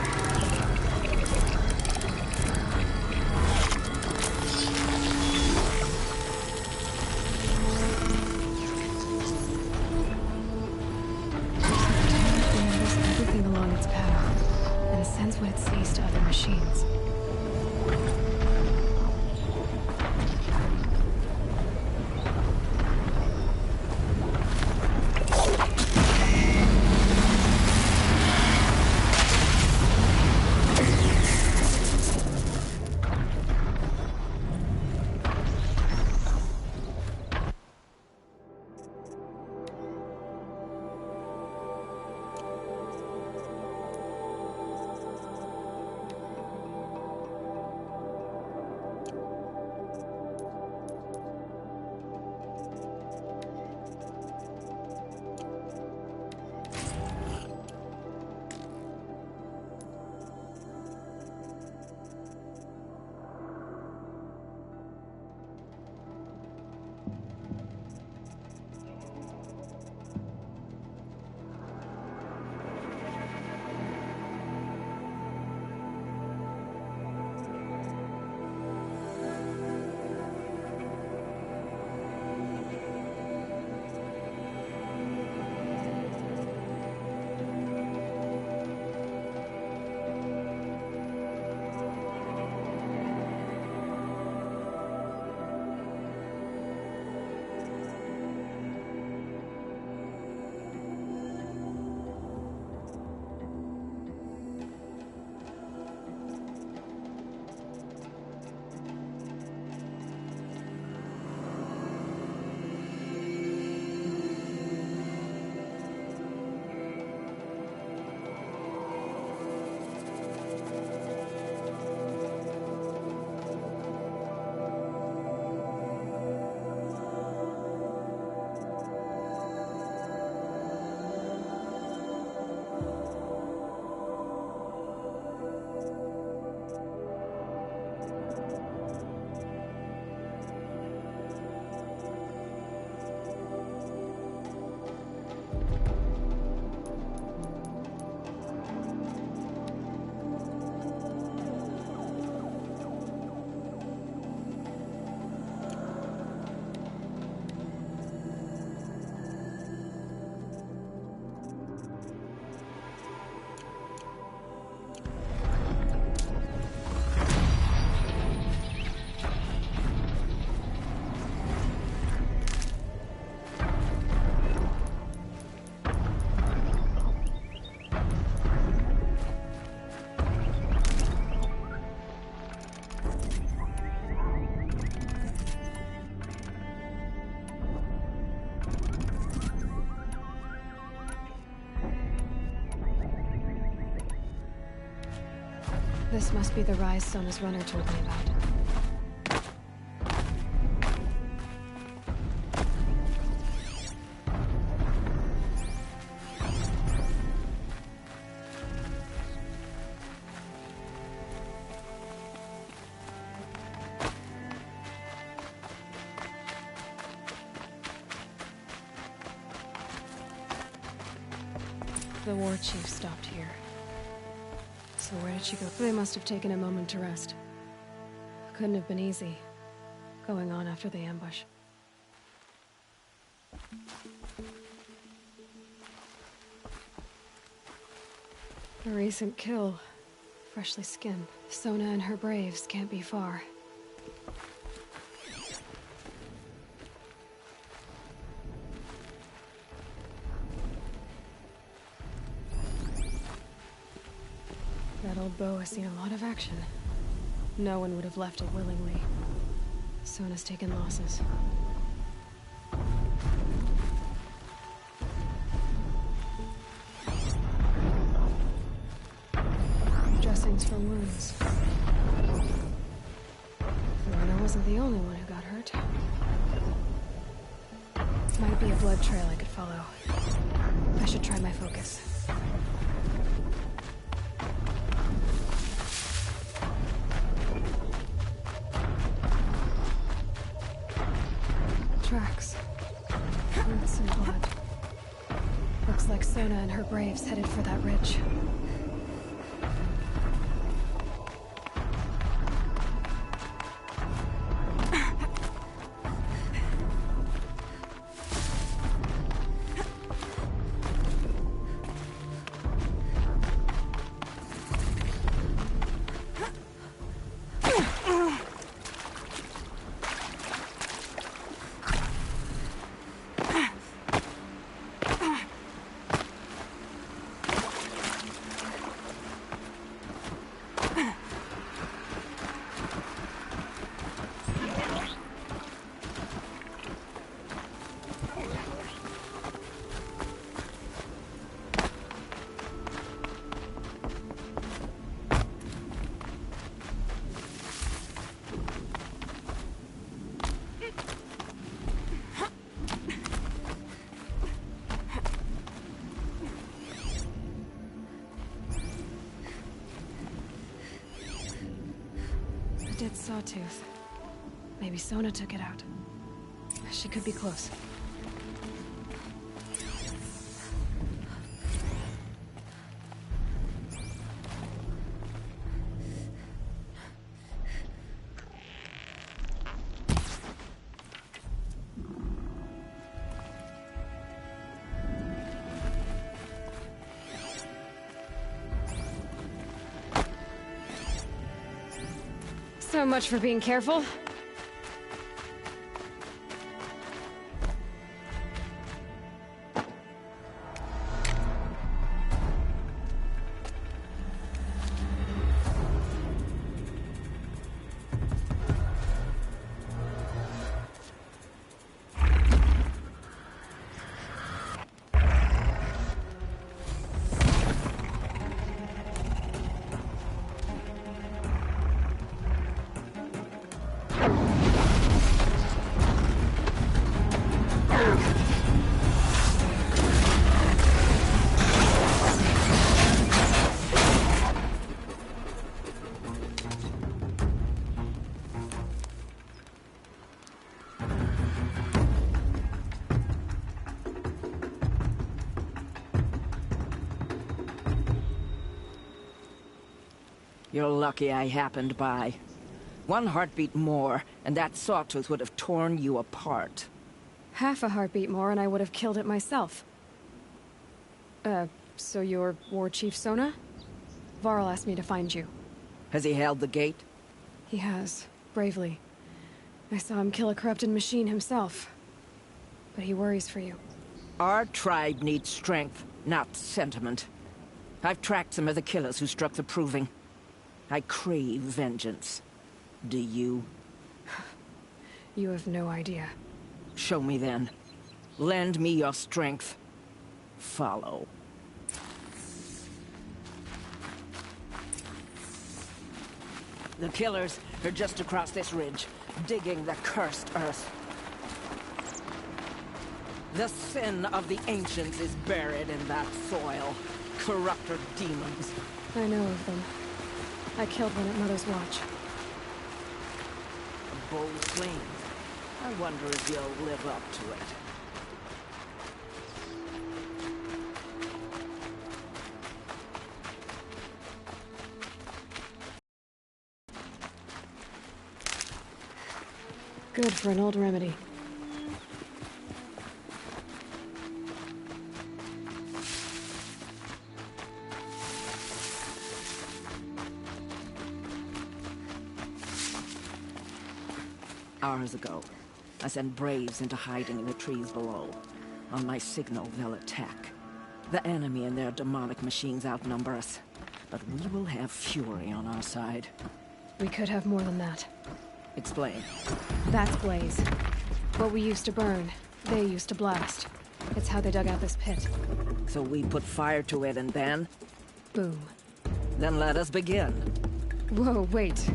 S1: This must be the rise Sona's runner told me about. The war chief stopped here. So where did she go? They must have taken a moment to rest. Couldn't have been easy, going on after the ambush. A recent kill. Freshly skinned. Sona and her braves can't be far. That old bow has seen a lot of action. No one would have left it willingly. Sona's taken losses. Dressings for wounds. Sona wasn't the only one who got hurt. Might be a blood trail I could follow. I should try my focus. Tracks. Roots and blood. Looks like Sona and her braves headed for that ridge. Dead sawtooth. Maybe Sona took it out. She could be close. So much for being careful.
S15: You're lucky I happened by. One heartbeat more, and that sawtooth would have torn you apart.
S1: Half a heartbeat more and I would have killed it myself. So you're War Chief Sona? Varl asked me to find you.
S15: Has he held the gate?
S1: He has, bravely. I saw him kill a corrupted machine himself. But he worries for you.
S15: Our tribe needs strength, not sentiment. I've tracked some of the killers who struck the Proving. I crave vengeance. Do you?
S1: You have no idea.
S15: Show me then. Lend me your strength. Follow. The killers are just across this ridge, digging the cursed earth. The sin of the ancients is buried in that soil. Corrupter demons.
S1: I know of them. I killed one at Mother's Watch.
S15: A bold claim. I wonder if you'll live up to it.
S1: Good for an old remedy.
S15: Hours ago, I sent Braves into hiding in the trees below. On my signal, they'll attack. The enemy and their demonic machines outnumber us, but we will have fury on our side.
S1: We could have more than that.
S15: Explain.
S1: That's Blaze. What we used to burn, they used to blast. It's how they dug out this pit.
S15: So we put fire to it and then?
S1: Boom.
S15: Then let us begin.
S1: Whoa, wait.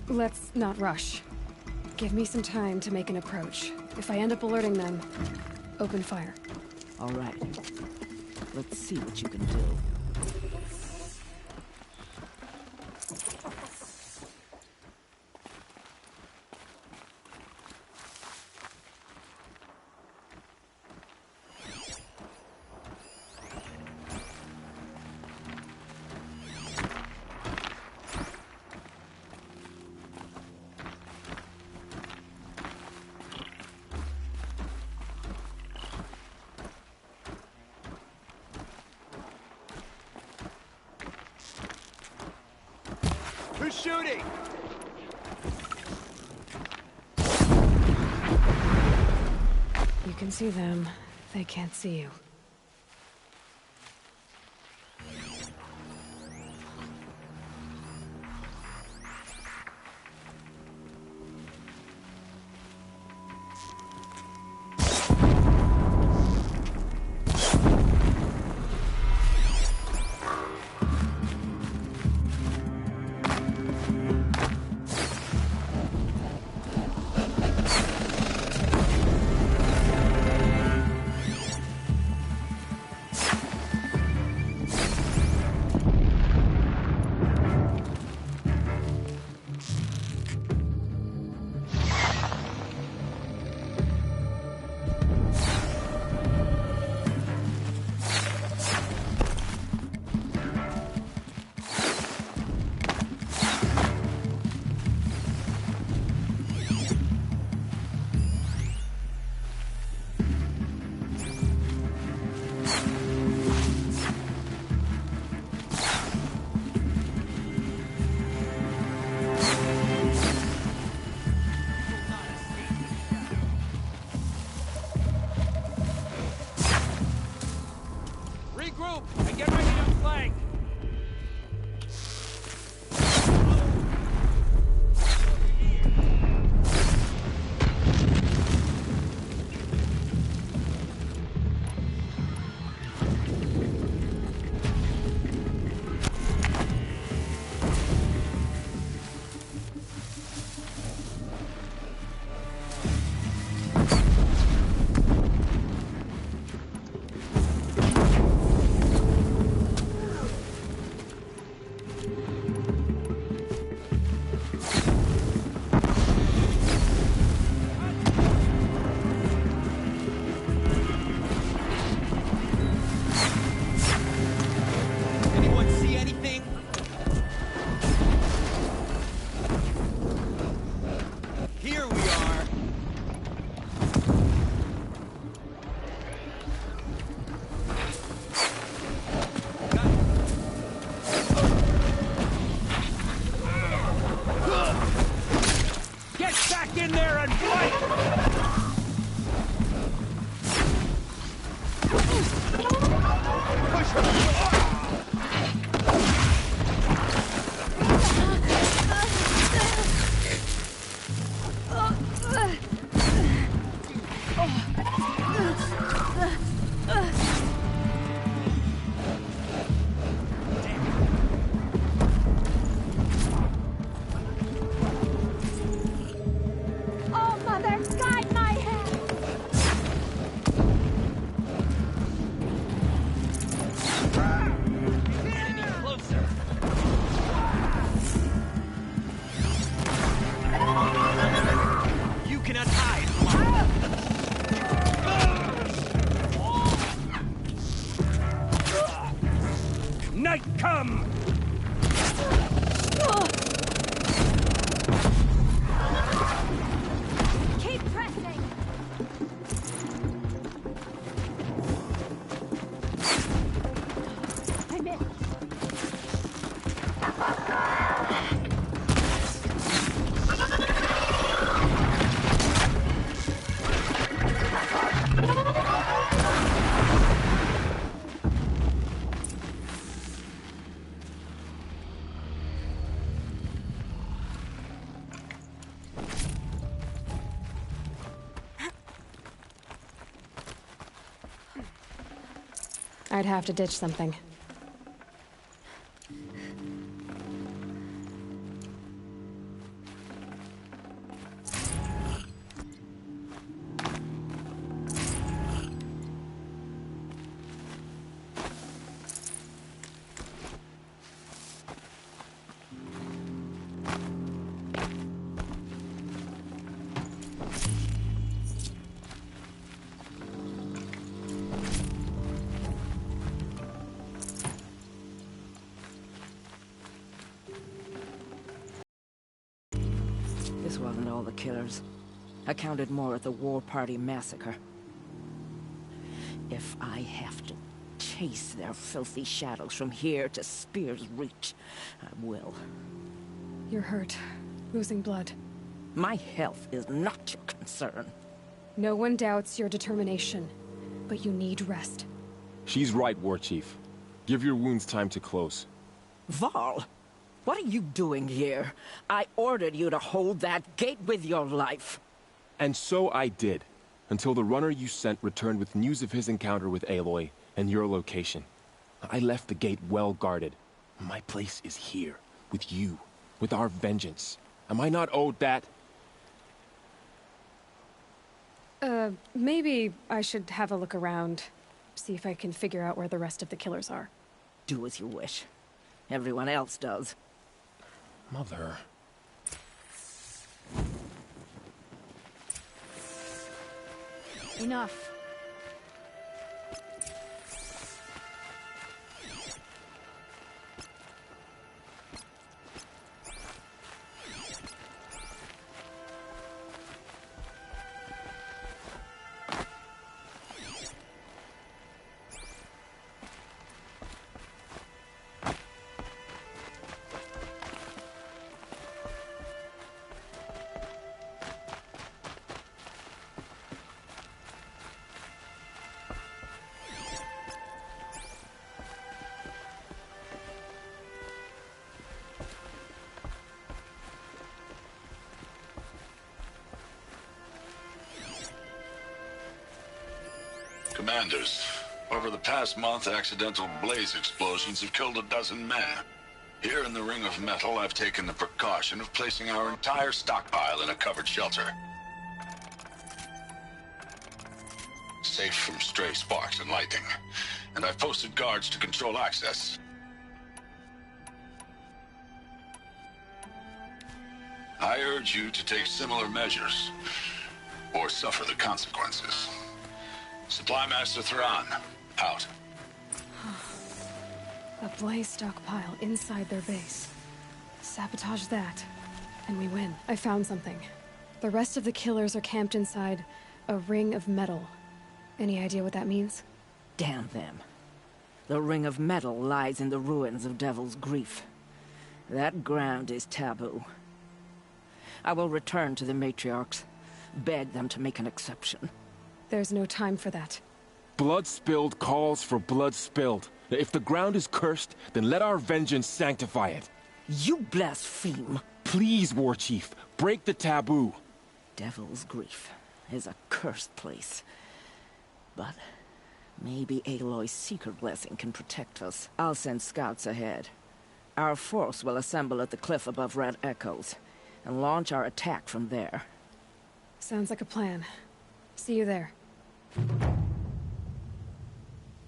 S1: Let's not rush. Give me some time to make an approach. If I end up alerting them, open fire.
S15: All right. Let's see what you can do.
S10: Who's shooting?
S1: You can see them. They can't see you.
S12: Regroup and get ready to flank.
S18: in there and fight! Push her! come!
S11: Keep pressing! I missed.
S1: I'd have to ditch something.
S15: This wasn't all the killers. I counted more at the War Party massacre. If I have to chase their filthy shadows from here to Spear's Reach, I will.
S1: You're hurt. Losing blood.
S15: My health is not your concern.
S1: No one doubts your determination, but you need rest.
S3: She's right, War Chief. Give your wounds time to close.
S15: Varl, what are you doing here? I ordered you to hold that gate with your life.
S3: And so I did, until the runner you sent returned with news of his encounter with Aloy and your location. I left the gate well guarded. My place is here, with you, with our vengeance. Am I not owed that?
S1: Maybe I should have a look around. See if I can figure out where the rest of the killers are.
S15: Do as you wish. Everyone else does.
S3: Mother...
S1: Enough.
S2: Commanders, over the past month, accidental blaze explosions have killed 12 men. Here in the Ring of Metal, I've taken the precaution of placing our entire stockpile in a covered shelter. Safe from stray sparks and lightning. And I've posted guards to control access. I urge you to take similar measures, or suffer the consequences. Supply Master Thrawn, out.
S1: A blaze stockpile inside their base. Sabotage that, and we win. I found something. The rest of the killers are camped inside a ring of metal. Any idea what that means?
S15: Damn them. The Ring of Metal lies in the ruins of Devil's Grief. That ground is taboo. I will return to the Matriarchs, beg them to make an exception.
S1: There's no time for that.
S3: Blood spilled calls for blood spilled. If the ground is cursed, then let our vengeance sanctify it.
S15: You blaspheme.
S3: Please, War Chief, break the taboo.
S15: Devil's Grief is a cursed place. But maybe Aloy's secret blessing can protect us. I'll send scouts ahead. Our force will assemble at the cliff above Red Echoes, and launch our attack from there.
S1: Sounds like a plan. See you there.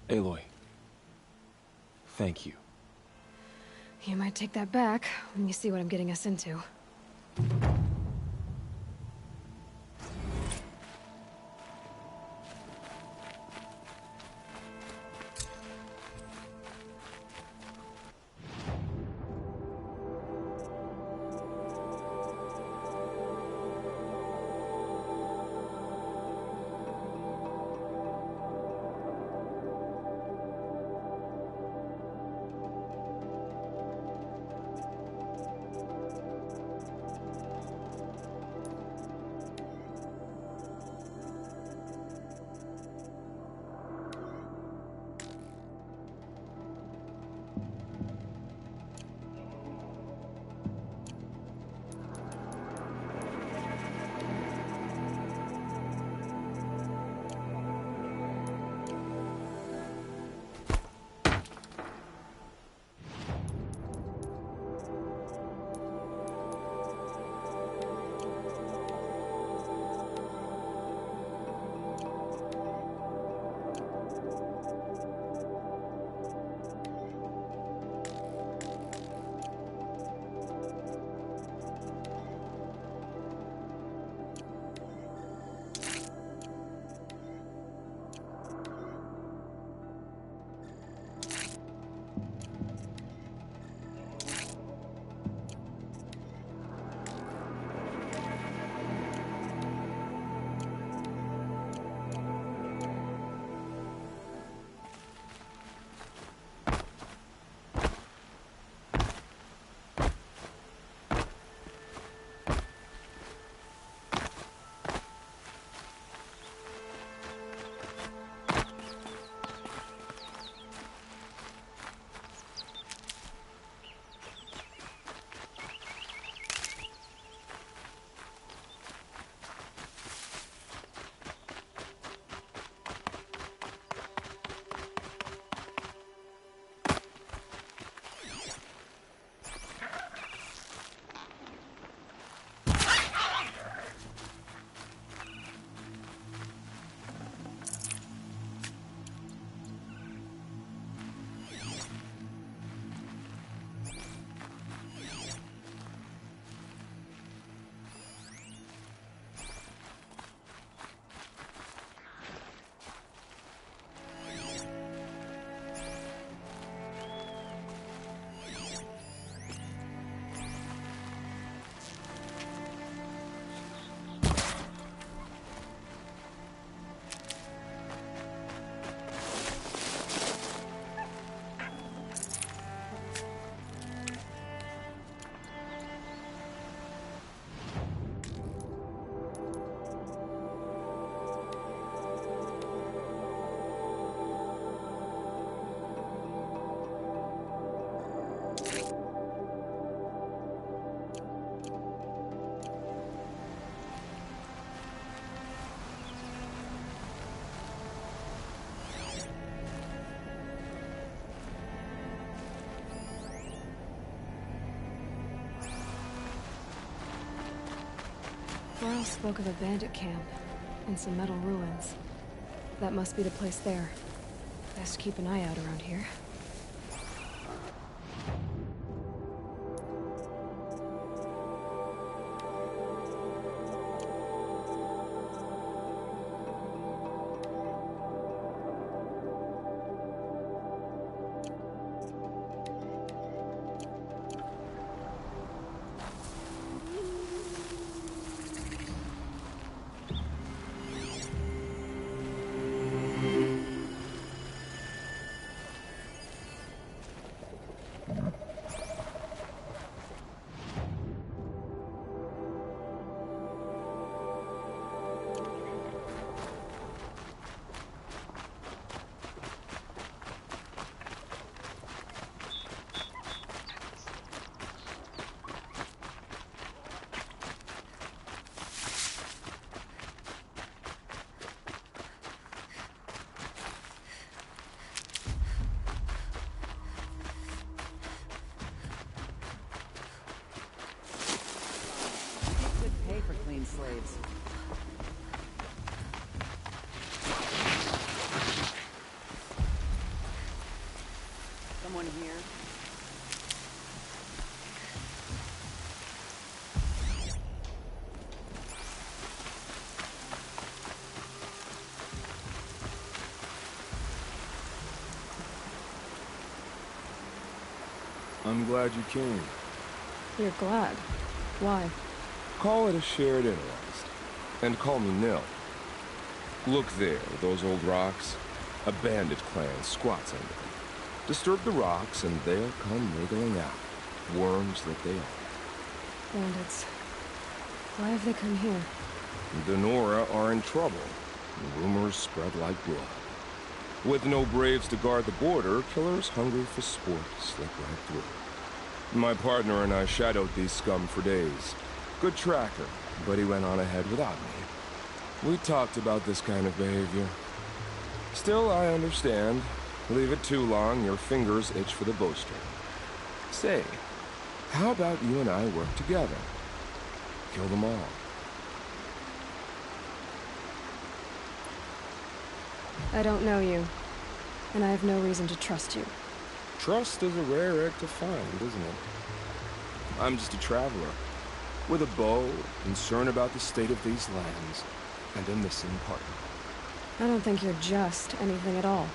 S3: Aloy. Thank you.
S1: You might take that back when you see what I'm getting us into. Varl spoke of a bandit camp and some metal ruins. That must be the place there. Best keep an eye out around here.
S4: Slaves. Someone here?
S19: I'm glad you came.
S1: You're glad? Why?
S19: Call it a shared interest. And call me Nil. Look there, those old rocks. A bandit clan squats under them. Disturb the rocks and they'll come wriggling out. Worms that they are.
S1: Bandits. Why have they come here?
S19: The Nora are in trouble. Rumors spread like blood. With no braves to guard the border, killers hungry for sport slip right through. My partner and I shadowed these scum for days. Good tracker, but he went on ahead without me. We talked about this kind of behavior. Still, I understand. Leave it too long, your fingers itch for the bowstring. Say, how about you and I work together? Kill them all.
S1: I don't know you, and I have no reason to trust you.
S19: Trust is a rare egg to find, isn't it? I'm just a traveler, with a bow, concerned about the state of these lands, and a missing partner.
S1: I don't think you're just anything at all.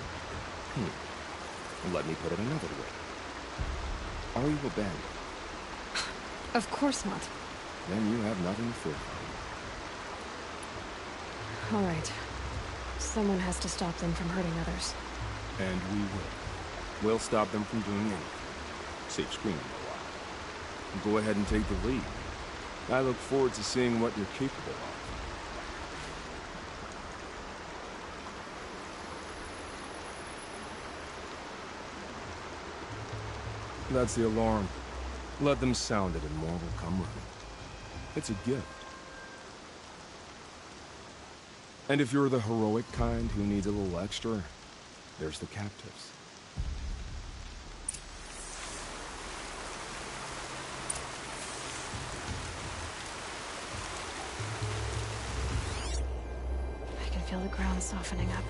S19: Let me put it another way. Are you a bandit?
S1: Of course not.
S19: Then you have nothing to fear from.
S1: All right. Someone has to stop them from hurting others.
S19: And we will. We'll stop them from doing anything. Save screaming a while. Go ahead and take the lead. I look forward to seeing what you're capable of. That's the alarm. Let them sound it and more will come running. It's a gift. And if you're the heroic kind who needs a little extra, there's the captives.
S1: I can feel the ground softening up.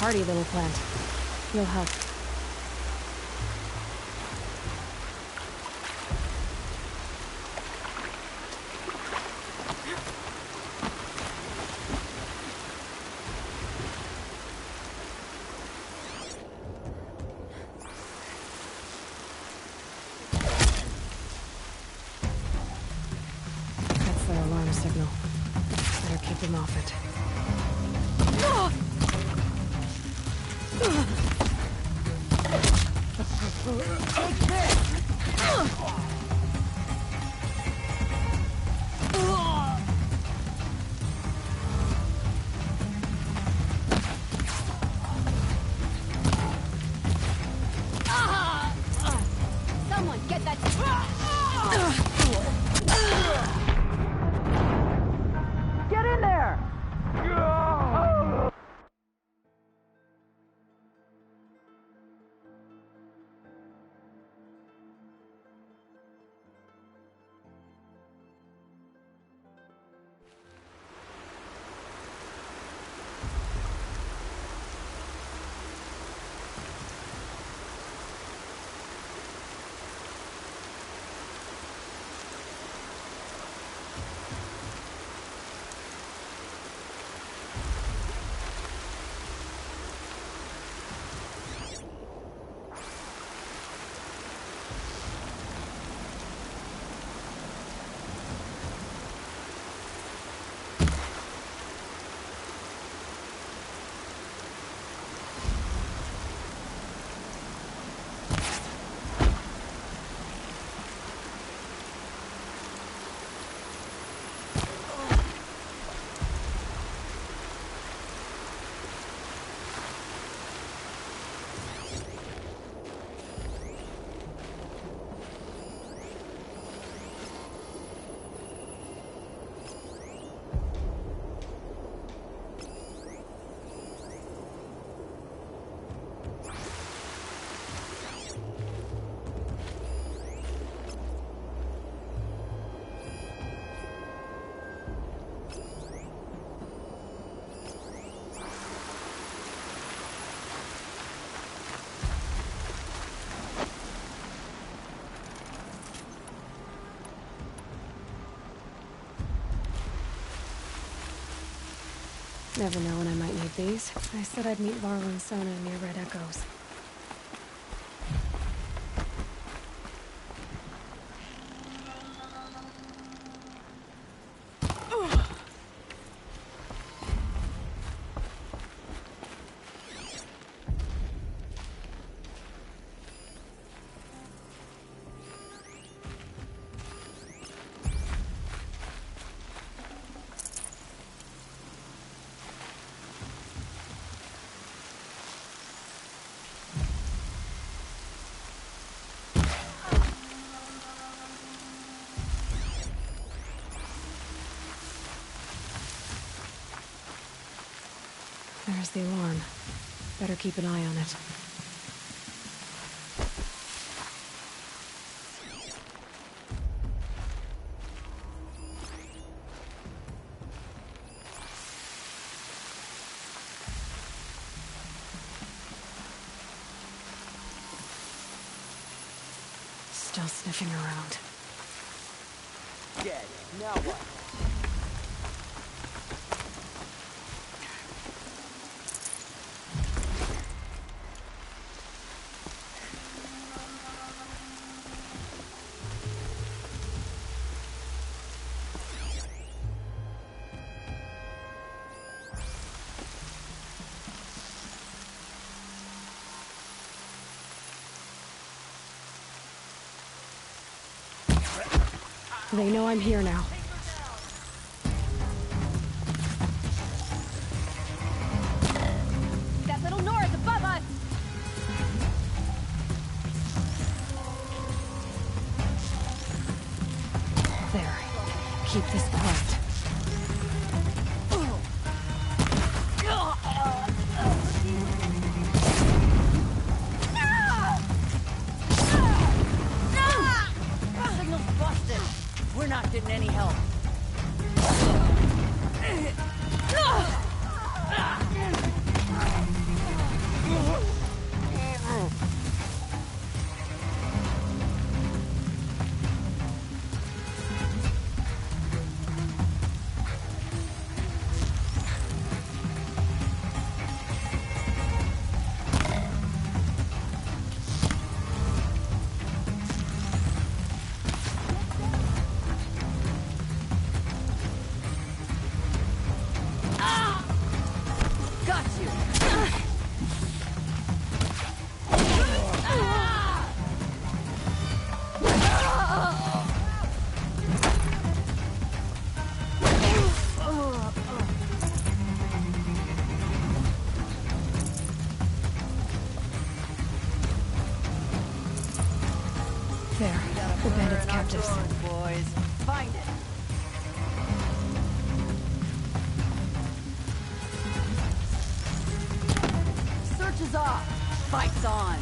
S1: Hardy little plant. You'll help. That's their alarm signal. Better keep them off it.
S11: get that.
S4: Get in there!
S1: Never know when I might need these. I said I'd meet Varl and Sona near Red Echoes. There's the alarm. Better keep an eye on it. Still sniffing around.
S4: Dead. Now what?
S1: They know I'm here now.
S11: That little Nora's above us!
S1: There. Keep this quiet.
S4: Signal's busted. We're not getting any help.
S1: There, the bandits' captives.
S14: Boys, find it. Search is off. Fight's on.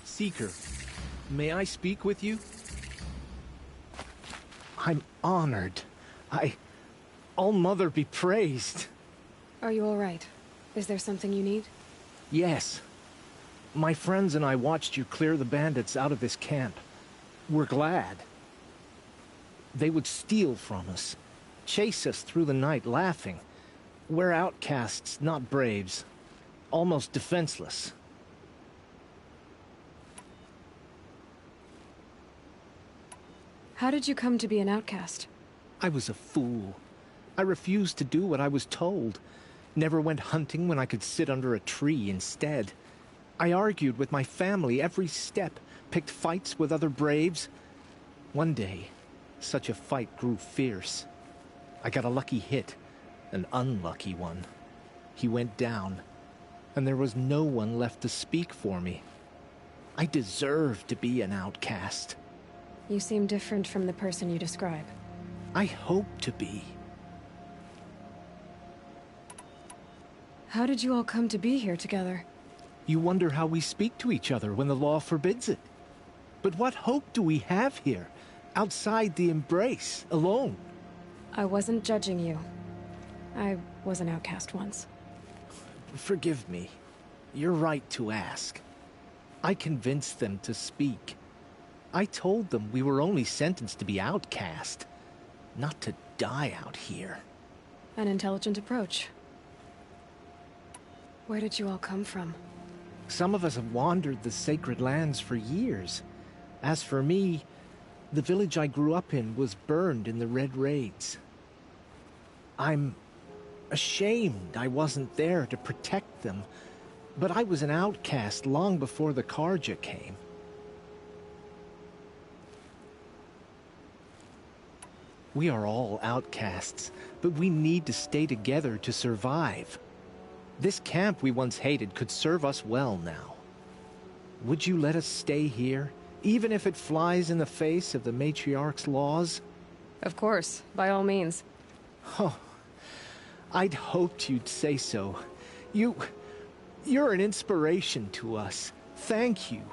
S20: Seeker, may I speak with you? I'm honored. All-Mother be praised.
S1: Are you all right? Is there something you need?
S20: Yes. My friends and I watched you clear the bandits out of this camp. We're glad. They would steal from us, chase us through the night laughing. We're outcasts, not braves. Almost defenseless.
S1: How did you come to be an outcast?
S20: I was a fool. I refused to do what I was told. Never went hunting when I could sit under a tree instead. I argued with my family every step, picked fights with other braves. One day, such a fight grew fierce. I got a lucky hit, an unlucky one. He went down, and there was no one left to speak for me. I deserved to be an outcast.
S1: You seem different from the person you describe.
S20: I hope to be.
S1: How did you all come to be here together?
S20: You wonder how we speak to each other when the law forbids it. But what hope do we have here, outside the embrace, alone?
S1: I wasn't judging you. I was an outcast once.
S20: Forgive me. You're right to ask. I convinced them to speak. I told them we were only sentenced to be outcast, not to die out here.
S1: An intelligent approach. Where did you all come from?
S20: Some of us have wandered the sacred lands for years. As for me, The village I grew up in was burned in the Red Raids. I'm ashamed I wasn't there to protect them, but I was an outcast long before the Carja came. We are all outcasts, but we need to stay together to survive. This camp we once hated could serve us well now. Would you let us stay here, even if it flies in the face of the Matriarch's laws?
S1: Of course, by all means.
S20: Oh, I'd hoped you'd say so. You're an inspiration to us. Thank you.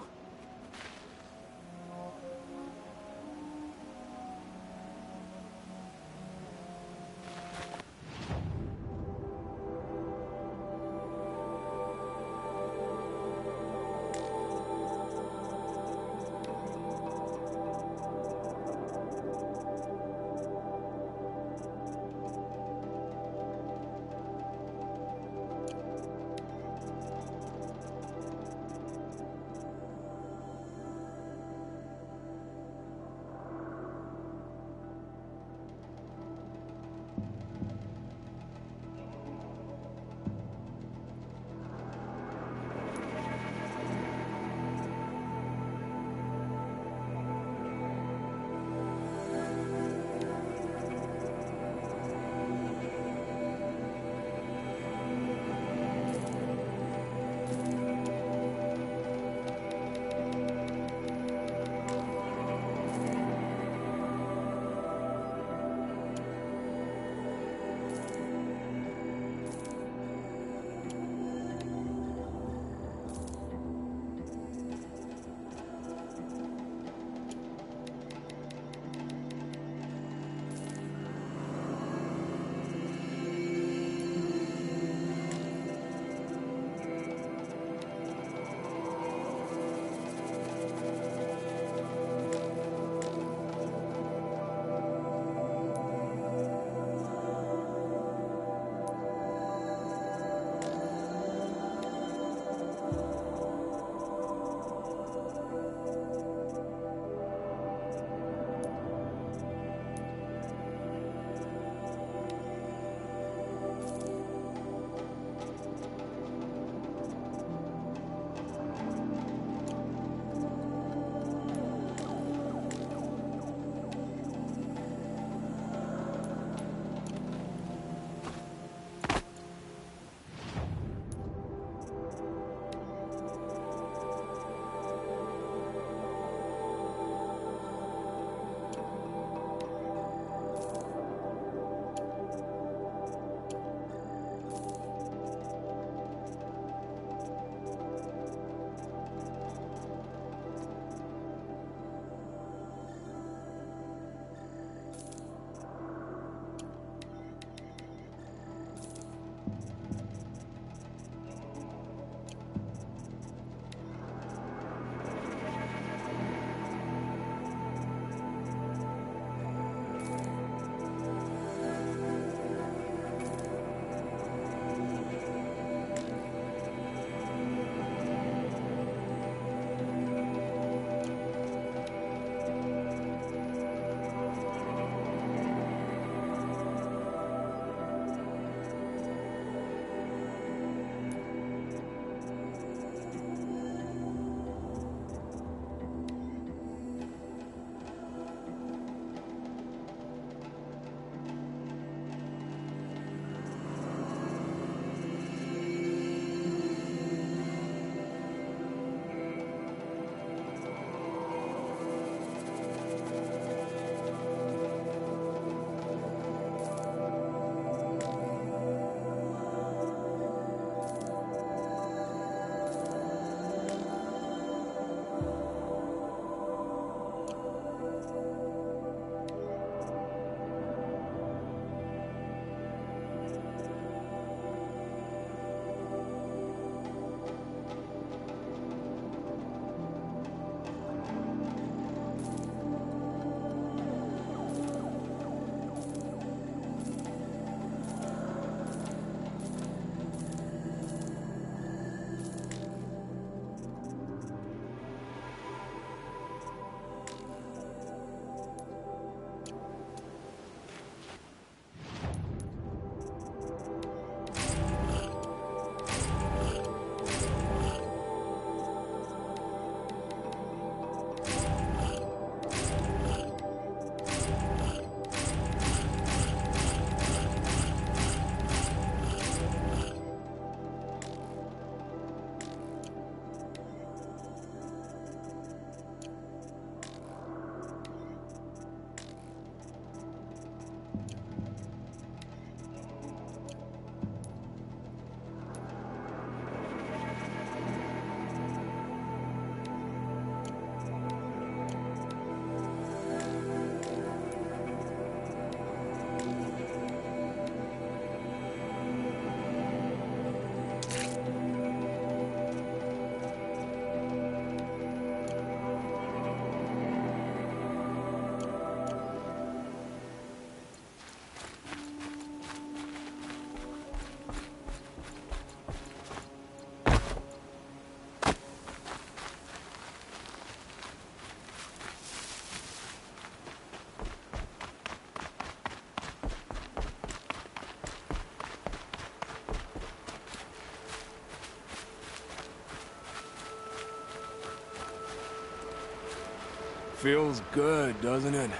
S19: Feels good, doesn't it?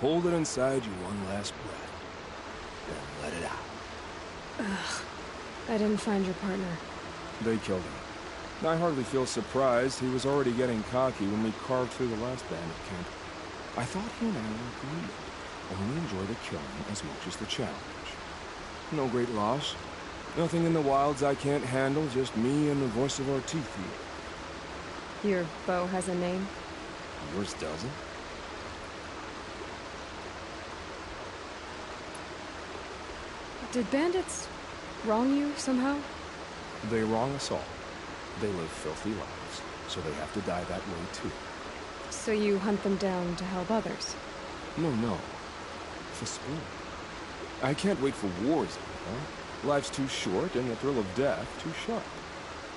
S19: Hold it inside you one last breath. Then let it out.
S1: Ugh. I didn't find your partner.
S19: They killed him. I hardly feel surprised. He was already getting cocky when we carved through the last bandit camp. I thought he and I were agreed. Only enjoy the killing as much as the challenge. No great loss. Nothing in the wilds I can't handle, just me and the voice of our teeth here.
S1: Your bow has a name?
S19: Yours doesn't?
S1: Did bandits wrong you somehow?
S19: They wrong us all. They live filthy lives, so they have to die that way too.
S1: So you hunt them down to help others?
S19: No. For sport. I can't wait for wars anymore. Life's too short, and the thrill of death too sharp.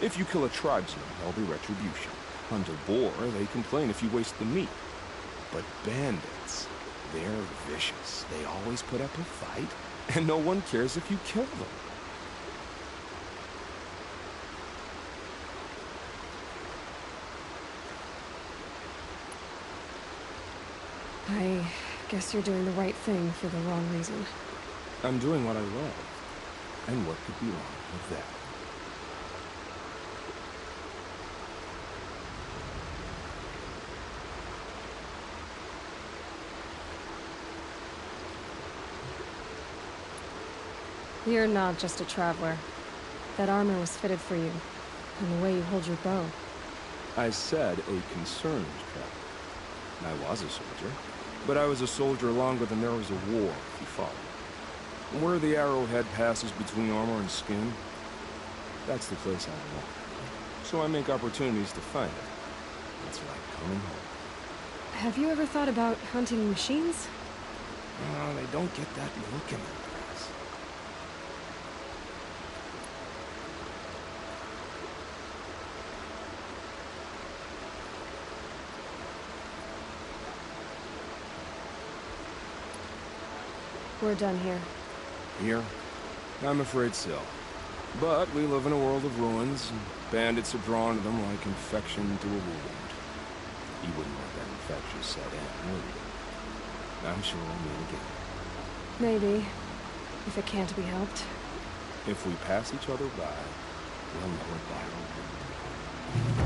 S19: If you kill a tribesman, there'll be retribution. Hunt a boar, they complain if you waste the meat. But bandits, they're vicious. They always put up a fight, and no one cares if you kill them.
S1: I guess you're doing the right thing for the wrong reason.
S19: I'm doing what I love. And what could be wrong with that?
S1: You're not just a traveler. That armor was fitted for you, and the way you hold your bow.
S19: I said a concerned traveler. I was a soldier, but I was a soldier longer than there was a war, if you follow. Where the arrowhead passes between armor and skin, that's the place I belong. So I make opportunities to find it. It's like coming home.
S1: Have you ever thought about hunting machines?
S19: No, they don't get that look in their eyes.
S1: We're done here.
S19: Here? I'm afraid so. But we live in a world of ruins, and bandits are drawn to them like infection to a wound. You wouldn't let that infection set in, would you? I'm sure we'll meet again.
S1: Maybe. If it can't be helped.
S19: If we pass each other by, we'll know it by our